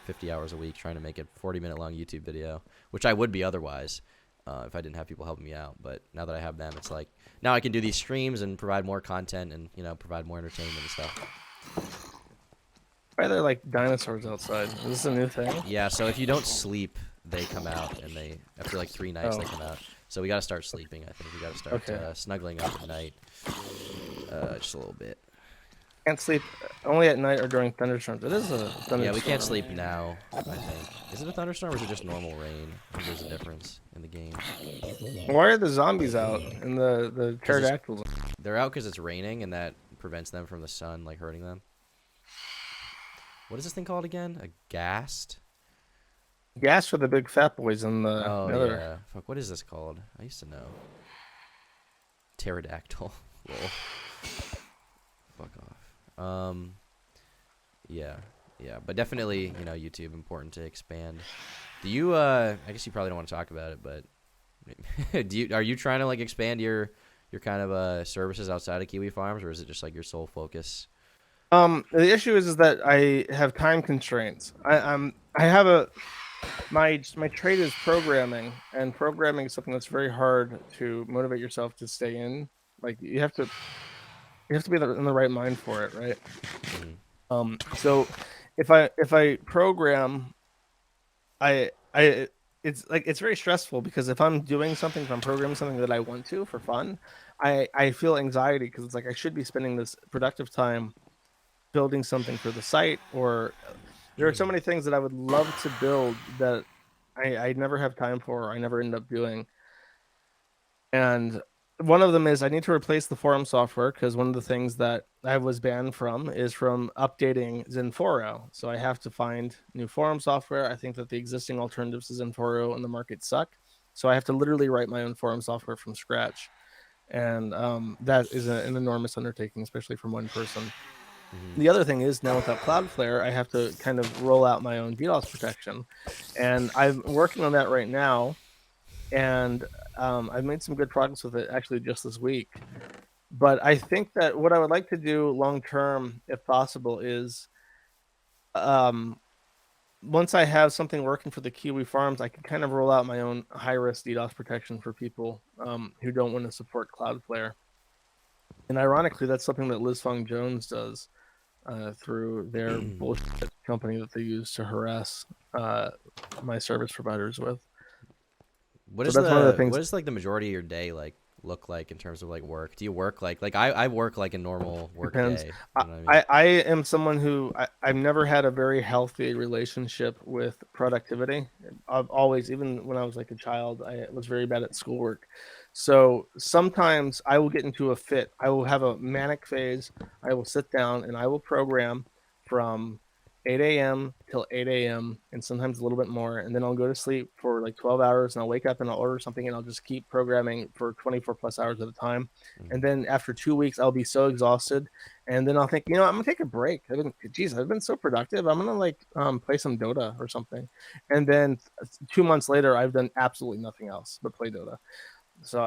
50 hours a week trying to make a 40-minute long YouTube video, which I would be otherwise if I didn't have people helping me out. But now that I have them, it's like now I can do these streams and provide more content and provide more entertainment and stuff.
Why are there like dinosaurs outside? Is this a new thing?
Yeah, so if you don't sleep, they come out, and they after like 3 nights they come out. So we got to start sleeping. I think we got to start snuggling up at night, just a little bit.
Can't sleep only at night or during thunderstorms. It is a thunderstorm.
Yeah, we can't sleep now, I think. Is it a thunderstorm or is it just normal rain? I think there's a difference in the game.
Why are the zombies out and the pterodactyls?
They're out because it's raining, and that prevents them from the sun like hurting them. What is this thing called again? A ghast?
Gas for the big fat boys in the other.
Yeah. Fuck, what is this called? I used to know. Pterodactyl. Lol. Fuck off. Yeah, but definitely, YouTube important to expand. Do you? I guess you probably don't want to talk about it, but are you trying to like expand your kind of services outside of Kiwi Farms, or is it just like your sole focus?
The issue is that I have time constraints. I have my trade is programming, and programming is something that's very hard to motivate yourself to stay in. Like you have to be in the right mind for it, right? Mm-hmm. So if I program, it's very stressful because if I'm doing something, if I'm programming something that I want to for fun, I feel anxiety because it's like I should be spending this productive time building something for the site, or there are so many things that I would love to build that I never have time for, or I never end up doing. And one of them is I need to replace the forum software because one of the things that I was banned from is from updating Zenforo. So I have to find new forum software. I think that the existing alternatives to Zenforo in the market suck. So I have to literally write my own forum software from scratch. And that is an enormous undertaking, especially from one person. The other thing is now without Cloudflare, I have to kind of roll out my own DDoS protection. And I'm working on that right now. And I've made some good progress with it actually just this week. But I think that what I would like to do long term, if possible, is once I have something working for the Kiwi Farms, I can kind of roll out my own high-risk DDoS protection for people who don't want to support Cloudflare. And ironically, that's something that Liz Fong Jones does through their bullshit company that they use to harass my service providers with.
What is like the majority of your day like look like in terms of like work? Do you work like I work like a normal work
Depends.
day?
I,
You know what I mean?
I am someone who I've never had a very healthy relationship with productivity. I've always, even when I was like a child, I was very bad at schoolwork. So sometimes I will get into a fit. I will have a manic phase. I will sit down and I will program from 8 a.m. till 8 a.m. and sometimes a little bit more. And then I'll go to sleep for like 12 hours and I'll wake up and I'll order something and I'll just keep programming for 24 plus hours at a time. And
Mm-hmm.
then after 2 weeks, I'll be so exhausted. And then I'll think, I'm gonna take a break. I've been so productive. I'm gonna like play some Dota or something. And then 2 months later, I've done absolutely nothing else but play Dota. So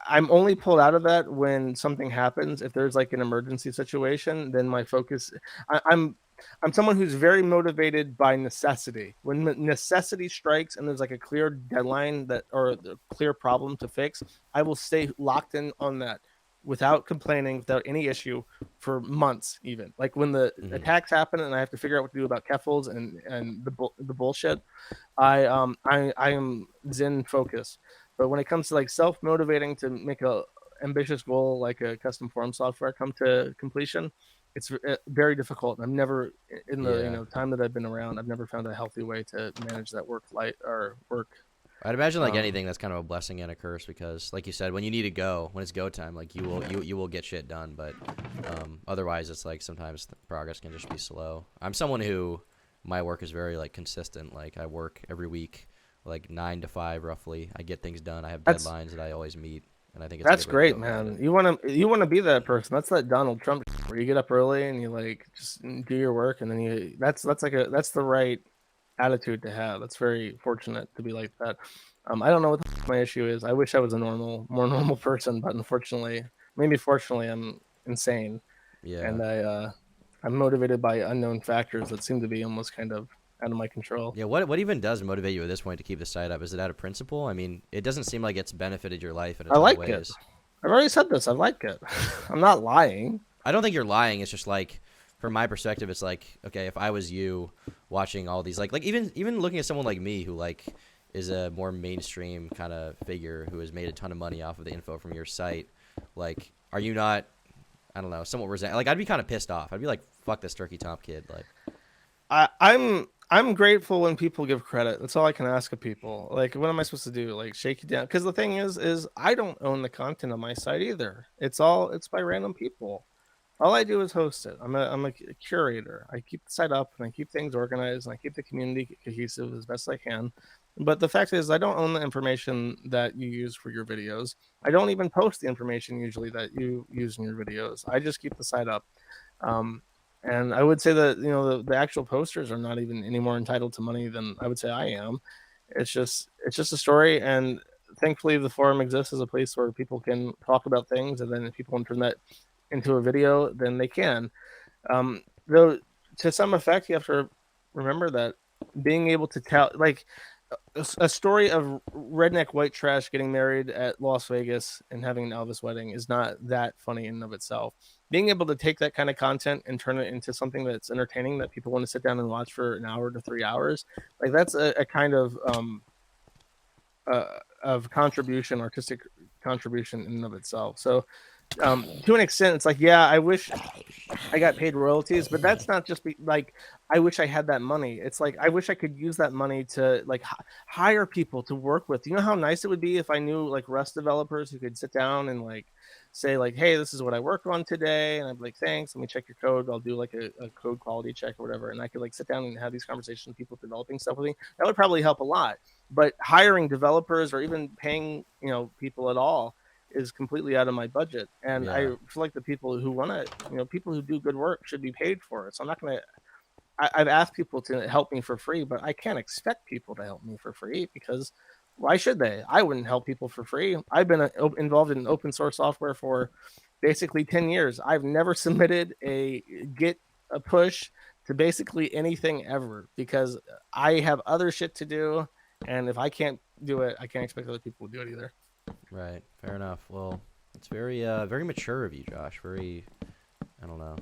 I'm only pulled out of that when something happens. If there's like an emergency situation, then my focus. I, I'm I'm someone who's very motivated by necessity. When necessity strikes and there's like a clear deadline that or a clear problem to fix, I will stay locked in on that without complaining, without any issue for months. Even like when the
Mm-hmm.
attacks happen and I have to figure out what to do about Keffels and the bullshit. I am zen focused. But when it comes to like self motivating to make a ambitious goal like a custom form software come to completion, it's very difficult. I'm never in the
Yeah.
time that I've been around, I've never found a healthy way to manage that work light or work.
I'd imagine like
Um,
anything that's kind of a blessing and a curse because, like you said, when you need to go, when it's go time, like you will get shit done. But otherwise, it's like sometimes the progress can just be slow. I'm someone who my work is very like consistent. Like I work every week, like 9 to 5 roughly. I get things done. I have
that's
deadlines that I always meet, and I think it's a
that's
good way to go
great,
about
man.
it.
You want to be that person. That's that Donald Trump where you get up early and you like just do your work and then you that's the right attitude to have. That's very fortunate to be like that. I don't know what my issue is. I wish I was a more normal person, but unfortunately, maybe fortunately, I'm insane
Yeah.
and I'm motivated by unknown factors that seem to be almost kind of out of my control.
Yeah, what even does motivate you at this point to keep the site up? Is it out of principle? I mean, it doesn't seem like it's benefited your life in a
I
ton of
like it.
ways.
I've already said this. I like it. I'm not lying.
I don't think you're lying. It's just like, from my perspective, it's like, okay, if I was you watching all these, like even looking at someone like me who like is a more mainstream kind of figure who has made a ton of money off of the info from your site, like, are you not? I don't know, somewhat resent. Like, I'd be kind of pissed off. I'd be like, fuck this Turkey Top kid. Like,
I'm grateful when people give credit. That's all I can ask of people. Like, what am I supposed to do? Like, shake you down? Because the thing is I don't own the content on my site either. It's by random people. All I do is host it. I'm a curator. I keep the site up and I keep things organized and I keep the community cohesive as best I can. But the fact is, I don't own the information that you use for your videos. I don't even post the information usually that you use in your videos. I just keep the site up. Um, and I would say that the actual posters are not even any more entitled to money than I would say I am. It's just a story, and thankfully the forum exists as a place where people can talk about things, and then if people want to turn that into a video, then they can. Though to some effect, you have to remember that being able to tell like a story of redneck white trash getting married at Las Vegas and having an Elvis wedding is not that funny in and of itself. Being able to take that kind of content and turn it into something that's entertaining that people want to sit down and watch for an hour to 3 hours, like that's a kind of contribution, artistic contribution in and of itself. So to an extent, it's like, yeah, I wish I got paid royalties, but that's not just like I wish I had that money. It's like I wish I could use that money to like hire people to work with. You know how nice it would be if I knew like Rust developers who could sit down and like say like, hey, this is what I worked on today, and I'd be like, thanks, let me check your code. I'll do like a code quality check or whatever, and I could like sit down and have these conversations with people developing stuff with me. That would probably help a lot. But hiring developers or even paying people at all is completely out of my budget. And I
yeah,
feel like the people who want to, people who do good work should be paid for it. So I'm not going to, I've asked people to help me for free, but I can't expect people to help me for free because why should they? I wouldn't help people for free. I've been involved in open source software for basically 10 years. I've never submitted a Git a push to basically anything ever because I have other shit to do. And if I can't do it, I can't expect other people to do it either.
right, fair enough. Well, it's very very mature of you, Josh. Very, I don't know,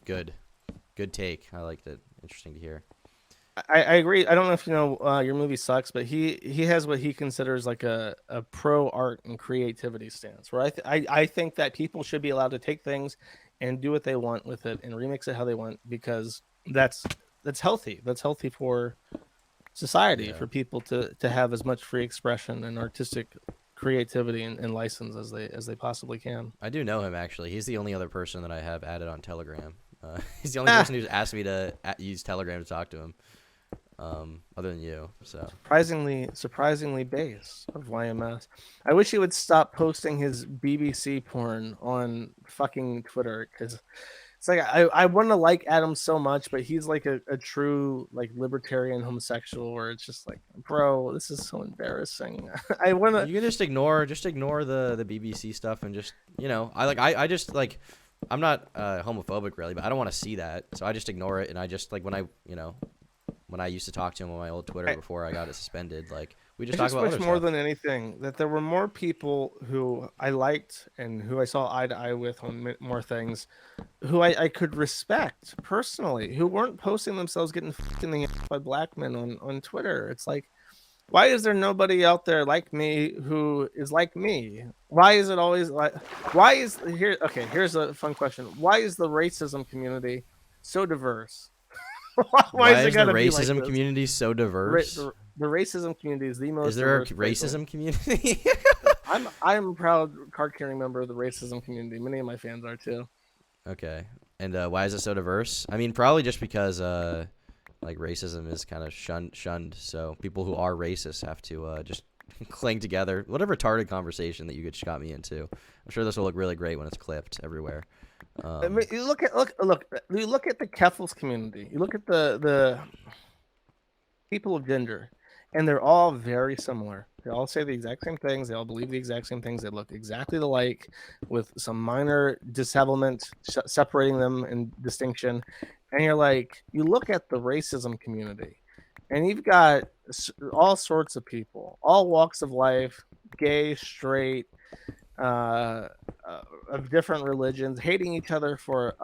good take. I liked it. Interesting to hear.
I agree. I don't know if you know your movie sucks, but he has what he considers like a pro art and creativity stance. Where I think that people should be allowed to take things and do what they want with it and remix it how they want because that's healthy. That's healthy for society
Yeah.
for people to have as much free expression and artistic creativity and license as they possibly can.
I do know him actually. He's the only other person that I have added on Telegram. He's the only
Ah,
person who's asked me to use Telegram to talk to him. Other than you, so
surprisingly base of YMS. I wish he would stop posting his BBC porn on fucking Twitter because it's like I want to like Adam so much, but he's like a true like libertarian homosexual where it's just like, bro, this is so embarrassing. I want to.
you can just ignore the BBC stuff and just I just like I'm not homophobic really, but I don't want to see that, so I just ignore it and I just like when I used to talk to him on my old Twitter before I got it suspended, like we just
I
talk
just
about
wish
other
more
stuff.
than anything that there were more people who I liked and who I saw eye to eye with on more things, who I could respect personally, who weren't posting themselves getting fucked in the ass by black men on Twitter. It's like, why is there nobody out there like me who is like me? Why is it always like? Why is here? Okay, here's a fun question. Why is the racism community so diverse? Why
Why
is it
is the
gotta be like
racism
this?
community so
Ra-
diverse?
the, the racism community is the
Is
most
there a
diverse place on.
racism community?
I'm a proud card carrying member of the racism community. Many of my fans are too.
Okay. And why is it so diverse? I mean, probably just because like racism is kind of shunned. So people who are racist have to just cling together. What a retarded conversation that you just got me into. I'm sure this will look really great when it's clipped everywhere.
I mean, you look. You look at the Keffels community. You look at the people of gender, and they're all very similar. They all say the exact same things. They all believe the exact same things. They look exactly alike, with some minor disablement separating them in distinction. And you're like, you look at the racism community, and you've got all sorts of people, all walks of life, gay, straight, uh, of different religions, hating each other for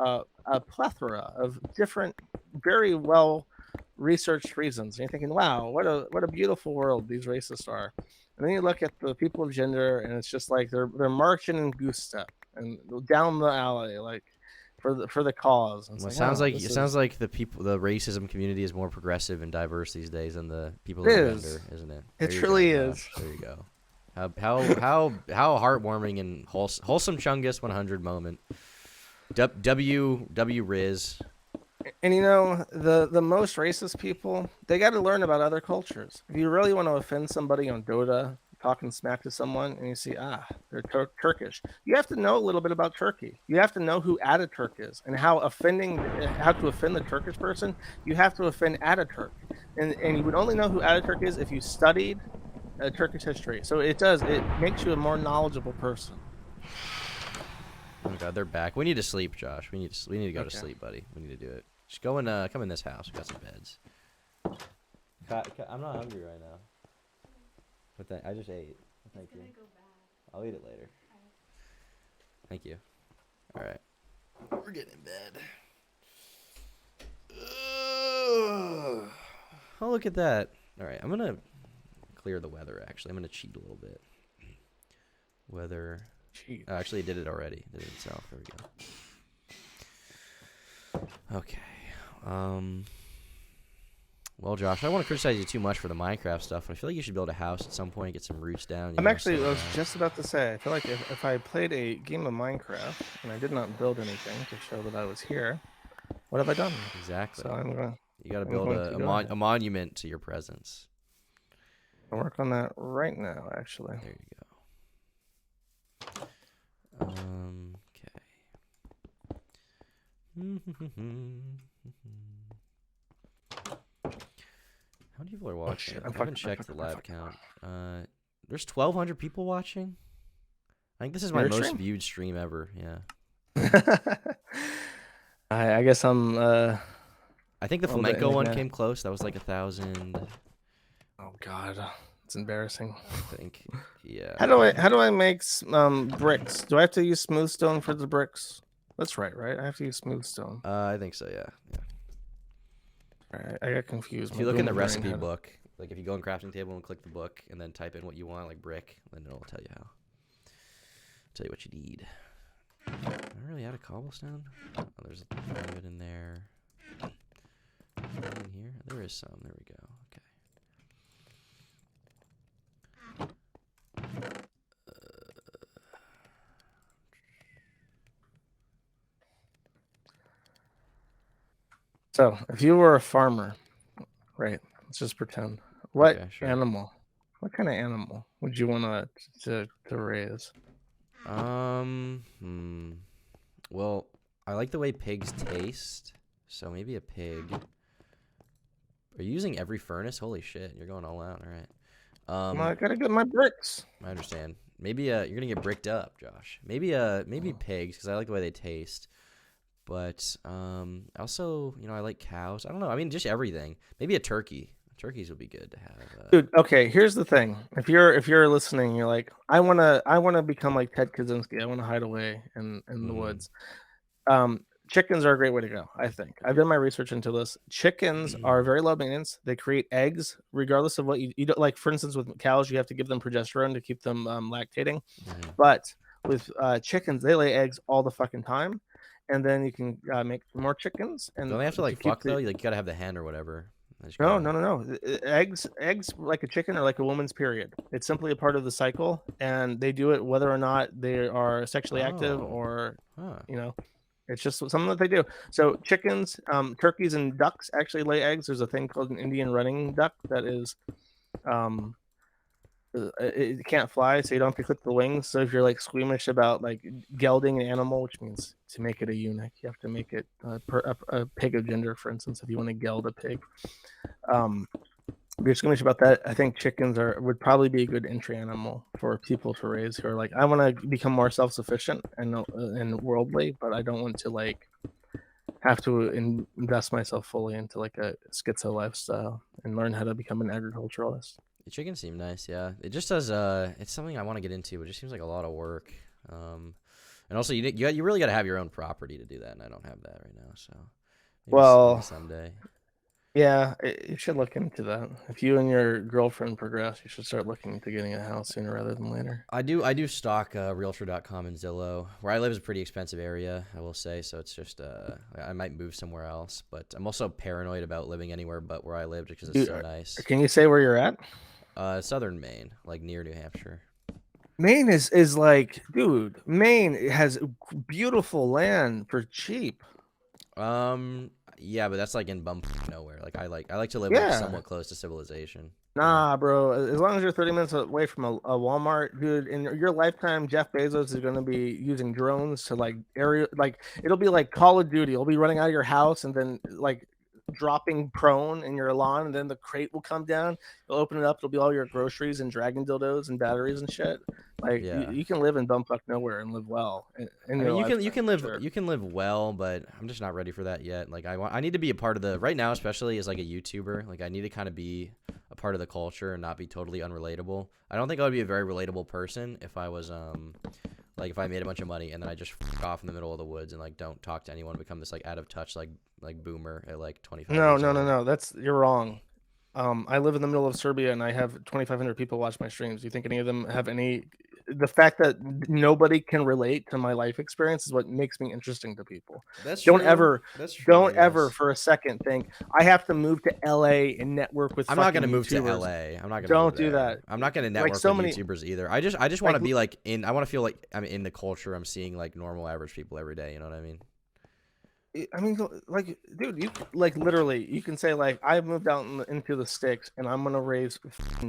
a plethora of different, very well researched reasons. And you're thinking, wow, what a beautiful world these racists are. And then you look at the people of gender, and it's just like they're marching in goose step and down the alley, like for the cause. And it's
Well, it
like,
sounds
oh,
like
this is
the racism community is more progressive and diverse these days than the people
it
of the
is.
gender, isn't it?
It
There you
truly
go,
is.
Josh. There you go. How heartwarming and wholesome Chungus 100 moment. W Riz.
And you know, the most racist people, they got to learn about other cultures. If you really want to offend somebody on Dota, talking smack to someone, and you see, they're Turkish, you have to know a little bit about Turkey. You have to know who Ataturk is and how to offend the Turkish person. You have to offend Ataturk, and you would only know who Ataturk is if you studied Turkish history. So it makes you a more knowledgeable person.
Oh god, they're back. We need to sleep, Josh. We need to go to
Okay.
sleep, buddy. We need to do it. Just go and come in this house. We got some beds. I'm not hungry right now. But I just ate. Thank
It's
you.
gonna go bad.
I'll eat it later.
Alright.
Thank you. All right. We're getting in bed. Oh, look at that. All right, I'm going to clear the weather, actually. I'm going to cheat a little bit. Weather.
Jeez.
Oh, actually, it did it already. It did it itself. There we go. Okay. Well, Josh, I don't want to criticize you too much for the Minecraft stuff, but I feel like you should build a house at some point, get some roots down.
I was just about to say, I feel like if I played a game of Minecraft and I did not build anything to show that I was here, what have I done?
Exactly.
So
You got to
I'm
build
going to go ahead.
a monument to your presence.
I'll work on that right now, actually.
There you go. How many people are watching?
shit,
I haven't checked the live count. There's 1,200 people watching. I think this is my
Your
most
stream?
viewed stream ever. Yeah.
I guess I'm.
I think the
Well,
flamenco one
yeah.
came close. That was like 1,000.
Oh God, it's embarrassing.
I think. Yeah.
How do I make bricks? Do I have to use smooth stone for the bricks? That's right? I have to use smooth stone.
I think so. Yeah. Yeah.
I got confused.
If you look in the recipe book, like if you go in crafting table and click the book and then type in what you want, like brick, then it'll tell you how. Tell you what you need. Am I really out of cobblestone? Oh, there's a little bit in there. In here? There is some. There we go. Okay.
So, if you were a farmer, right? Let's just pretend. What animal? What kind of animal would you want to raise?
Well, I like the way pigs taste, so maybe a pig. Are you using every furnace? Holy shit, you're going all out. All right.
Well, I gotta get my bricks.
I understand. Maybe you're gonna get bricked up, Josh. Maybe pigs because I like the way they taste. But also, I like cows. I don't know. I mean, just everything. Maybe a turkey. Turkeys would be good to have.
Dude, okay. Here's the thing. If you're listening, you're like, I wanna become like Ted Kaczynski. I wanna hide away in the woods. Chickens are a great way to go. I think I've done my research into this. Chickens are very low maintenance. They create eggs regardless of what you eat. Like for instance, with cows, you have to give them progesterone to keep them lactating. But with chickens, they lay eggs all the fucking time. And then you can make more chickens. And
don't they have to fuck though? You gotta have the hen or whatever.
No. Eggs like a chicken are like a woman's period. It's simply a part of the cycle, and they do it whether or not they are sexually active or it's just something that they do. So chickens, turkeys, and ducks actually lay eggs. There's a thing called an Indian running duck that is it can't fly, so you don't have to clip the wings. So if you're like squeamish about like gelding an animal, which means to make it a eunuch, you have to make it a pig of gender, for instance, if you want to geld a pig. If you're squeamish about that, I think chickens would probably be a good entry animal for people to raise who are like, I want to become more self-sufficient and worldly, but I don't want to like have to invest myself fully into like a schizo lifestyle and learn how to become an agriculturalist.
The chickens seem nice, yeah. It just does. It's something I want to get into. It just seems like a lot of work. And also, you really got to have your own property to do that, and I don't have that right now. So, maybe someday.
Yeah, you should look into that. If you and your girlfriend progress, you should start looking into getting a house sooner rather than later.
I do stock Realtor.com and Zillow. Where I live is a pretty expensive area, I will say. So it's just I might move somewhere else. But I'm also paranoid about living anywhere but where I live because it's so nice.
Can you say where you're at?
Southern Maine, like near New Hampshire.
Maine is like, dude, Maine has beautiful land for cheap.
Yeah, but that's like in nowhere. Like I like to live like somewhat close to civilization.
Nah, bro. As long as you're 30 minutes away from a Walmart, dude, in your lifetime, Jeff Bezos is going to be using drones to like it'll be like Call of Duty. It'll be running out of your house and then like dropping prone in your lawn, and then the crate will come down. You'll open it up. It'll be all your groceries and dragon dildos and batteries and shit. Like you can live in bumfuck nowhere and live well.
You can live well, but I'm just not ready for that yet. Like I need to be a part of the right now, especially as like a YouTuber. Like I need to kind of be a part of the culture and not be totally unrelatable. I don't think I would be a very relatable person if I was like if I made a bunch of money and then I just f off in the middle of the woods and like don't talk to anyone, become this like out of touch like boomer at like 25.
No. You're wrong. I live in the middle of Serbia and I have 2,500 people watch my streams. Do you think any of them have any? The fact that nobody can relate to my life experience is what makes me interesting to people.
That's true.
Don't ever for a second think I have to move to LA and network with.
I'm not going to move
YouTubers.
to LA. I'm not going to.
Don't do that.
I'm not going to network with YouTubers either. I just want to be like in. I want to feel like I'm in the culture. I'm seeing like normal average people every day. You know what I mean?
Like, dude, you like literally, you can say like, I moved out into the sticks and I'm gonna raise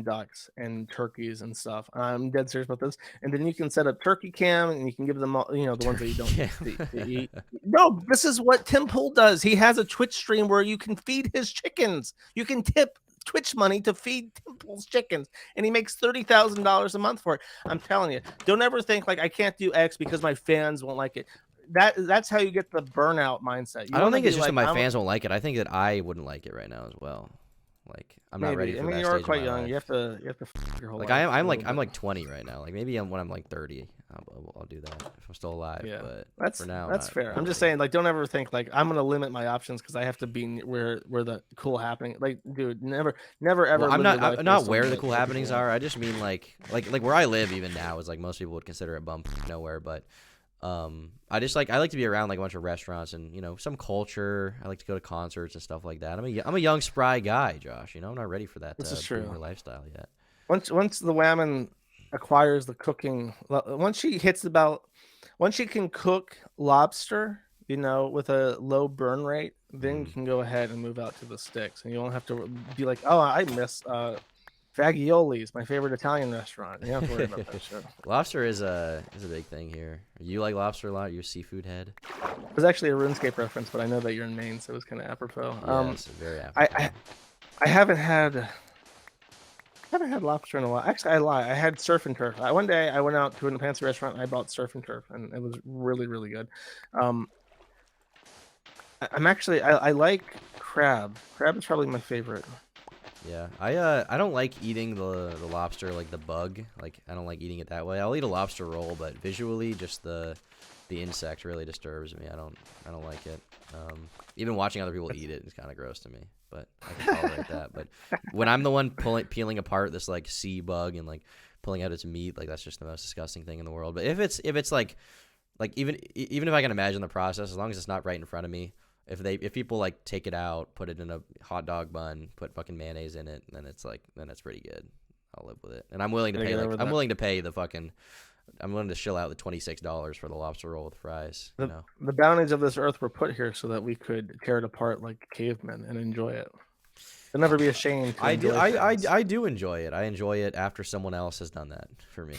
ducks and turkeys and stuff. I'm dead serious about this. And then you can set up turkey cam and you can give them all, the ones that you don't eat. No, this is what Tim Pool does. He has a Twitch stream where you can feed his chickens. You can tip Twitch money to feed Tim Pool's chickens, and he makes $30,000 a month for it. I'm telling you, don't ever think like I can't do X because my fans won't like it. That's how you get the burnout mindset.
I don't think it's just that my fans won't like it. I think that I wouldn't like it right now as well. Like I'm not ready for that
you are
stage of
quite
my
young.
life.
You have to f your whole
Like
life.
I'm like 20 right now. Like maybe when I'm like 30, I'll do that if I'm still alive.
Yeah,
But for now,
that's fair.
not
I'm just
ready.
saying, like, don't ever think like I'm gonna limit my options because I have to be where the cool happening. Like, dude, never
Well,
ever live your life
I'm not
based on
where the
what
cool
other people
happenings
want.
are. I just mean like where I live even now is like most people would consider it bump nowhere. But I just I like to be around like a bunch of restaurants and some culture. I like to go to concerts and stuff like that. I'm a young spry guy, Josh. I'm not ready for that
This is
boomer
true.
lifestyle yet.
Once the woman acquires the cooking, once she can cook lobster, with a low burn rate, then you can go ahead and move out to the sticks, and you won't have to be like, oh, I miss Fagioli's, my favorite Italian restaurant. You don't have to worry about that shit.
Lobster is a big thing here. You like lobster a lot? You're a seafood head.
It was actually a RuneScape reference, but I know that you're in Maine, so it was kind of apropos.
Yes, very
I,
apropos.
I haven't had lobster in a while. Actually, I lie. I had surf and turf. One day I went out to a fancy restaurant and I bought surf and turf, and it was really, really good. Um, I like crab. Crab is probably my favorite.
Yeah, I don't like eating the lobster like the bug. Like I don't like eating it that way. I'll eat a lobster roll, but visually, just the insect really disturbs me. I don't like it. Even watching other people eat it is kind of gross to me. But I can tolerate that. But when I'm the one peeling apart this like sea bug and like pulling out its meat, like that's just the most disgusting thing in the world. But if it's like even if I can imagine the process, as long as it's not right in front of me. If people like take it out, put it in a hot dog bun, put fucking mayonnaise in it, then it's pretty good. I'll live with it, and I'm willing to pay I'm willing to shill out the $26 for the lobster roll with fries.
The boundaries of this earth were put here so that we could tear it apart like cavemen and enjoy it. There'll never be a shame to enjoy things.
I do enjoy it. I enjoy it after someone else has done that for me.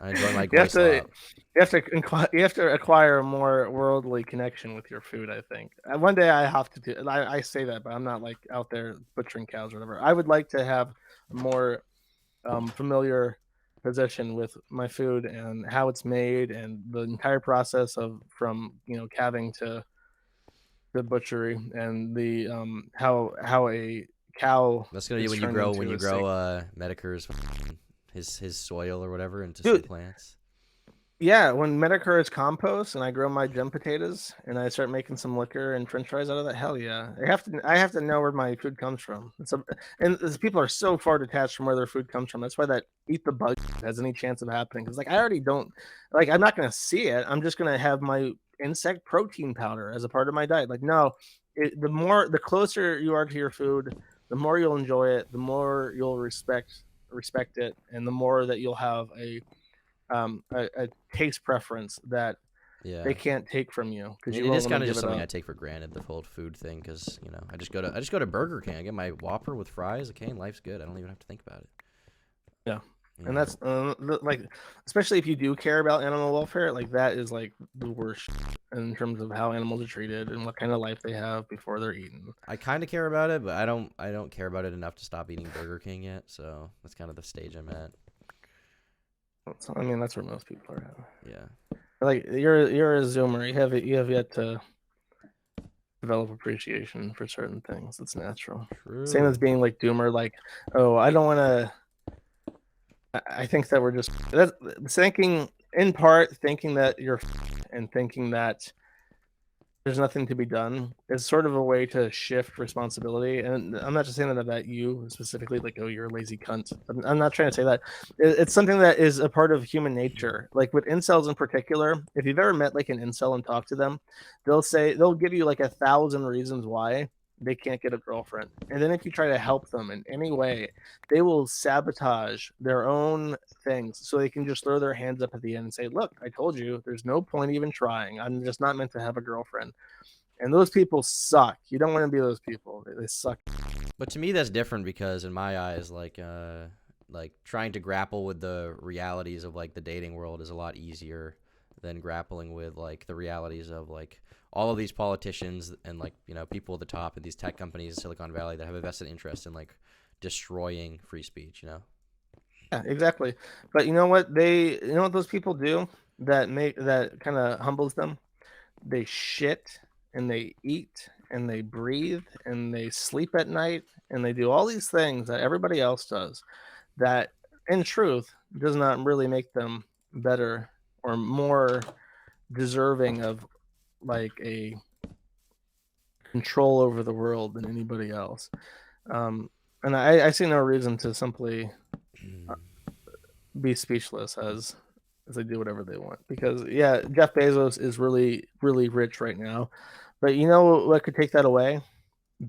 I enjoy my
you have to acquire a more worldly connection with your food. I think one day I have to do. I say that, but I'm not like out there butchering cows or whatever. I would like to have a more familiar position with my food and how it's made and the entire process of from calving to the butchery and the how a cow.
That's gonna be when you grow Medicare's his soil or whatever into some plants.
Yeah, when Medicare is compost and I grow my gem potatoes and I start making some liquor and French fries out of that, hell yeah! I have to know where my food comes from. And people are so far detached from where their food comes from. That's why that eat the bug has any chance of happening. Because I already don't I'm not gonna see it. I'm just gonna have my insect protein powder as a part of my diet. Like no, the closer you are to your food, the more you'll enjoy it, the more you'll respect it, and the more that you'll have a taste preference that they can't take from you because
it is kind of just something I take for granted, the whole food thing, because I just go to Burger King, I get my Whopper with fries, okay, and life's good. I don't even have to think about it.
Yeah. And that's especially if you do care about animal welfare, like that is like the worst in terms of how animals are treated and what kind of life they have before they're eaten.
I kind of care about it, but I don't care about it enough to stop eating Burger King yet. So that's kind of the stage I'm at.
I mean, that's where most people are at.
Yeah.
Like you're a Zoomer. You have yet to develop appreciation for certain things. It's natural.
True.
Same as being like Doomer. Like, oh, I don't want to. I think that we're just thinking that you're and thinking that there's nothing to be done is sort of a way to shift responsibility. And I'm not just saying that about you specifically, like, oh, you're a lazy cunt. I'm not trying to say that. It's something that is a part of human nature. Like with incels in particular, if you've ever met like an incel and talked to them, they'll give you like 1,000 reasons why they can't get a girlfriend. And then if you try to help them in any way, they will sabotage their own things so they can just throw their hands up at the end and say, look, I told you there's no point even trying. I'm just not meant to have a girlfriend. And those people suck. You don't want to be those people. They suck.
But to me, that's different because in my eyes, like trying to grapple with the realities of like the dating world is a lot easier than grappling with like the realities of like all of these politicians and like people at the top of these tech companies in Silicon Valley that have a vested interest in like destroying free speech.
Yeah, exactly. But you know what those people do that kind of humbles them? They shit and they eat and they breathe and they sleep at night and they do all these things that everybody else does that in truth does not really make them better or more deserving of like a control over the world than anybody else. And I see no reason to simply be speechless as they do whatever they want. Because yeah, Jeff Bezos is really, really rich right now. But you know what could take that away?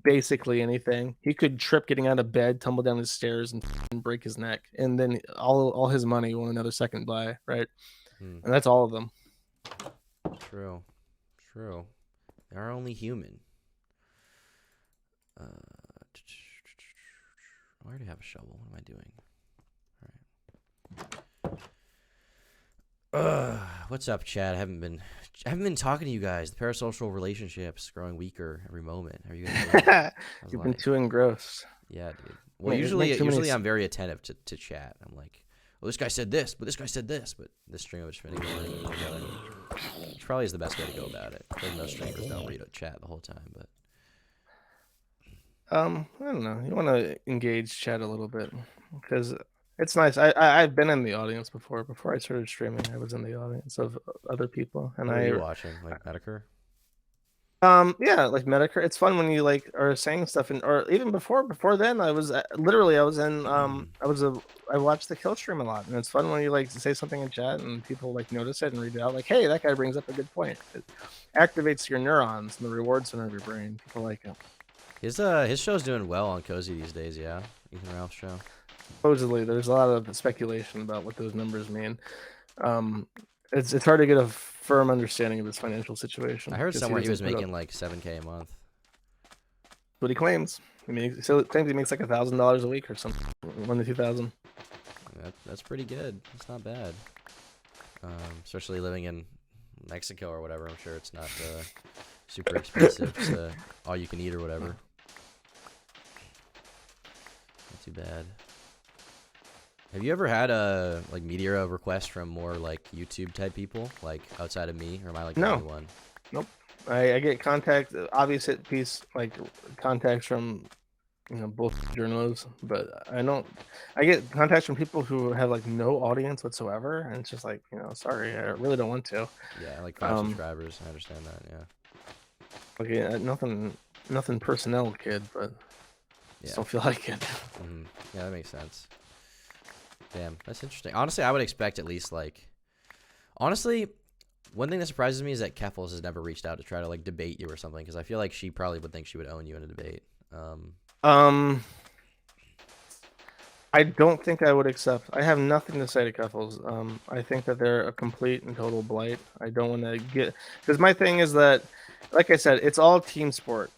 Basically anything. He could trip getting out of bed, tumble down the stairs, and break his neck, and then all his money will another second buy, right? And that's all of them.
True. They are only human. I already have a shovel. What am I doing? All right. What's up, Chad? I haven't been talking to you guys. The parasocial relationships growing weaker every moment. How are you guys doing?
You've been too engrossed.
Yeah, dude. Well, usually I'm very attentive to chat. I'm like, well, this guy said this, but this guy said this, but this stream I was trying to go together. Which probably is the best way to go about it. I think most streamers don't read a chat the whole time, but
I don't know. You want to engage chat a little bit because it's nice. I've been in the audience before. Before I started streaming, I was in the audience of other people, and
what are you watching? Like Medicare?
Yeah, like Medicare. It's fun when you like are saying stuff, and or even before then, I was literally I watched the kill stream a lot, and it's fun when you like say something in chat and people like notice it and read it out. Like, hey, that guy brings up a good point. It activates your neurons and the reward center of your brain. People like it.
His show's doing well on Cozy these days, yeah. Ethan Ralph's show.
Supposedly, there's a lot of speculation about what those numbers mean. It's hard to get a firm understanding of his financial situation.
I heard somewhere he was making like $7K a month.
That's what he claims. He claims he makes like $1,000 a week or something, $1,000 to $2,000.
That's pretty good. That's not bad. Especially living in Mexico or whatever. I'm sure it's not super expensive. It's all you can eat or whatever. Not too bad. Have you ever had a media request from more like YouTube type people, like outside of me, or am I like the only one?
Nope. I get obvious hit piece contacts from both journalists, but I get contacts from people who have like no audience whatsoever, and it's just like sorry, I really don't want to.
Yeah, like 5 subscribers. I understand that. Yeah.
Okay, nothing personnel, kid, but just don't feel like it.
Yeah, that makes sense. Damn, that's interesting. Honestly, I would expect at least honestly, one thing that surprises me is that Keffels has never reached out to try to like debate you or something, because I feel like she probably would think she would own you in a debate.
I don't think I would accept. I have nothing to say to Keffels. I think that they're a complete and total blight. I don't want to because my thing is that, like I said, it's all team sport.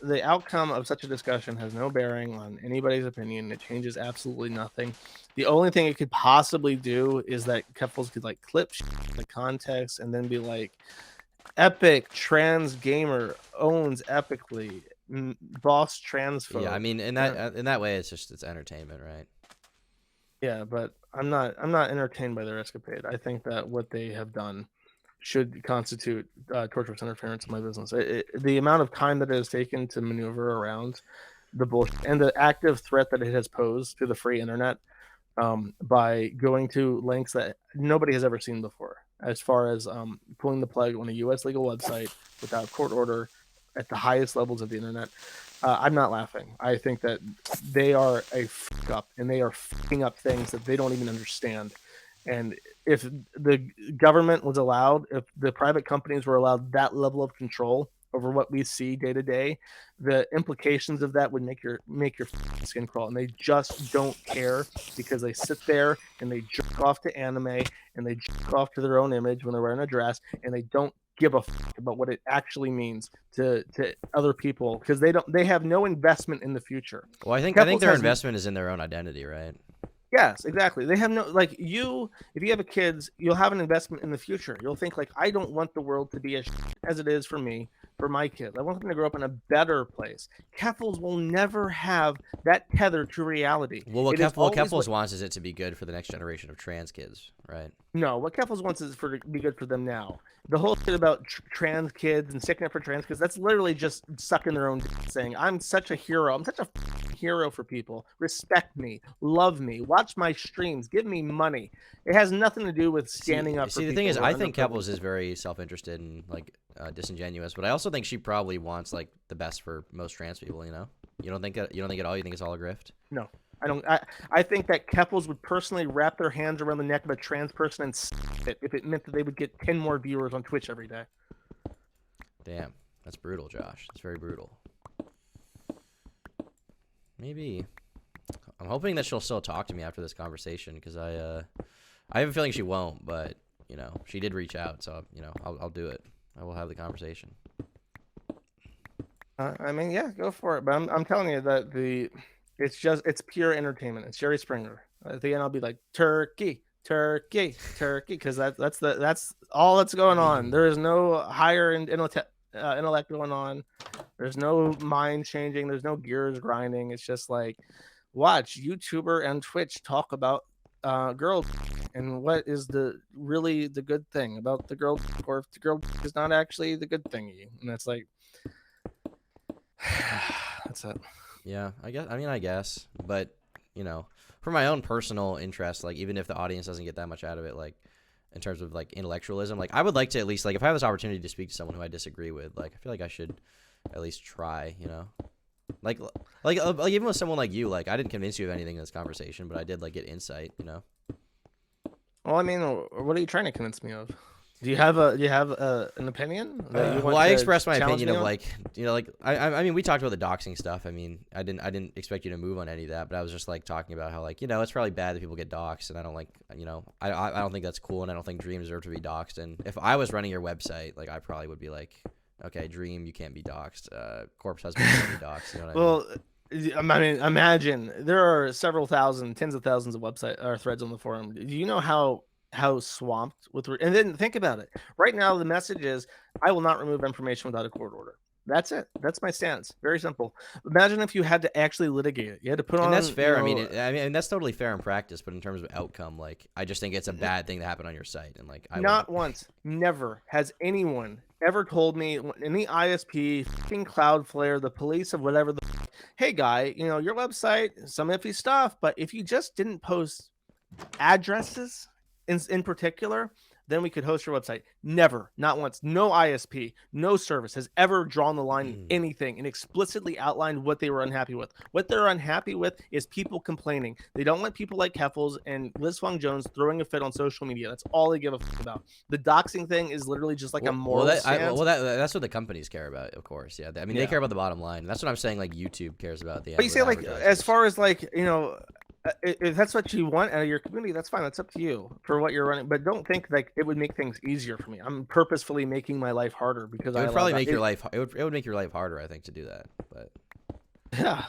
The outcome of such a discussion has no bearing on anybody's opinion. It changes absolutely nothing. The only thing it could possibly do is that Keffels could like clip the context and then be like, Epic trans gamer owns epically, boss transphobe.
Yeah, I mean, in that way, it's entertainment, right?
Yeah, but I'm not entertained by their escapade. I think that what they have done should constitute torturous interference in my business. The amount of time that it has taken to maneuver around the bullshit and the active threat that it has posed to the free internet by going to lengths that nobody has ever seen before, as far as pulling the plug on a U.S. legal website without court order at the highest levels of the internet. I'm not laughing. I think that they are a fuck up, and they are fucking up things that they don't even understand. And if the government was allowed, if the private companies were allowed that level of control over what we see day to day, the implications of that would make your skin crawl. And they just don't care, because they sit there and they jerk off to anime and they jerk off to their own image when they're wearing a dress, and they don't give a fuck about what it actually means to other people, because they have no investment in the future.
Well, I think their investment is in their own identity, right?
Yes, exactly. They have no, like, if you have a kids, you'll have an investment in the future. You'll think like, I don't want the world to be as it is for me. for my kids. I want them to grow up in a better place. Keffels will never have that tether to reality.
Well, what Keffels wants is it to be good for the next generation of trans kids, right?
No, what Keffels wants is for it to be good for them now. The whole shit about trans kids and sticking up for trans kids, that's literally just sucking their own dick, saying, I'm such a hero. I'm such a hero for people. Respect me. Love me. Watch my streams. Give me money. It has nothing to do with standing up for people.
The thing is, I think Keffels is very self-interested and, like, disingenuous, but I also think she probably wants, like, the best for most trans people, you know? You don't think at all? You think it's all a grift?
No. I don't. I think that Keffels would personally wrap their hands around the neck of a trans person and snap it if it meant that they would get 10 more viewers on Twitch every day.
Damn, that's brutal, Josh. That's very brutal. Maybe I'm hoping that she'll still talk to me after this conversation, because I have a feeling she won't, but you know, she did reach out, so you know, I'll do it. I will have the conversation.
I mean, yeah, go for it. But I'm telling you that it's pure entertainment. It's Jerry Springer. At the end, I'll be like, turkey, turkey, turkey, because that's all that's going on. There is no higher intellect going on. There's no mind changing. There's no gears grinding. It's just like, watch YouTuber and Twitch talk about girl and what is the good thing about the girl, or if the girl is not actually the good thingy. And it's like, that's it.
Yeah, I guess, but you know, for my own personal interest, like even if the audience doesn't get that much out of it, like in terms of like intellectualism, like I would like to at least, like if I have this opportunity to speak to someone who I disagree with, like I feel like I should at least try, you know, like even with someone like you, like I didn't convince you of anything in this conversation, but I did like get insight, you know.
Well, I mean, what are you trying to convince me of? Do you have an opinion?
Well, I expressed my opinion of like, you know, like I mean, we talked about the doxing stuff. I mean, I didn't expect you to move on any of that, but I was just like talking about how, like, you know, it's probably bad that people get doxed, and I don't like, you know, I don't think that's cool, and I don't think Dream deserve to be doxed. And if I was running your website, like I probably would be like, okay, Dream, you can't be doxed. Corpse Husband can't be doxed. You know what I mean?
I mean, imagine there are several thousand, tens of thousands of website or threads on the forum. Do you know how swamped with, and then think about it right now, the message is, I will not remove information without a court order. That's it. That's my stance. Very simple. Imagine if you had to actually litigate it. You had to put on.
And that's fair. You know, I mean, that's totally fair in practice, but in terms of outcome, like I just think it's a bad thing that happened on your site, and like
not once, never has anyone ever told me, any ISP, fucking Cloudflare, the police of whatever, hey guy, you know, your website, some iffy stuff, but if you just didn't post addresses in particular, then we could host your website. Never, not once. No ISP, no service has ever drawn the line in anything and explicitly outlined what they were unhappy with. What they're unhappy with is people complaining. They don't want people like Keffels and Liz Fung Jones throwing a fit on social media. That's all they give a fuck about. The doxing thing is literally just like a moral stance.
That's what the companies care about, of course. Yeah, I mean, they care about the bottom line. That's what I'm saying. Like YouTube cares about the.
But you say, like, as far as like, you know, if that's what you want out of your community, that's fine. That's up to you for what you're running. But don't think like it would make things easier for me. I'm purposefully making my life harder because
it would probably make your life. It would make your life harder, I think, to do that. But
yeah.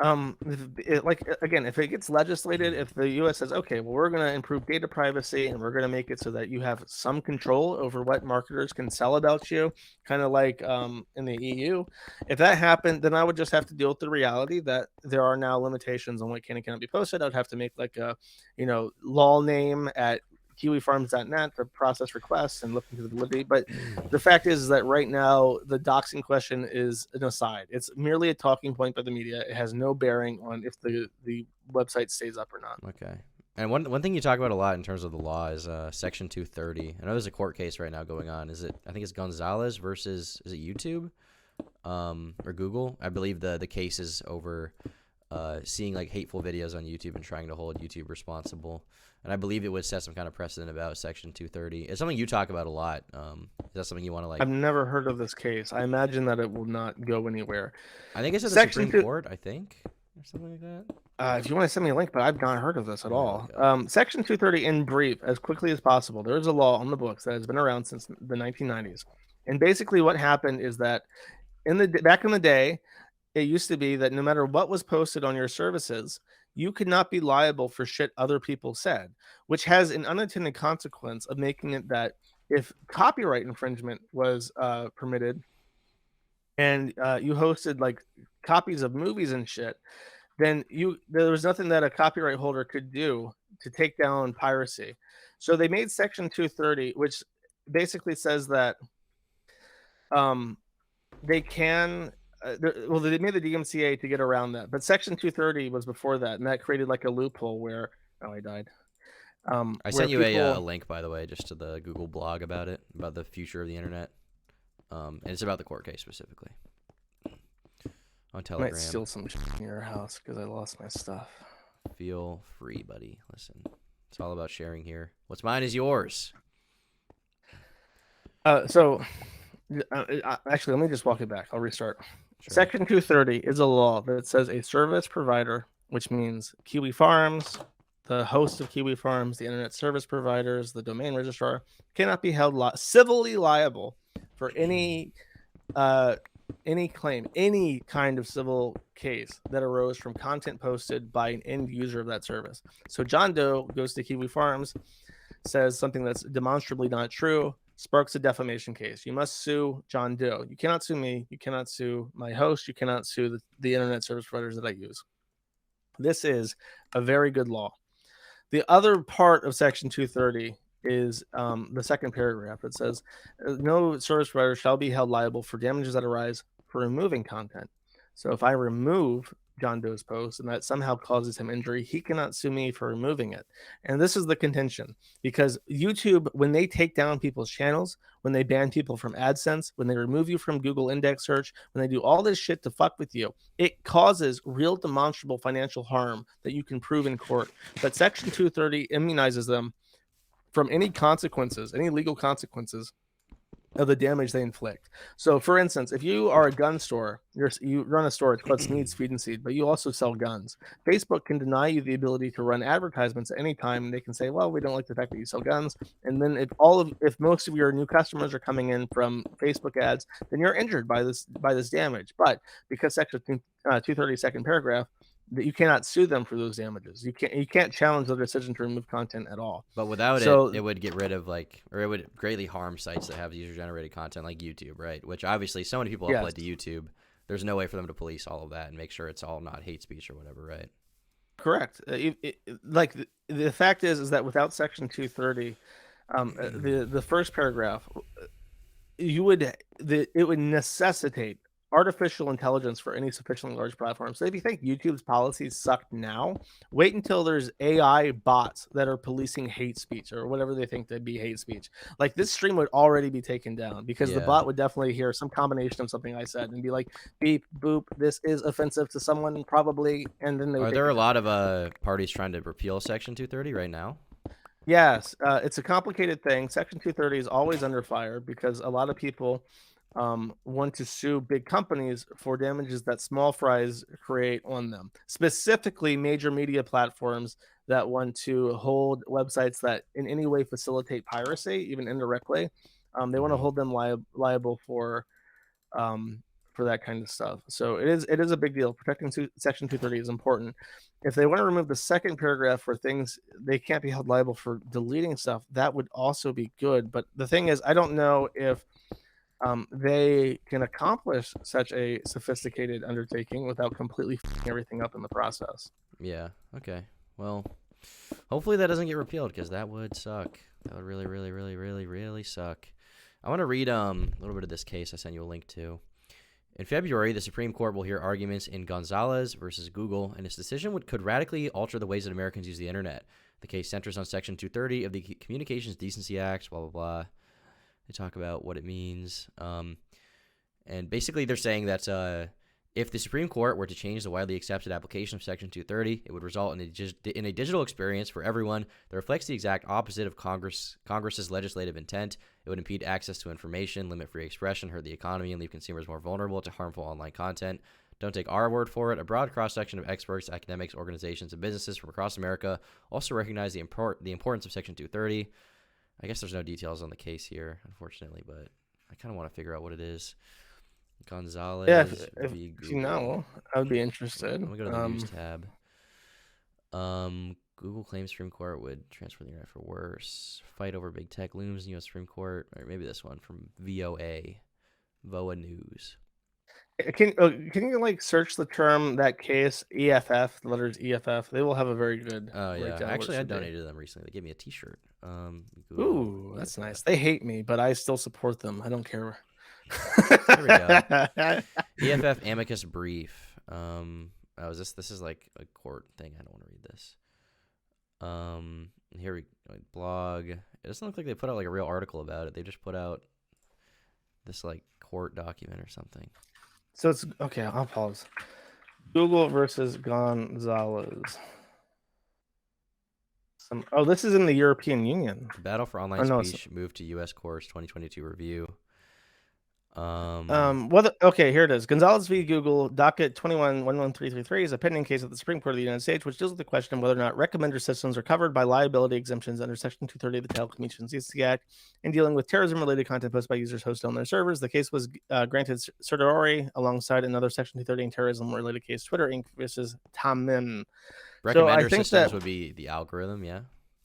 Like, again, if it gets legislated, if the U.S. says, okay, well, we're going to improve data privacy and we're going to make it so that you have some control over what marketers can sell about you, kind of like in the EU, if that happened, then I would just have to deal with the reality that there are now limitations on what can and cannot be posted. I would have to make like a, you know, law name at kiwifarms.net to process requests and look into the validity. But the fact is that right now the doxing question is an aside. It's merely a talking point by the media. It has no bearing on if the website stays up or not.
Okay. And one thing you talk about a lot in terms of the law is Section 230. I know there's a court case right now going on. I think it's Gonzalez versus, is it YouTube or Google? I believe the case is over seeing like hateful videos on YouTube and trying to hold YouTube responsible. And I believe it would set some kind of precedent about Section 230. It's something you talk about a lot. Is that something you want to like?
I've never heard of this case. I imagine that it will not go anywhere.
I think it's at the Supreme Court, I think, or something like that.
If you want to send me a link, but I've not heard of this at all. Section 230, in brief, as quickly as possible, there is a law on the books that has been around since the 1990s. And basically what happened is that back in the day, it used to be that no matter what was posted on your services, you could not be liable for shit other people said, which has an unintended consequence of making it that if copyright infringement was permitted, and you hosted like copies of movies and shit, then there was nothing that a copyright holder could do to take down piracy. So they made Section 230, which basically says that um, they can. Well, they made the DMCA to get around that, but Section 230 was before that, and that created like a loophole where I died.
I
Where
sent you a
people
link, by the way, just to the Google blog about it, about the future of the internet. And it's about the court case specifically on Telegram.
might steal some shit in your house because I lost my stuff.
Feel free, buddy. Listen, it's all about sharing here. What's mine is yours.
Actually, let me just walk it back. I'll restart. Sure. Section 230 is a law that says a service provider, which means Kiwi Farms, the host of Kiwi Farms, the internet service providers, the domain registrar, cannot be held civilly liable for any claim, any kind of civil case that arose from content posted by an end user of that service. So John Doe goes to Kiwi Farms, says something that's demonstrably not true, sparks a defamation case. You must sue John Doe. You cannot sue me. You cannot sue my host. You cannot sue the internet service providers that I use. This is a very good law. The other part of Section 230 is the second paragraph. It says, no service provider shall be held liable for damages that arise for removing content. So if I remove John Doe's post and that somehow causes him injury, he cannot sue me for removing it. And this is the contention, because YouTube, when they take down people's channels, when they ban people from AdSense, when they remove you from Google index search, when they do all this shit to fuck with you, it causes real demonstrable financial harm that you can prove in court. But Section 230 immunizes them from any consequences, any legal consequences of the damage they inflict. So, for instance, if you are a gun store, you run a store, it's called Sneed Speed and Seed, but you also sell guns. Facebook can deny you the ability to run advertisements at any time, and they can say, "Well, we don't like the fact that you sell guns." And then if most of your new customers are coming in from Facebook ads, then you're injured by this damage. But because Section 230 second paragraph, that you cannot sue them for those damages. You can't challenge their decision to remove content at all.
But without it would get rid of it would greatly harm sites that have user-generated content like YouTube, right? Which obviously so many people upload to YouTube. There's no way for them to police all of that and make sure it's all not hate speech or whatever, right?
Correct. The fact is that without Section 230, the first paragraph, it would necessitate artificial intelligence for any sufficiently large platform. So if you think YouTube's policies suck now, wait until there's AI bots that are policing hate speech or whatever they think to be hate speech. Like, this stream would already be taken down because the bot would definitely hear some combination of something I said and be like, beep, boop, this is offensive to someone probably. And then
are there a lot of parties trying to repeal Section 230 right now?
Yes, it's a complicated thing. Section 230 is always under fire because a lot of people want to sue big companies for damages that small fries create on them, specifically major media platforms that want to hold websites that in any way facilitate piracy, even indirectly. They want to hold them liable for that kind of stuff. So it is a big deal. Protecting Section 230 is important. If they want to remove the second paragraph for things they can't be held liable for deleting stuff, that would also be good. But the thing is, I don't know if they can accomplish such a sophisticated undertaking without completely f***ing everything up in the process.
Yeah. Okay. Well, hopefully that doesn't get repealed because that would suck. That would really, really, really, really, really suck. I want to read a little bit of this case I sent you a link to. In February, the Supreme Court will hear arguments in Gonzalez versus Google, and its decision could radically alter the ways that Americans use the internet. The case centers on Section 230 of the Communications Decency Act, blah, blah, blah. They talk about what it means. And basically they're saying that if the Supreme Court were to change the widely accepted application of Section 230, it would result in a digital experience for everyone that reflects the exact opposite of Congress's legislative intent. It would impede access to information, limit free expression, hurt the economy, and leave consumers more vulnerable to harmful online content. Don't take our word for it. A broad cross-section of experts, academics, organizations, and businesses from across America also recognize the importance of Section 230. I guess there's no details on the case here, unfortunately, but I kind of want to figure out what it is. Gonzalez.
Yeah, if you know, I would be interested.
Let me go to the news tab. Google claims Supreme Court would transfer the internet for worse. Fight over big tech looms in U.S. Supreme Court. Or maybe this one from VOA News.
Can you like search the term that case EFF, the letters EFF? They will have a very good
Oh yeah,
breakdown of what it
actually I
should be.
donated to them recently. They gave me a T-shirt. Google
Ooh, that's
EFF.
nice. They hate me, but I still support them. I don't care.
There we go. EFF amicus brief. Oh, is this is like a court thing. I don't want to read this. Here we blog. It doesn't look like they put out like a real article about it. They just put out this like court document or something.
So it's okay. I'll pause. Google versus Gonzalez. This is in the European Union.
The battle for online speech moved to U.S. courts 2022 review.
Okay, here it is. Gonzalez v. Google, docket 21-11333 is a pending case of the Supreme Court of the United States, which deals with the question of whether or not recommender systems are covered by liability exemptions under Section 230 of the Telecommunications Decency Act in dealing with terrorism-related content posted by users hosted on their servers. The case was granted certiorari alongside another Section 230 and terrorism-related case, Twitter Inc. versus Tamim.
Recommender systems would be the algorithm, yeah?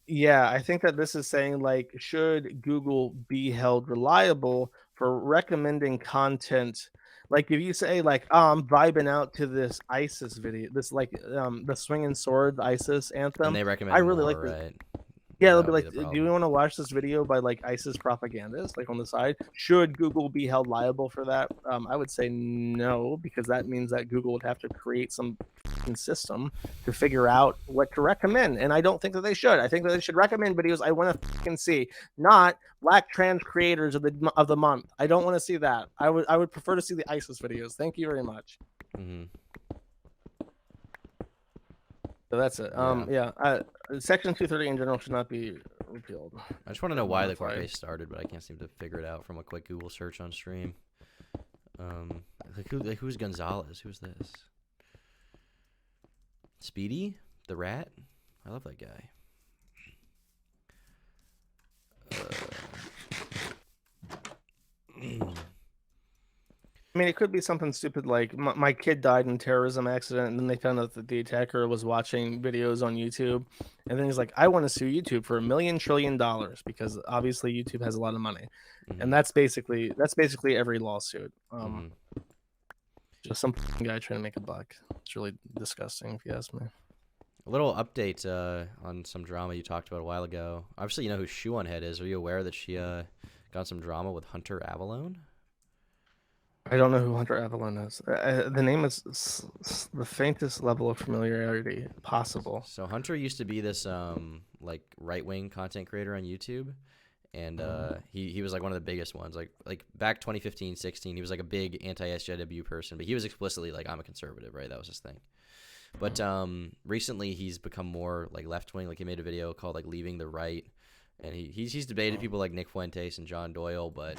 Yeah, I think that this is saying, like, should Google be held reliable for recommending content? Like, if you say, like, oh, I'm vibing out to this ISIS video, this, like, the Swinging Sword ISIS anthem.
And they recommend
I really
more,
like this.
right?
Yeah, they'll be like, do you want to watch this video by like ISIS propagandists, like on the side? Should Google be held liable for that? I would say no, because that means that Google would have to create some system to figure out what to recommend. And I don't think that they should. I think that they should recommend videos I want to see, not Black trans creators of the month. I don't want to see that. I would prefer to see the ISIS videos. Thank you very much.
Mm-hmm.
So that's it. Section 230 in general should not be repealed.
I just want to know why the court case started, but I can't seem to figure it out from a quick Google search on stream. Who's Gonzalez? Who's this? Speedy the rat? I love that guy.
I mean, it could be something stupid like my kid died in a terrorism accident, and then they found out that the attacker was watching videos on YouTube, and then he's like, "I want to sue YouTube for $1 million trillion because obviously YouTube has a lot of money," and that's basically every lawsuit. Just some guy trying to make a buck. It's really disgusting, if you ask me.
A little update on some drama you talked about a while ago. Obviously, you know who Shoe on Head is. Are you aware that she got some drama with Hunter Avalone?
I don't know who Hunter Avalon is. The name is the faintest level of familiarity possible.
So Hunter used to be this like right-wing content creator on YouTube, and he was like one of the biggest ones. Like back 2015, 16, he was like a big anti-SJW person, but he was explicitly like, I'm a conservative, right? That was his thing. But recently he's become more like left-wing. Like he made a video called like Leaving the Right, and he's debated people like Nick Fuentes and John Doyle, but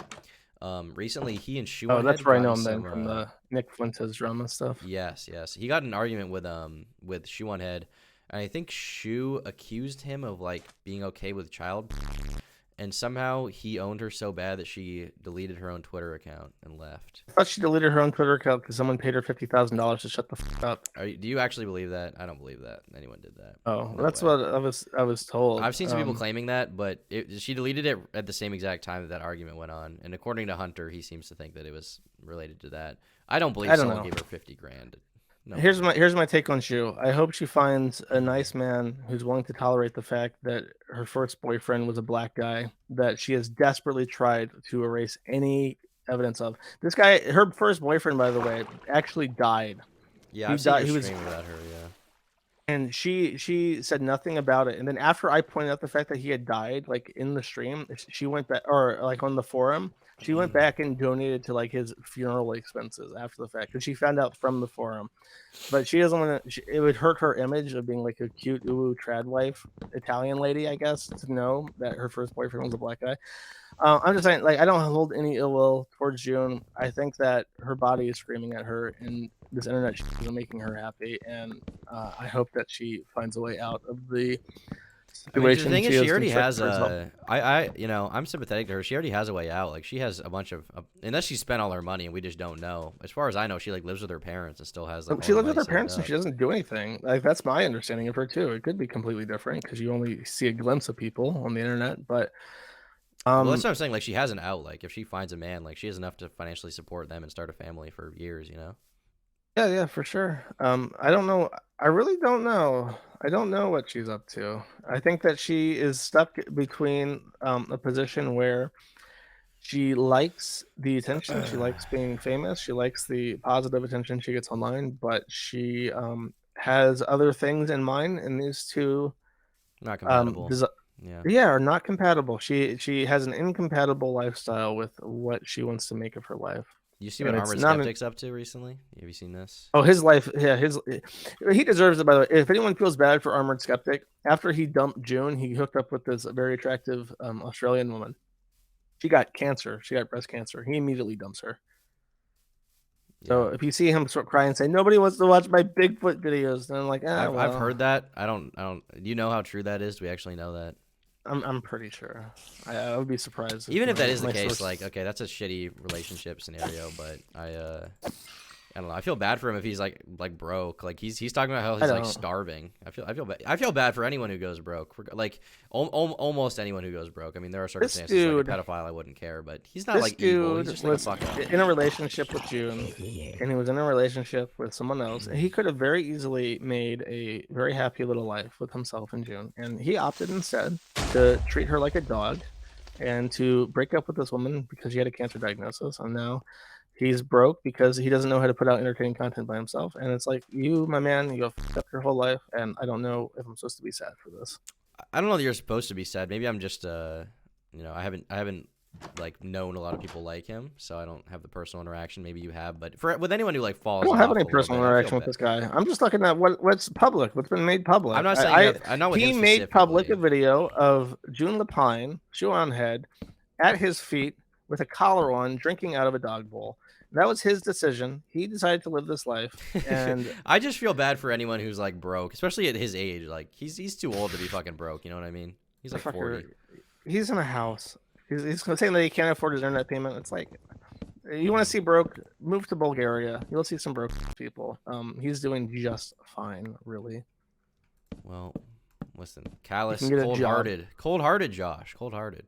recently he and Shoe.
Oh, that's where I know him then from the Nick Fuentes drama stuff.
Yes. He got an argument with Shoe on Head, and I think Shoe accused him of like being okay with child, and somehow he owned her so bad that she deleted her own Twitter account and left.
I thought she deleted her own Twitter account because someone paid her $50,000 to shut the fuck up.
Do you actually believe that? I don't believe that anyone did that.
Oh, no, that's way. What I was told.
I've seen some people claiming that, but she deleted it at the same exact time that argument went on. And according to Hunter, he seems to think that it was related to that. I don't believe someone gave her $50,000. No.
Here's my take on Shu. I hope she finds a nice man who's willing to tolerate the fact that her first boyfriend was a black guy that she has desperately tried to erase any evidence of. This guy, her first boyfriend, by the way, actually died.
Yeah, I've seen your stream about her, yeah.
And she said nothing about it. And then after I pointed out the fact that he had died, like in the stream, she went back, or like on the forum, she went back and donated to like his funeral expenses after the fact, because she found out from the forum. But she doesn't want to. It would hurt her image of being like a cute uwu trad wife, Italian lady, I guess, to know that her first boyfriend was a black guy. I'm just saying, like, I don't hold any ill will towards June. I think that her body is screaming at her, and this internet is making her happy. And I hope that she finds a way out of the situation.
I mean, the thing is, she already has I'm sympathetic to her. She already has a way out. Like, she has a bunch of, unless she spent all her money and we just don't know. As far as I know, she like lives with her parents and still has. Like,
she lives with her parents and she doesn't do anything. Like, that's my understanding of her too. It could be completely different because you only see a glimpse of people on the internet, but.
Well, that's what I'm saying. Like, she has an out. Like, if she finds a man, like, she has enough to financially support them and start a family for years, you know?
Yeah, for sure. I don't know. I really don't know. I don't know what she's up to. I think that she is stuck between a position where she likes the attention, she likes being famous, she likes the positive attention she gets online, but she has other things in mind, and these two
Not
um,
compatible.
desi-
Yeah.
yeah, are not compatible. She has an incompatible lifestyle with what she wants to make of her life,
You see what
and it's
Armored
not an
Skeptic's up to recently? Have you seen this?
Oh, his life, yeah, he deserves it. By the way, if anyone feels bad for Armored Skeptic, after he dumped June, he hooked up with this very attractive Australian woman. She got cancer. She got breast cancer. He immediately dumps her.
Yeah.
So if you see him sort of cry and say nobody wants to watch my Bigfoot videos, then I'm like,
I've heard that. I don't. Do you know how true that is? Do we actually know that?
I'm pretty sure. I would be surprised.
Even if that is the case,
source...
like, okay, that's a shitty relationship scenario, but I don't know. I feel bad for him if he's like broke. Like he's talking about how he's like starving. I feel bad for anyone who goes broke. Like almost anyone who goes broke. I mean, there are circumstances like a pedophile I wouldn't care, but he's not like evil. He's just like a fuck up.
In a relationship with June, and he was in a relationship with someone else. And he could have very easily made a very happy little life with himself and June, and he opted instead to treat her like a dog, and to break up with this woman because she had a cancer diagnosis, and now he's broke because he doesn't know how to put out entertaining content by himself. And it's like, you, my man, you have fucked up your whole life, and I don't know if I'm supposed to be sad for this.
I don't know that you're supposed to be sad. Maybe I'm just you know, I haven't like known a lot of people like him, so I don't have the personal interaction. Maybe you have, but with anyone who like falls,
I don't have any personal interaction with this guy. I'm just looking at what's public, what's been made public.
I'm not saying I know
he made public a video of June Lapine, shoe on head, at his feet with a collar on, drinking out of a dog bowl. That was his decision. He decided to live this life, and
I just feel bad for anyone who's like broke, especially at his age. Like he's too old to be fucking broke. You know what I mean? He's like 40.
He's in a house. He's saying that he can't afford his internet payment. It's like, you want to see broke? Move to Bulgaria. You'll see some broke people. He's doing just fine, really.
Well, listen, callous, cold-hearted, Josh, cold-hearted.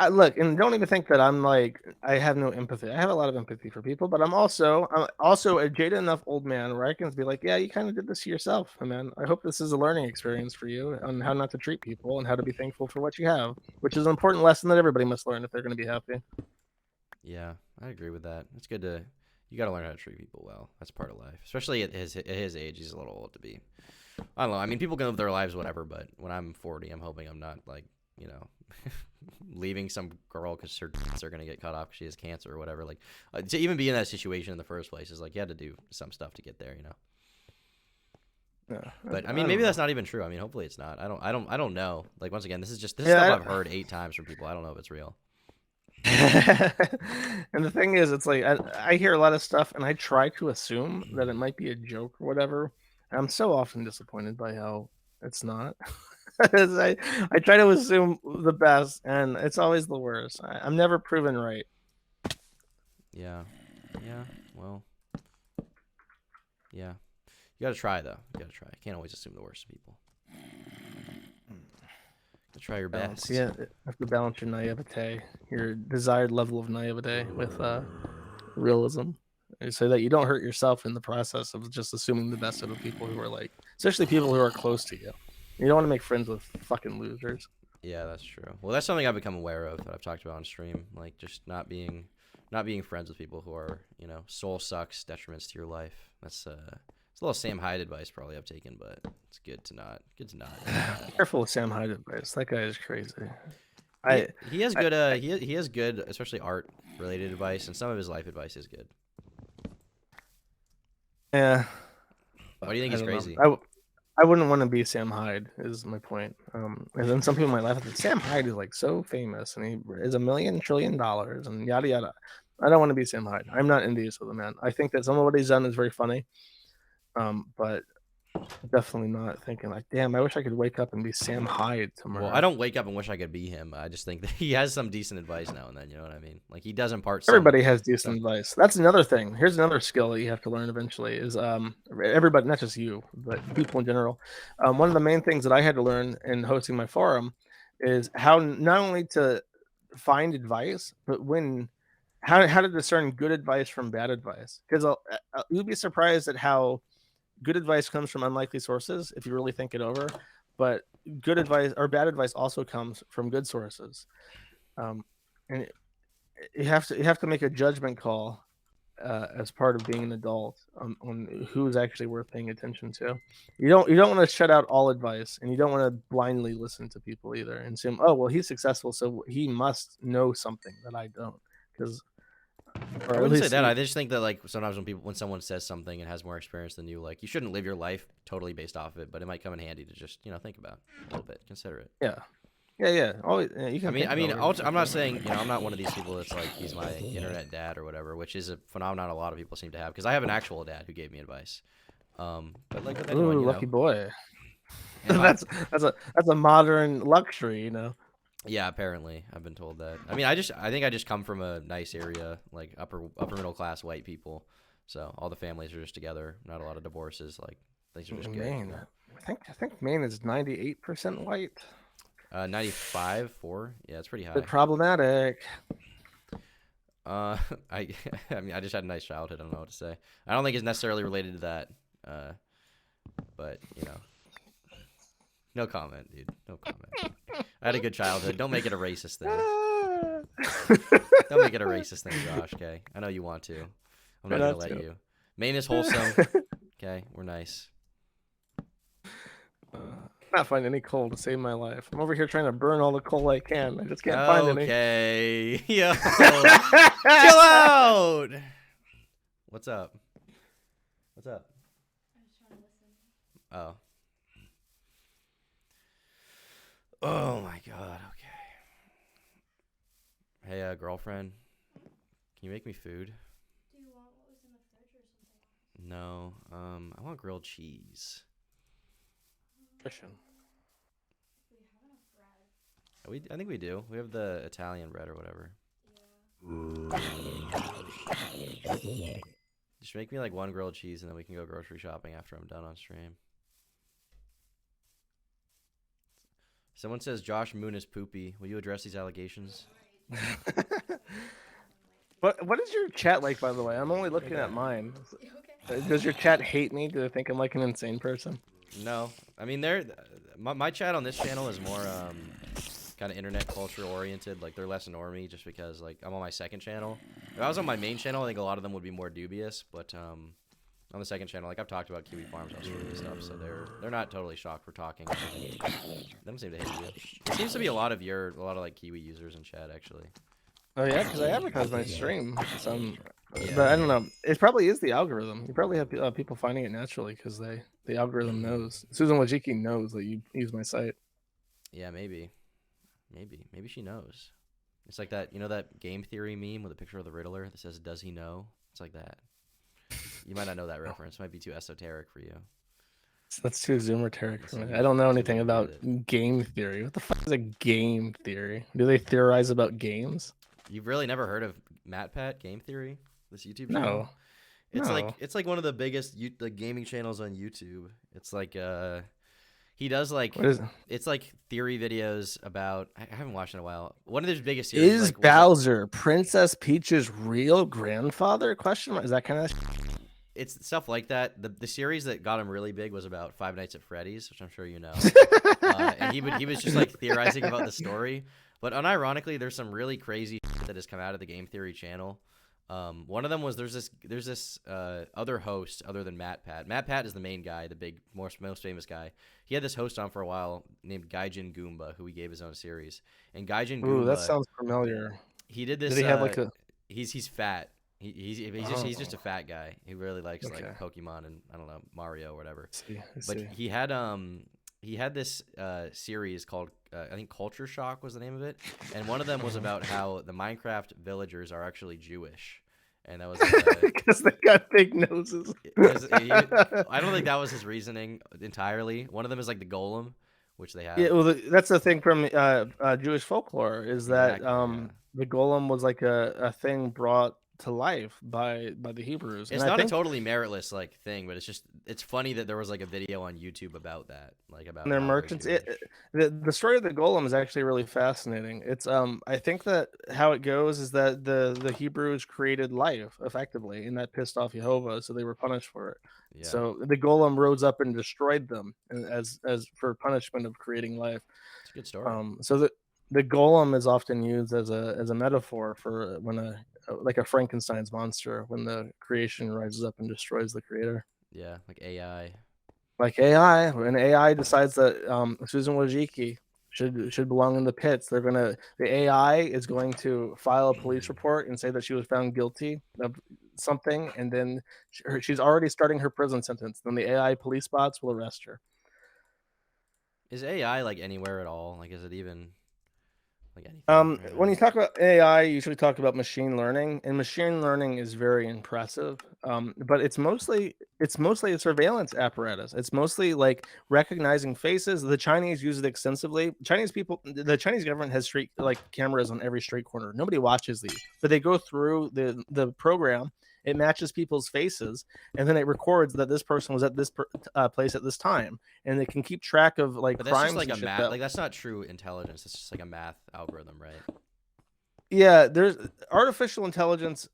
Look, and don't even think that I'm like, I have no empathy. I have a lot of empathy for people, but I'm also a jaded enough old man where I can be like, yeah, you kind of did this to yourself, man. I hope this is a learning experience for you on how not to treat people and how to be thankful for what you have, which is an important lesson that everybody must learn if they're going to be happy.
Yeah, I agree with that. It's good to, you got to learn how to treat people well. That's part of life, especially at his age. He's a little old to be. I don't know. I mean, people can live their lives, whatever, but when I'm 40, I'm hoping I'm not like, you know, leaving some girl because her tits are going to get cut off because she has cancer or whatever. Like, to even be in that situation in the first place is like, you had to do some stuff to get there, you know?
Yeah,
but I mean, maybe that's not even true. I mean, hopefully it's not. I don't know. Like, once again, this is stuff I've heard 8 times from people. I don't know if it's real.
And the thing is, it's like, I hear a lot of stuff and I try to assume that it might be a joke or whatever. And I'm so often disappointed by how it's not. I try to assume the best, and it's always the worst. I'm never proven right.
Yeah. Well. Yeah. You gotta try though. You can't always assume the worst of people. Try your best.
Yeah, you have to balance your naivete, your desired level of naivete, with realism, so that you don't hurt yourself in the process of just assuming the best of the people who are like, especially people who are close to you. You don't want to make friends with fucking losers.
Yeah, that's true. Well, that's something I've become aware of that I've talked about on stream, like just not being friends with people who are, you know, soul sucks, detriments to your life. That's it's a little Sam Hyde advice probably I've taken, but it's good to not.
Careful with Sam Hyde advice. That guy is crazy.
He has good he has good, especially art related advice, and some of his life advice is good.
Yeah.
Why do you think he's crazy?
I wouldn't want to be Sam Hyde, is my point. And then some people might laugh at it. Sam Hyde is like so famous, and he is $1 million trillion, and yada yada. I don't want to be Sam Hyde. I'm not envious of the man. I think that some of what he's done is very funny, but definitely not thinking like, damn, I wish I could wake up and be Sam Hyde tomorrow.
Well, I don't wake up and wish I could be him. I just think that he has some decent advice now and then. You know what I mean? Like, he does impart.
Everybody has decent advice. That's another thing. Here's another skill that you have to learn eventually. Is everybody, not just you, but people in general. One of the main things that I had to learn in hosting my forum is how not only to find advice, but how to discern good advice from bad advice. Because you'd be surprised at how good advice comes from unlikely sources if you really think it over, but good advice or bad advice also comes from good sources. And you have to make a judgment call as part of being an adult on who's actually worth paying attention to. You don't want to shut out all advice, and you don't want to blindly listen to people either and assume, oh well, he's successful, so he must know something that I don't. Because,
I wouldn't say that. I just think that like sometimes when someone says something and has more experience than you, like you shouldn't live your life totally based off of it, but it might come in handy to just think about a little bit, consider it.
Yeah. Yeah. Always. Yeah, you can.
I'm not saying I'm not one of these people that's like he's my internet dad or whatever, which is a phenomenon a lot of people seem to have because I have an actual dad who gave me advice. But like with anyone,
lucky boy. That's a modern luxury,
Yeah, apparently I've been told that. I mean, I think I just come from a nice area, like upper middle class white people, so all the families are just together, not a lot of divorces. Like things are just
Maine.
good.
I think Maine is 98% white.
95.4. Yeah, it's pretty high.
But problematic.
I mean, I just had a nice childhood. I don't know what to say. I don't think it's necessarily related to that. But no comment, dude. No comment. I had a good childhood. Don't make it a racist thing. Don't make it a racist thing, Josh. Okay, I know you want to. I'm not gonna let you. Maine is wholesome. Okay, we're nice.
Not find any coal to save my life. I'm over here trying to burn all the coal I can. I just can't find any.
Okay, yo, chill out. What's up? What's up?
I was trying to listen.
Oh. Oh my god. Okay. Hey, girlfriend. Can you make me food?
Do you want what was in the fridge or something else?
No. I want grilled cheese.
Christian.
We have enough bread.
I think we do. We have the Italian bread or whatever.
Yeah.
Just make me like one grilled cheese and then we can go grocery shopping after I'm done on stream. Someone says Josh Moon is poopy. Will you address these allegations?
What is your chat like, by the way? I'm only looking at mine.
Okay.
Does your chat hate me? Do they think I'm like an insane person?
No. I mean, my chat on this channel is more kind of internet culture oriented. Like they're less normie just because like I'm on my second channel. If I was on my main channel, I think a lot of them would be more dubious. But on the second channel, like I've talked about Kiwi Farms on stream and stuff, so they're not totally shocked we're talking. They don't seem to hate you. There seems to be a lot of like Kiwi users in chat actually.
Oh yeah, because I advertise my stream.
Yeah.
But I don't know. It probably is the algorithm. You probably have people finding it naturally because the algorithm knows. Susan Wojcicki knows that you use my site.
Yeah, maybe she knows. It's like that, that game theory meme with a picture of the Riddler that says, "Does he know?" It's like that. You might not know that reference. It might be too esoteric for you.
That's too zoomer-teric for me. I don't know anything about game theory. What the fuck is a game theory? Do they theorize about games?
You've really never heard of MatPat Game Theory? This YouTube
No.
channel? It's like one of the biggest gaming channels on YouTube. It's like he does like it's like theory videos about. I haven't watched in a while. One of his biggest series
is like, Bowser Princess Peach's real grandfather? Question mark. Is that kind of?
It's stuff like that. The series that got him really big was about Five Nights at Freddy's, which I'm sure you know. And he was just like theorizing about the story. But unironically, there's some really crazy shit that has come out of the Game Theory channel. One of them was there's this other host other than MatPat. MatPat is the main guy, the big most famous guy. He had this host on for a while named Gaijin Goomba, who he gave his own series. And Gaijin Goomba.
Ooh, that sounds familiar.
He did this.
Did he have like a?
He's fat. He's just a fat guy. He really likes like Pokemon and I don't know Mario or whatever. I see. He had this series called I think Culture Shock was the name of it, and one of them was about how the Minecraft villagers are actually Jewish, and that was
because they got big noses.
I don't think that was his reasoning entirely. One of them is like the golem, which they have.
Yeah, well, that's the thing from Jewish folklore is that the golem was like a thing brought to life by the Hebrews.
It's
And I
not a
think
totally meritless like thing, but it's funny that there was like a video on YouTube about that, like about
they're
how they're
merchants.
Jewish.
The story of the golem is actually really fascinating. It's I think that how it goes is that the Hebrews created life effectively, and that pissed off Jehovah, so they were punished for it.
Yeah,
So the golem rose up and destroyed them as for punishment of creating life.
it's a good story.
So the golem is often used as a metaphor for when like a Frankenstein's monster, when the creation rises up and destroys the creator.
Yeah, like AI.
Like AI, when AI decides that Susan Wojcicki should belong in the pits, the AI is going to file a police report and say that she was found guilty of something, and then she's already starting her prison sentence. Then the AI police bots will arrest her.
Is AI like anywhere at all? Like, is it even like anything right
When
now?
you talk about AI, you usually talk about machine learning, and machine learning is very impressive. But it's mostly a surveillance apparatus. It's mostly like recognizing faces. The Chinese use it extensively. The Chinese government has street like cameras on every street corner. Nobody watches these, but they go through the program. It matches people's faces, and then it records that this person was at this place at this time, and they can keep track of like
But that's just
crimes
like
and
a
shit
math.
that.
Like that's not true intelligence. It's just like a math algorithm, right?
Yeah, there's artificial intelligence.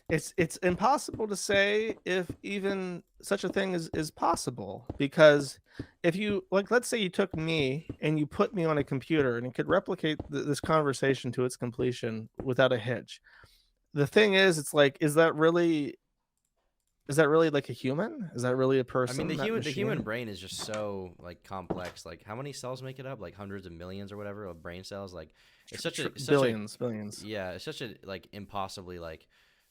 It's impossible to say if even such a thing is possible, because if you like, let's say you took me and you put me on a computer and it could replicate this conversation to its completion without a hitch. The thing is, it's like, is that really like a human? Is that really a
I mean,
person, that
the human
machine?
brain is just so like complex. Like, how many cells make it up? Like hundreds of millions or whatever of brain cells. Like, it's such a
Billions.
yeah, it's such a like impossibly like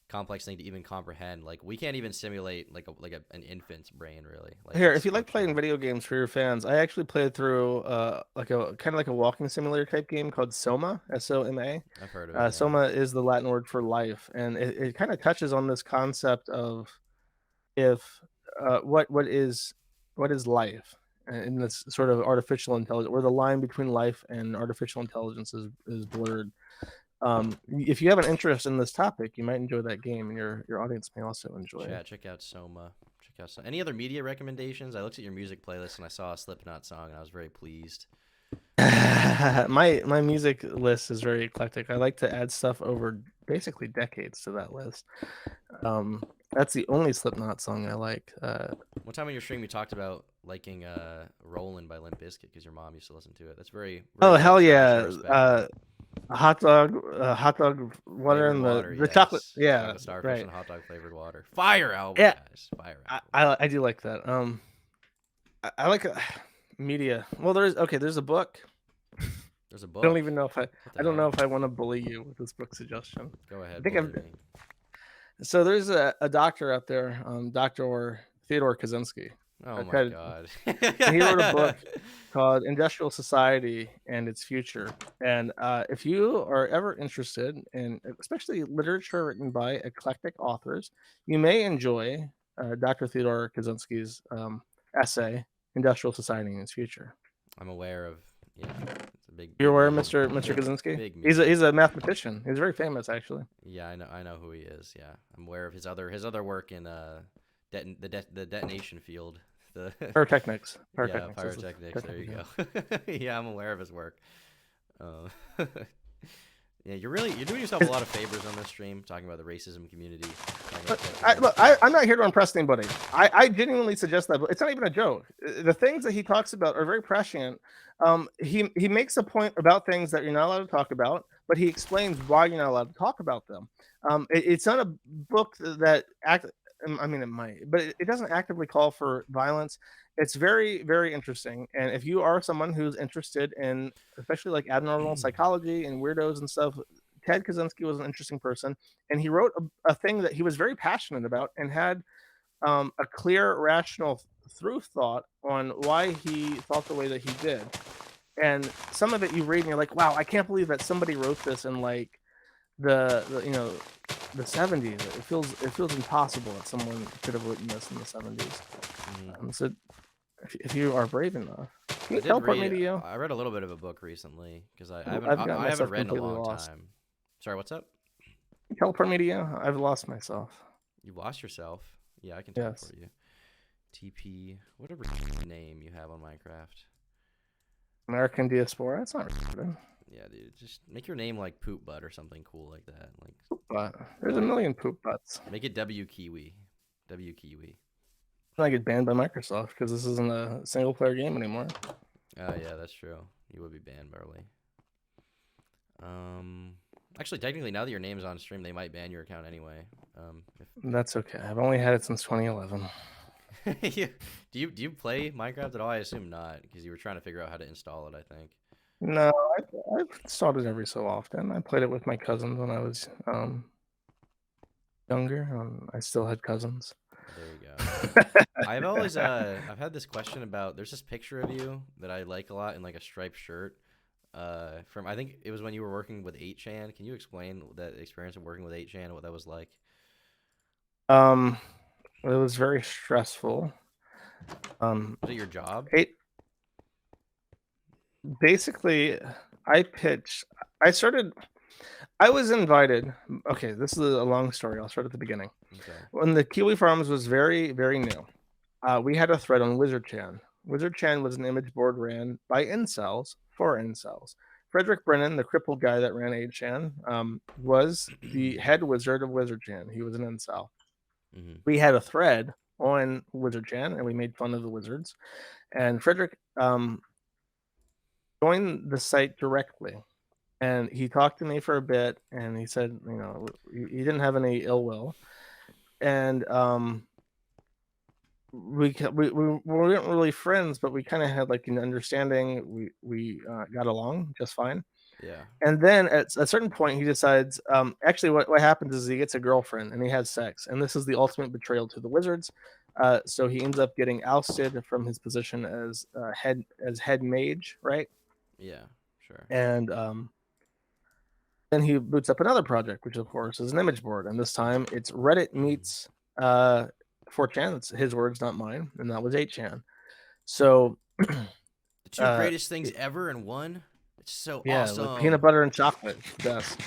complex thing to even comprehend. Like, we can't even simulate an infant's brain really. Like,
Here, if
it's
you like playing
structure.
video games for your fans, I actually played through like a kind of like a walking simulator type game called Soma, Soma.
I've heard of it. Yeah.
Soma is the Latin word for life, and it kind of touches on this concept of if what is life in this sort of artificial intelligence, where the line between life and artificial intelligence is blurred. If you have an interest in this topic, you might enjoy that game, and your audience may also enjoy it.
Chat, check out Soma. Check out any other media recommendations. I looked at your music playlist and I saw a Slipknot song and I was very pleased.
My music list is very eclectic. I like to add stuff over basically decades to that list. That's the only Slipknot song I like.
One time on your stream, you talked about liking "Rollin'" by Limp Bizkit because your mom used to listen to it. That's very, very
Oh
like
hell
trash and
yeah!
respectable.
Hot dog water
Flavored
and
water,
the chocolate.
yes.
Yeah,
Chocolate starfish
right.
and hot dog flavored water. Fire album,
Yeah,
guys. Fire
I,
album.
I I do like that. I like media. Well, there's a book.
There's a
I don't
book.
even know if I
What the
I don't know
hell?
if I want to bully you with this book suggestion.
Go
I
ahead,
think
bully
I've
me.
so there's a doctor out there, Dr. Theodore Kaczynski.
Oh my
Okay,
god.
and he wrote a book called Industrial Society and Its Future. And if you are ever interested in, especially literature written by eclectic authors, you may enjoy Dr. Theodore Kaczynski's essay, Industrial Society and Its Future.
I'm aware of. Yeah, it's a big,
You're
big
aware of
meme.
Mr. Kaczynski?
Big
He's
meme.
a mathematician. He's very famous, actually.
Yeah, I know who he is. Yeah, I'm aware of his other work in the detonation field. The
Pyrotechnics.
yeah,
Pyrotechnics.
pyrotechnics. There you go. Yeah, I'm aware of his work. Uh, yeah, you're doing yourself a lot of favors on this stream, talking about the racism community.
I'm not here to impress anybody. I genuinely suggest that, but it's not even a joke. The things that he talks about are very prescient. He makes a point about things that you're not allowed to talk about, but he explains why you're not allowed to talk about them. It's not a book that I mean, it might, but it doesn't actively call for violence. It's very, very interesting. And if you are someone who's interested in, especially like abnormal psychology and weirdos and stuff, Ted Kaczynski was an interesting person, and he wrote a thing that he was very passionate about and had a clear, rational through thought on why he thought the way that he did. And some of it you read and you're like, wow, I can't believe that somebody wrote this in like the 70s. It feels impossible that someone could have written this in the 70s. So if you are brave enough, can you teleport me to you?
I read a little bit of a book recently because I
I've got
haven't
myself
read in a
completely
long
lost.
time. Sorry, what's up?
Teleport me to you? I've lost myself.
You lost yourself. Yeah, I can
Yes.
teleport you. TP, whatever name you have on Minecraft.
American Diaspora. That's not retarded.
Yeah, dude, just make your name like Poop Butt or something cool like that. Like
Poop butt. There's a million poop butts.
make it W Kiwi. W Kiwi.
I get banned by Microsoft because this isn't a single player game anymore.
Oh yeah, that's true. You would be banned barely. Actually, technically, now that your name's on stream, they might ban your account anyway.
That's okay. I've only had it since 2011.
Do you play Minecraft at all? I assume not, because you were trying to figure out how to install it. I think.
No, I've installed it every so often. I played it with my cousins when I was younger. I still had cousins.
There you go. I've always I've had this question about. There's this picture of you that I like a lot in like a striped shirt. From I think it was when you were working with 8chan. Can you explain that experience of working with 8chan and what that was like?
It was very stressful.
Was it your job?
Basically, I was invited. Okay, this is a long story. I'll start at the beginning.
Okay.
When the Kiwi Farms was very, very new, we had a thread on WizardChan. WizardChan was an image board ran by incels for incels. Frederick Brennan, the crippled guy that ran 8chan, was the head wizard of WizardChan. He was an incel.
Mm-hmm.
We had a thread on WizardChan, and we made fun of the wizards. And Frederick joined the site directly, and he talked to me for a bit, and he said, you know, he didn't have any ill will, and we weren't really friends, but we kind of had like an understanding. We got along just fine.
Yeah.
And then at a certain point, he decides. Actually, what happens is he gets a girlfriend and he has sex, and this is the ultimate betrayal to the wizards. So he ends up getting ousted from his position as head mage, right?
Yeah. Sure.
And then he boots up another project, which of course is an image board, and this time it's Reddit meets 4chan. It's his words, not mine, and that was 8chan. So
the two greatest things ever in one. It's so awesome.
Like peanut butter and chocolate, best.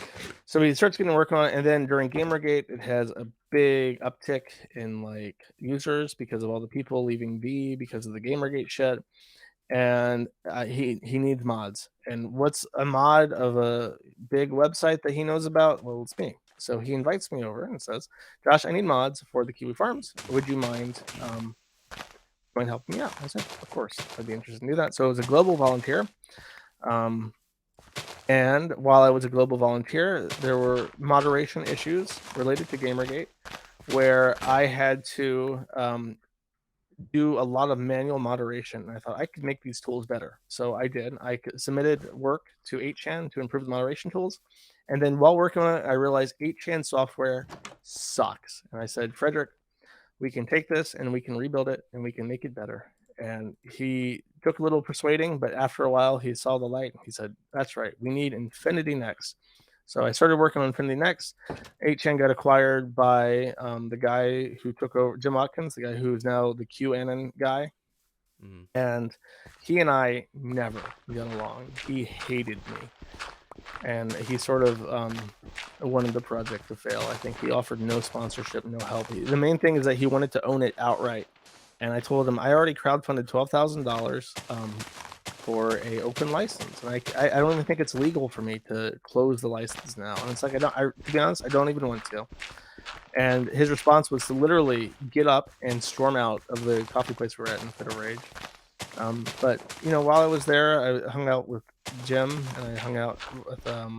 So he starts getting work on it, and then during Gamergate, it has a big uptick in like users because of all the people leaving V because of the Gamergate shit. And he needs mods. And what's a mod of a big website that he knows about? Well, it's me. So he invites me over and says, "Josh, I need mods for the Kiwi Farms. Would you mind helping me out?" I said, "Of course, I'd be interested in do that." So it was a global volunteer. And while I was a global volunteer, there were moderation issues related to Gamergate, where I had to do a lot of manual moderation. I thought I could make these tools better. So I did. I submitted work to 8chan to improve the moderation tools. And then while working on it, I realized 8chan software sucks. And I said, "Frederick, we can take this and we can rebuild it and we can make it better." And he took a little persuading, but after a while, he saw the light. He said, "That's right. We need Infinity Next." So I started working on Infinity Next. 8chan got acquired by the guy who took over, Jim Watkins, the guy who's now the QAnon guy. Mm-hmm. And he and I never got along. He hated me. And he sort of wanted the project to fail. I think he offered no sponsorship, no help. The main thing is that he wanted to own it outright. And I told him I already crowdfunded $12,000 for a open license, and I don't even think it's legal for me to close the license now. And it's like to be honest, I don't even want to. And his response was to literally get up and storm out of the coffee place we're at in a fit of rage. But you know, while I was there, I hung out with Jim, and I hung out with a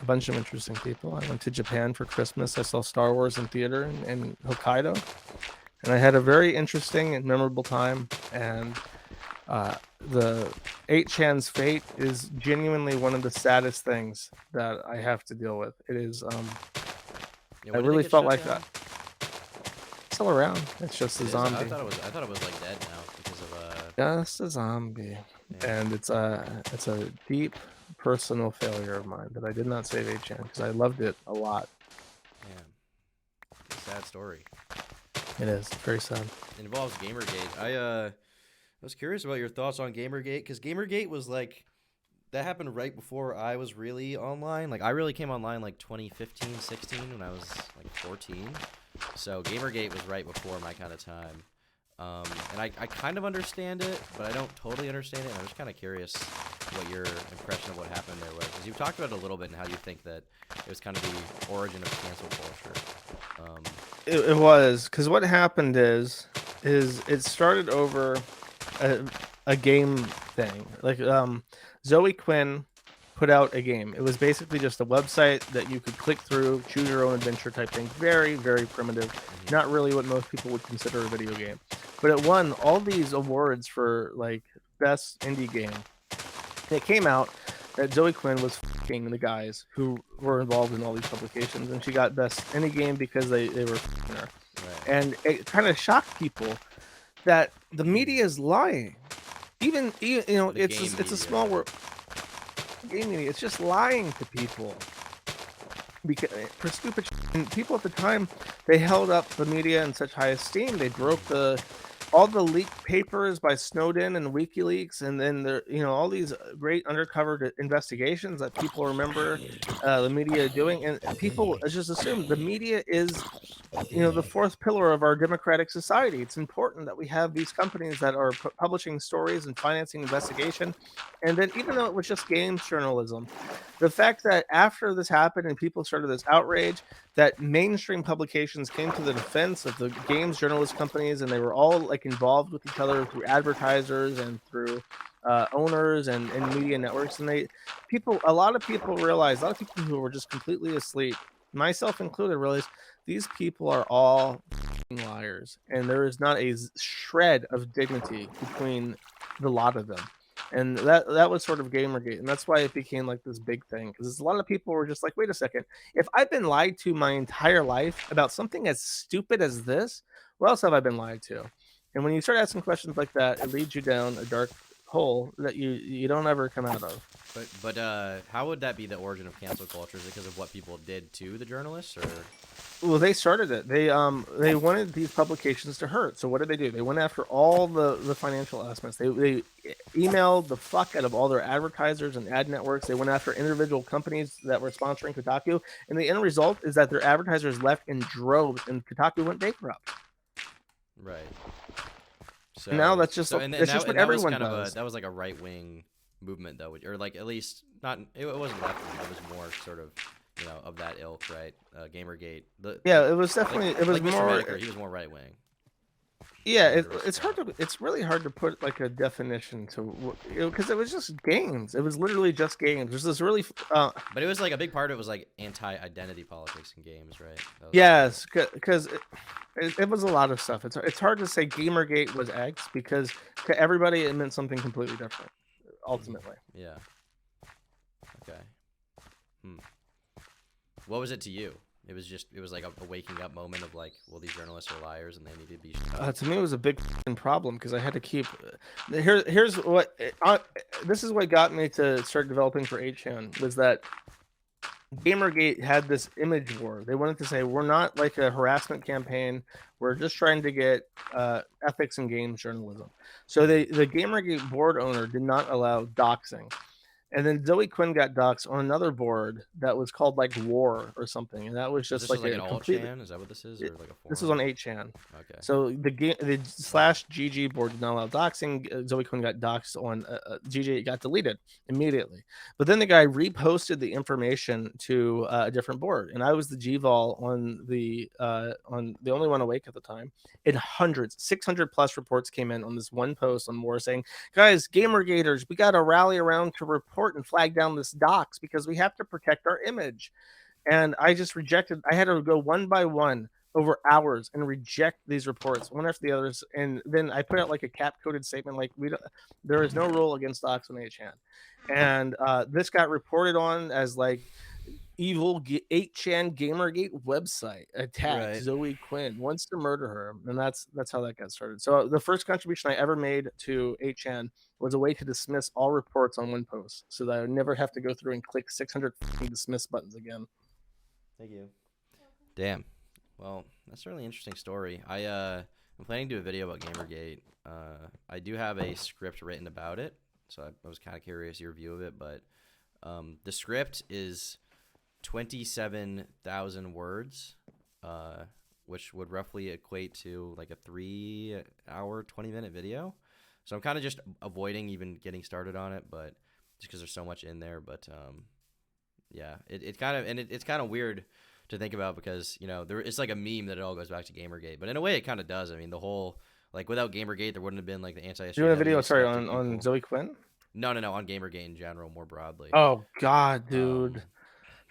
bunch of interesting people. I went to Japan for Christmas. I saw Star Wars in theater in Hokkaido, and I had a very interesting and memorable time. And the 8chan's fate is genuinely one of the saddest things that I have to deal with. It is I really felt like that. It's still around. It's just a zombie.
I thought it was like dead now because of
just a zombie. Yeah. And it's a deep personal failure of mine that I did not save 8chan because I loved it a lot.
Man, sad story.
It is very sad.
It involves Gamergate. I was curious about your thoughts on Gamergate, because Gamergate was like that happened right before I was really online. Like I really came online like 2015, 16 when I was like 14. So Gamergate was right before my kind of time. And I kind of understand it, but I don't totally understand it. And I'm just kind of curious what your impression of what happened there was. Because you've talked about it a little bit and how you think that it was kind of the origin of cancel culture.
It was because what happened is it started over a game thing. Like Zoe Quinn put out a game. It was basically just a website that you could click through, choose your own adventure type thing. Very, very primitive. Not really what most people would consider a video game. But it won all these awards for like best indie game. And it came out that Zoe Quinn was f***ing the guys who were involved in all these publications, and she got best indie game because they were f***ing her.
Right.
And it kind of shocked people that the media is lying. Even you know,
The
it's
game
a
media.
small world. Game media, it's just lying to people because for stupid shit. And people at the time, they held up the media in such high esteem. They broke all the leaked papers by Snowden and WikiLeaks, and then there, you know, all these great undercover investigations that people remember the media doing, and people just assume the media is, you know, the fourth pillar of our democratic society. It's important that we have these companies that are publishing stories and financing investigation. And then even though it was just games journalism, the fact that after this happened and people started this outrage, that mainstream publications came to the defense of the games journalist companies, and they were all like involved with each other through advertisers and through owners and media networks. And a lot of people realized, a lot of people who were just completely asleep, myself included, realized these people are all liars, and there is not a shred of dignity between the lot of them. And that was sort of Gamergate, and that's why it became like this big thing. Because a lot of people were just like, "Wait a second, if I've been lied to my entire life about something as stupid as this, what else have I been lied to?" And when you start asking questions like that, it leads you down a dark hole that you don't ever come out of.
But how would that be the origin of cancel culture? Is it because of what people did to the journalists, or?
Well, they started it. They wanted these publications to hurt. So what did they do? They went after all the financial aspects. They emailed the fuck out of all their advertisers and ad networks. They went after individual companies that were sponsoring Kotaku, and the end result is that their advertisers left in droves, and Kotaku went bankrupt.
Right. So
And now that's just
so, and
that's
that,
just what
and that was
everyone
kind
does.
of that was like a right wing movement though, or like at least not. It wasn't left wing. It was more sort of of that ilk, right? Gamergate.
Yeah, it was definitely it was
like Mr.
more.
Medicare, he was more right wing.
Yeah, it's really hard to put like a definition to, because it was just games. It was literally just games. There's this really
But it was like a big part of it was like anti-identity politics in games, right?
yes, because it was a lot of stuff. It's hard to say Gamergate was X because to everybody it meant something completely different. Ultimately,
Yeah. Okay. What was it to you? It was like a waking up moment of like, well, these journalists are liars and they need to be shut up.
to me it was a big problem because I had to keep. Here's what this is what got me to start developing for 8chan was that Gamergate had this image war. They wanted to say we're not like a harassment campaign. We're just trying to get ethics in games journalism. So the Gamergate board owner did not allow doxing. And then Zoe Quinn got doxxed on another board that was called like War or something, and that was
So
just
this is
like
like
a
an alt
complete.
chan? Is that what this is, or like a forum?
This was on 8chan.
Okay.
So the slash GG board did not allow doxing. Zoe Quinn got doxxed on GG. It got deleted immediately. But then the guy reposted the information to a different board, and I was the GVol on the only one awake at the time. And hundreds, 600 plus reports came in on this one post on War saying, "Guys, Gamergaters, we got to rally around to report and flag down this dox because we have to protect our image." And I just rejected. I had to go one by one over hours and reject these reports one after the others. And then I put out like a cap coded statement like there is no rule against docs on 8chan. And this got reported on as like evil 8chan Gamergate website attack
Right.
Zoe Quinn wants to murder her, and that's how that got started. So the first contribution I ever made to 8chan was a way to dismiss all reports on one post, so that I would never have to go through and click 600 dismiss buttons again.
Thank you. Damn. Well, that's a really interesting story. I'm planning to do a video about Gamergate. I do have a script written about it. so I was kind of curious your view of it. But the script is 27,000 words, which would roughly equate to like a 3-hour, 20-minute video. So I'm kind of just avoiding even getting started on it, but just because there's so much in there. But yeah, it's kind of weird to think about because it's like a meme that it all goes back to Gamergate, but in a way it kind of does. I mean, the whole like without Gamergate there wouldn't have been like the anti-SJW.
You're doing a video, sorry, on Zoe Quinn?
No, on Gamergate in general, more broadly.
Oh God, dude.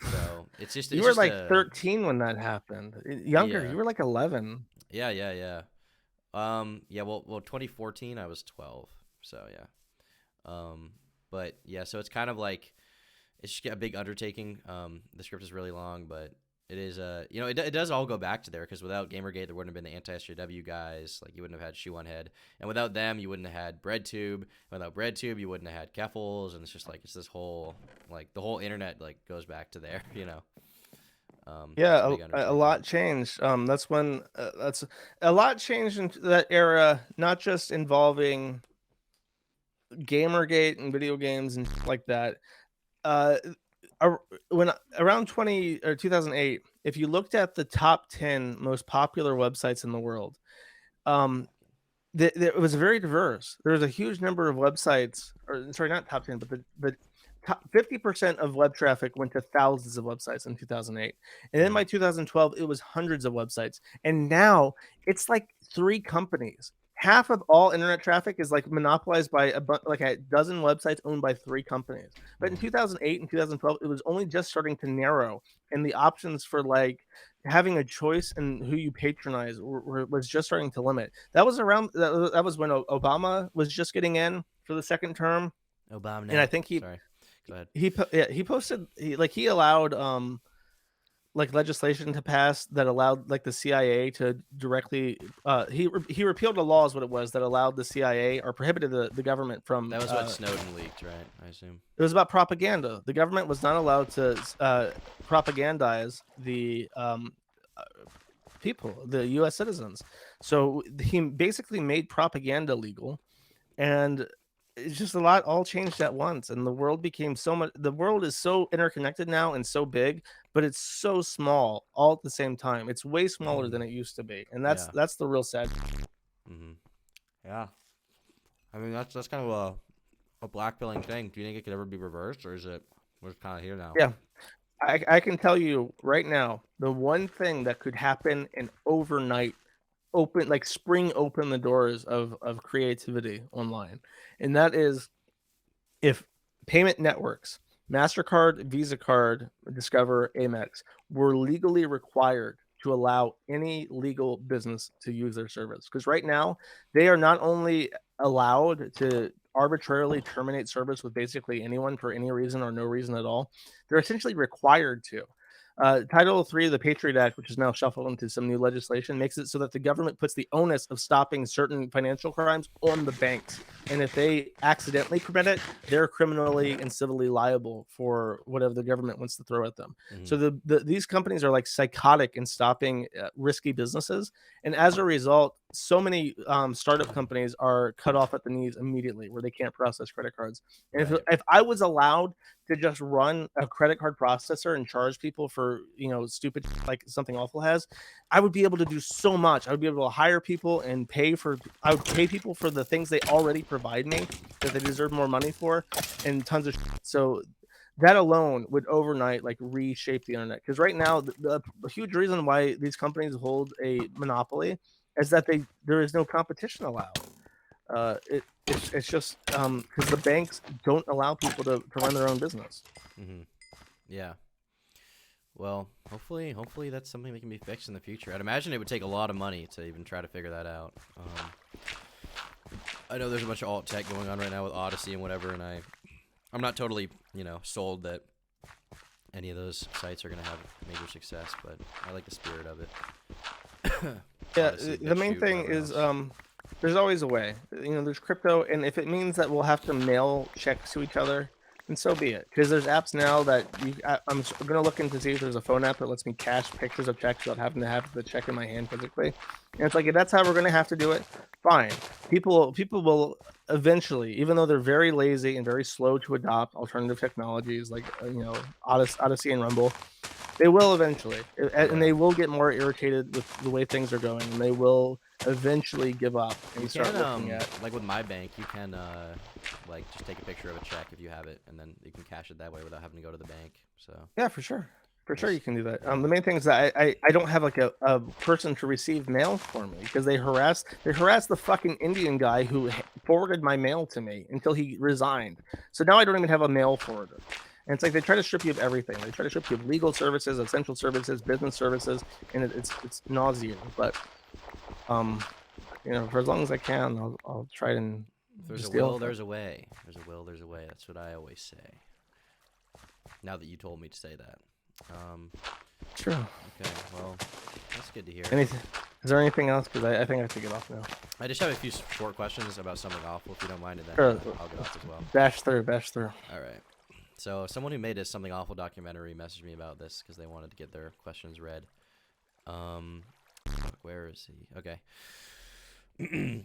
So it's just
you were like 13 when that happened. Younger,
yeah.
You were like 11.
Yeah. Yeah. Well, 2014 I was 12. So yeah. But yeah, so it's kind of like it's just a big undertaking. The script is really long, but it is it does all go back to there because without Gamergate there wouldn't have been the anti-SJW guys. Like you wouldn't have had Shoe on Head, and without them you wouldn't have had BreadTube. Without BreadTube you wouldn't have had Keffels, and it's just like it's this whole like the whole internet like goes back to there.
Yeah, a lot changed. That's when that's a lot changed in that era, not just involving Gamergate and video games and like that. When around 2008, if you looked at the top 10 most popular websites in the world, it was very diverse. There was a huge number of websites, or sorry, not top 10, but the top 50% of web traffic went to thousands of websites in 2008. And then by 2012, it was hundreds of websites. And now it's like 3 companies. Half of all internet traffic is like monopolized by like a dozen websites owned by 3 companies. But in 2008 and 2012, it was only just starting to narrow, and the options for like having a choice in who you patronize was just starting to limit. That was around that was when Obama was just getting in for the second term.
Obama,
and I think
sorry, go ahead.
He posted he allowed like legislation to pass that allowed like the CIA to directly he repealed a law is what it was that allowed the CIA or prohibited the government from
that was what Snowden leaked, right? I assume
it was about propaganda. The government was not allowed to propagandize the people, the U.S. citizens. So he basically made propaganda legal, and it's just a lot all changed at once, and the world became so much. The world is so interconnected now and so big, but it's so small all at the same time. It's way smaller than it used to be, and that's the real sad.
Yeah, I mean that's kind of a blackpilling thing. Do you think it could ever be reversed, or is it we're kind of here now?
Yeah, I can tell you right now, the one thing that could happen in overnight open the doors of creativity online, and that is if payment networks, MasterCard, Visa Card, Discover, Amex, were legally required to allow any legal business to use their service. Because right now they are not only allowed to arbitrarily terminate service with basically anyone for any reason or no reason at all, they're essentially required to. Title 3 of the Patriot Act, which is now shuffled into some new legislation, makes it so that the government puts the onus of stopping certain financial crimes on the banks. And if they accidentally permit it, they're criminally and civilly liable for whatever the government wants to throw at them. So these companies are like psychotic in stopping risky businesses. And as a result, so many startup companies are cut off at the knees immediately where they can't process credit cards. And if I was allowed to just run a credit card processor and charge people for stupid like something awful has, I would be able to do so much. I would be able to hire people and I would pay people for the things they already provide me that they deserve more money for, and tons of shit. So that alone would overnight like reshape the internet, because right now the huge reason why these companies hold a monopoly is that there is no competition allowed. It's just because the banks don't allow people to run their own business.
Yeah. Well, hopefully that's something that can be fixed in the future. I'd imagine it would take a lot of money to even try to figure that out. I know there's a bunch of alt tech going on right now with Odyssey and whatever, and I'm not totally sold that any of those sites are going to have major success, but I like the spirit of it.
Yeah, the main thing is there's always a way. There's crypto, and if it means that we'll have to mail checks to each other, then so be it. Because there's apps now that I'm going to look into see if there's a phone app that lets me cache pictures of checks without having to have the check in my hand physically. And it's like, if that's how we're going to have to do it, fine. People will eventually, even though they're very lazy and very slow to adopt alternative technologies like Odyssey and Rumble, they will eventually, and they will get more irritated with the way things are going, and they will eventually give up and
You
start
can,
looking at.
like with my bank, you can, like just take a picture of a check if you have it, and then you can cash it that way without having to go to the bank. So
Yeah, for sure. For sure, you can do that.
Yeah.
The main thing is that I don't have like a person to receive mail for me because they harass the fucking Indian guy who forwarded my mail to me until he resigned. So now I don't even have a mail forwarder. And it's like they try to strip you of everything. They try to strip you of legal services, essential services, business services, and it's nauseating. But for as long as I can, I'll try and
if there's
just
a
deal
will,
with it.
there's a way. There's a will, there's a way. That's what I always say. Now that you told me to say that.
True.
Okay, well, that's good to hear.
Anything? Is there anything else? Because I think I have to get off now.
I just have a few short questions about something awful, if you don't mind, and then
Sure.
I'll get off as well.
Bash through.
All right. So someone who made a Something Awful documentary messaged me about this because they wanted to get their questions read. Where is he? Okay.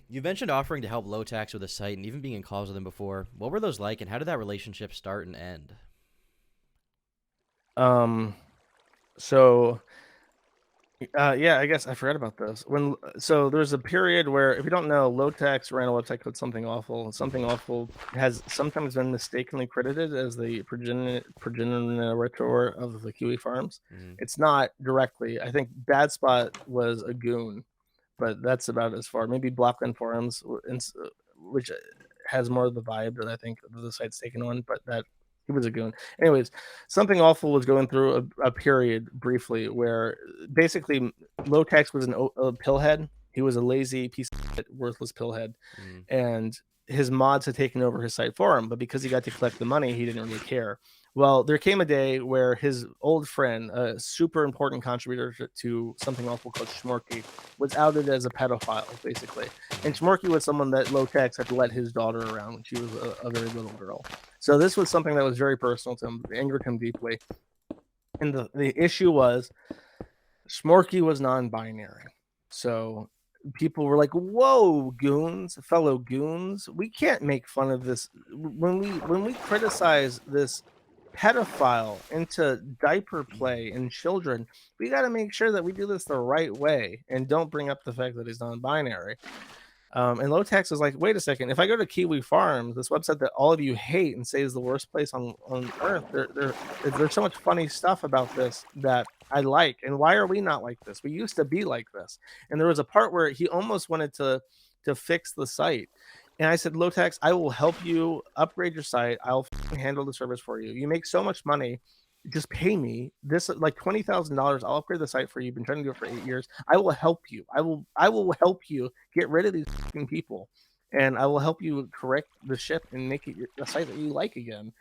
You mentioned offering to help low tax with a site and even being in calls with them before. What were those like, and how did that relationship start and end?
So yeah, I guess I forgot about this. So there's a period where, if you don't know, low tax ran a website called Something Awful. Something Awful has sometimes been mistakenly credited as the progenitor of the Kiwi farms. It's not directly. I think Bad Spot was a goon, but that's about as far. Maybe Blockland Forums, which has more of the vibe that I think the site's taken on, but that he was a goon. Anyways, Something Awful was going through a period briefly where basically Low Tax was a pillhead. He was a lazy piece of shit, worthless pillhead, and his mods had taken over his site for him. But because he got to collect the money, he didn't really care. Well, there came a day where his old friend, a super important contributor to Something Awful called Shmorky, was outed as a pedophile, basically. And Shmorky was someone that Low Tax had let his daughter around when she was a very little girl. So this was something that was very personal to him, angered him deeply. And the issue was Shmorky was non-binary. So people were like, "Whoa, goons, fellow goons, we can't make fun of this when we criticize this pedophile into diaper play and children. We got to make sure that we do this the right way and don't bring up the fact that he's non-binary." And Low Tax is like, wait a second. If I go to Kiwi Farms, this website that all of you hate and say is the worst place on earth, there's so much funny stuff about this that I like. And why are we not like this? We used to be like this. And there was a part where he almost wanted to fix the site. And I said, Low Tax, I will help you upgrade your site. I'll handle the service for you. You make so much money. Just pay me this like $20,000. I'll upgrade the site for you. You've been trying to do it for 8 years. I will help you. I will help you get rid of these people, and I will help you correct the ship and make it a site that you like again.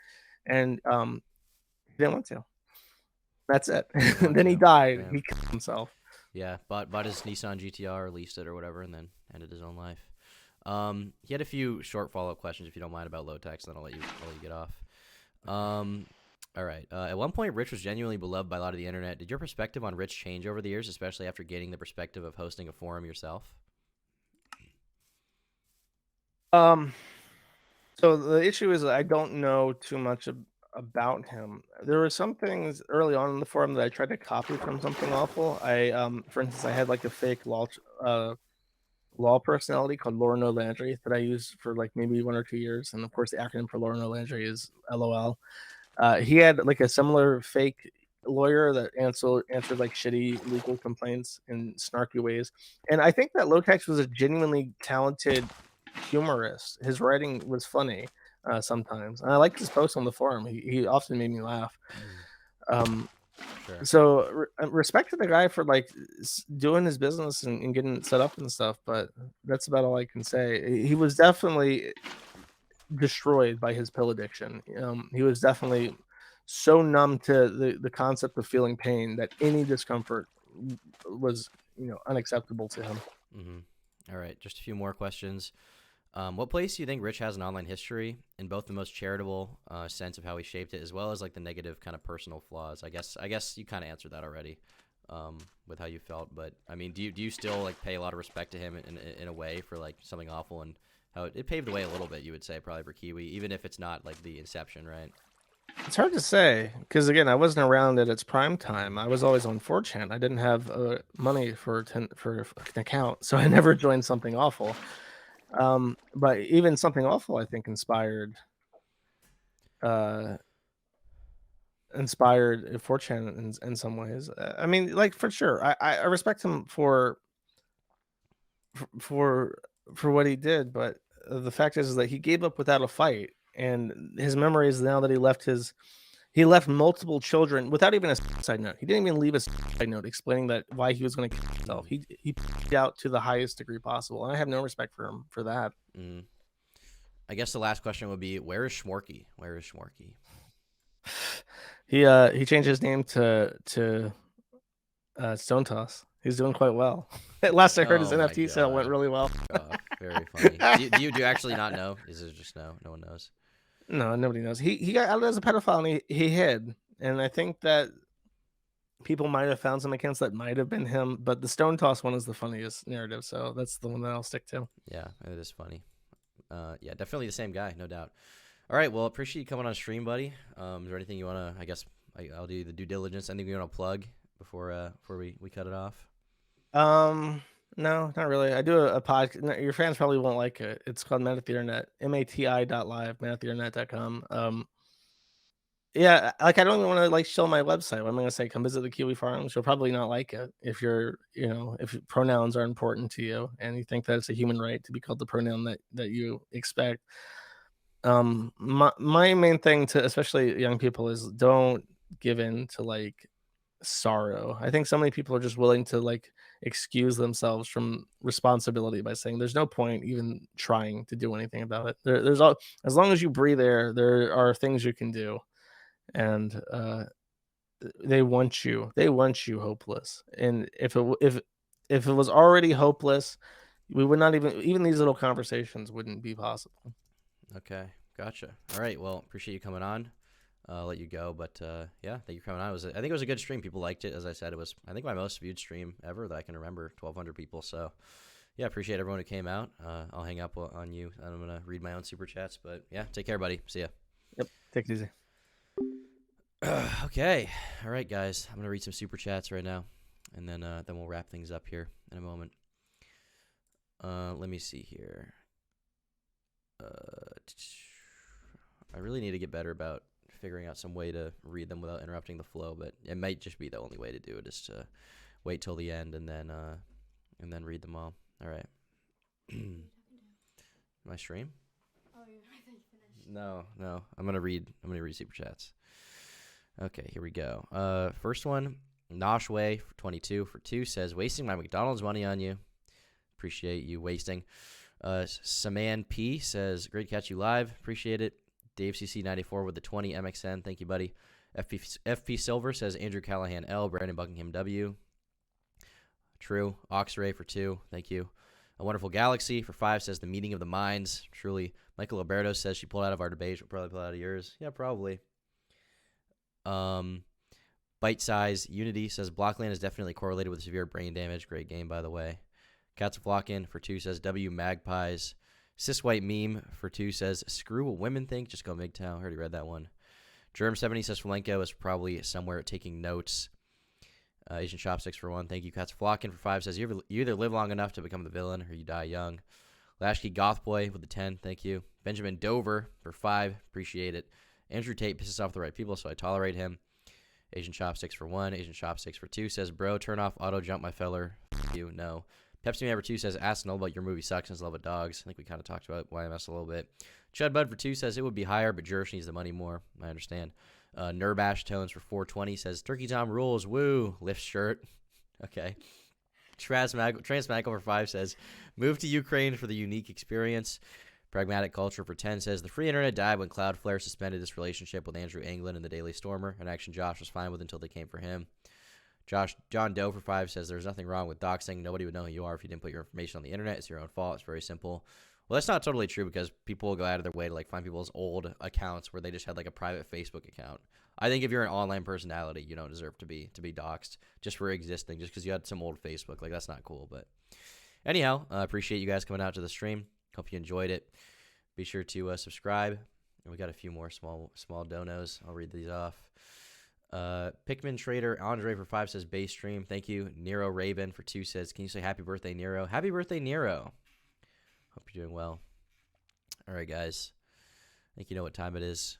And he didn't want to. That's it. And then he died.
Damn.
He killed himself.
Yeah, bought his Nissan GTR, leased it or whatever, and then ended his own life. He had a few short follow-up questions, if you don't mind, about low tax, then I'll let you get off. All right. At one point, Rich was genuinely beloved by a lot of the internet. Did your perspective on Rich change over the years, especially after gaining the perspective of hosting a forum yourself?
So the issue is I don't know too much about him. There were some things early on in the forum that I tried to copy from Something Awful. For instance, I had like a fake law personality called Laura No Landry that I used for like maybe 1 or 2 years, and of course the acronym for Laura No Landry is LOL. He had like a similar fake lawyer that answered like shitty legal complaints in snarky ways, and I think that Low Tax was a genuinely talented humorist. His writing was funny sometimes, and I liked his posts on the forum. He often made me laugh.
Sure.
So respect to the guy for like doing his business and getting it set up and stuff, but that's about all I can say. He was definitely destroyed by his pill addiction. He was definitely so numb to the concept of feeling pain that any discomfort was unacceptable to him.
All right, just a few more questions. What place do you think Rich has in online history, in both the most charitable sense of how he shaped it, as well as like the negative kind of personal flaws? I guess you kind of answered that already with how you felt, but I mean, do you still like pay a lot of respect to him in a way for like Something Awful and how it paved the way a little bit, you would say, probably for Kiwi, even if it's not like the inception, right?
It's hard to say because again, I wasn't around at its prime time. I was always on 4chan. I didn't have money for an account, so I never joined Something Awful. But even Something Awful, I think, inspired 4chan in some ways. I mean, like for sure, I respect him for what he did, but the fact is that he gave up without a fight, and his memory is now that he left multiple children without even a suicide note. He didn't even leave a suicide note explaining that why he was going to kill himself. He put out to the highest degree possible, and I have no respect for him for that.
I guess the last question would be, where is Schmorky? Where is Schmorky?
He changed his name to Stone Toss. He's doing quite well. At last I heard his NFT sale went really well.
Very funny. Do you actually not know? Is it just no one knows?
No, nobody knows. He got out as a pedophile and he hid. And I think that people might have found some accounts that might have been him, but the Stone Toss one is the funniest narrative, so that's the one that I'll stick to.
Yeah, it is funny. Yeah, definitely the same guy, no doubt. All right, well, appreciate you coming on stream, buddy. Is there anything you want to, I guess I'll do the due diligence. Anything you want to plug before we cut it off?
No, not really. I do a podcast. Your fans probably won't like it. It's called Men at the Internet, mati.live, menattheinternet.com. Yeah, like I don't even want to like show my website. I'm going to say, come visit the Kiwi Farms. You'll probably not like it if if pronouns are important to you and you think that it's a human right to be called the pronoun that you expect. My main thing to especially young people is don't give in to like sorrow. I think so many people are just willing to like excuse themselves from responsibility by saying there's no point even trying to do anything about it. As long as you breathe air, there are things you can do, and they want you hopeless. And if it was already hopeless, we would not even these little conversations wouldn't be possible.
Okay, gotcha. All right, well, appreciate you coming on. I'll let you go, but yeah, thank you for coming on. I think it was a good stream. People liked it. As I said, it was, I think, my most viewed stream ever that I can remember, 1,200 people. So yeah, appreciate everyone who came out. I'll hang up on you, and I'm going to read my own super chats, but yeah, take care, buddy. See ya.
Yep, take it easy.
Okay, all right, guys, I'm going to read some super chats right now, and then we'll wrap things up here in a moment. Let me see here. I really need to get better about figuring out some way to read them without interrupting the flow, but it might just be the only way to do it is to wait till the end and then read them all. All right. My stream?
Oh, I thought you finished.
No. I'm gonna read super chats. Okay, here we go. First one, Noshway for 22 for 2 says, wasting my McDonald's money on you. Appreciate you wasting. Saman P says, great catch you live. Appreciate it. Dave CC94 with the 20 MXN. Thank you, buddy. FP Silver says, Andrew Callahan L. Brandon Buckingham W. True. Oxray for 2. Thank you. A Wonderful Galaxy for 5 says, the meeting of the minds. Truly. Michael Alberto says, she pulled out of our debate. She'll probably pull out of yours. Yeah, probably. Bite Size Unity says, Blockland is definitely correlated with severe brain damage. Great game, by the way. Cats Flockin for 2 says, W Magpies. Cis White Meme for 2 says, screw what women think, just go MGTOW. I already read that one. Germ70 says, Flanko is probably somewhere taking notes. Asian Chopsticks for 1. Thank you. Cats Flockin for 5 says, you either live long enough to become the villain or you die young. Lashkey Gothboy with the 10. Thank you. Benjamin Dover for 5. Appreciate it. Andrew Tate pisses off the right people, so I tolerate him. Asian Chopsticks for 1. Asian Chopsticks for 2 says, bro, turn off auto jump my feller. F you. No. Pepsi Man for 2 says, ask Null about your movie sucks and love it dogs. I think we kind of talked about YMS a little bit. Chud Bud for 2 says, it would be higher, but Jerish needs the money more. I understand. Nurbash Tones for 420 says, Turkey Tom rules. Woo. Lift shirt. Okay. Transmago for 5 says, move to Ukraine for the unique experience. Pragmatic Culture for 10 says, the free internet died when Cloudflare suspended its relationship with Andrew Anglin and the Daily Stormer, an action Josh was fine with until they came for him. John Doe for 5 says, there's nothing wrong with doxing. Nobody would know who you are if you didn't put your information on the internet. It's your own fault. It's very simple. Well, that's not totally true because people will go out of their way to like find people's old accounts where they just had like a private Facebook account. I think if you're an online personality, you don't deserve to be doxxed just for existing, just because you had some old Facebook. Like, that's not cool. But anyhow, appreciate you guys coming out to the stream. Hope you enjoyed it. Be sure to subscribe. And we got a few more small donos. I'll read these off. Pikmin Trader Andre for 5 says base stream. Thank you. Nero Raven for 2 says, can you say happy birthday, Nero? Happy birthday, Nero. Hope you're doing well. All right, guys. I think you know what time it is.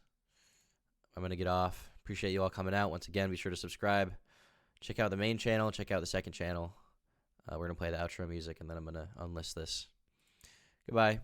I'm going to get off. Appreciate you all coming out. Once again, be sure to subscribe. Check out the main channel. Check out the second channel. We're going to play the outro music, and then I'm going to unlist this. Goodbye.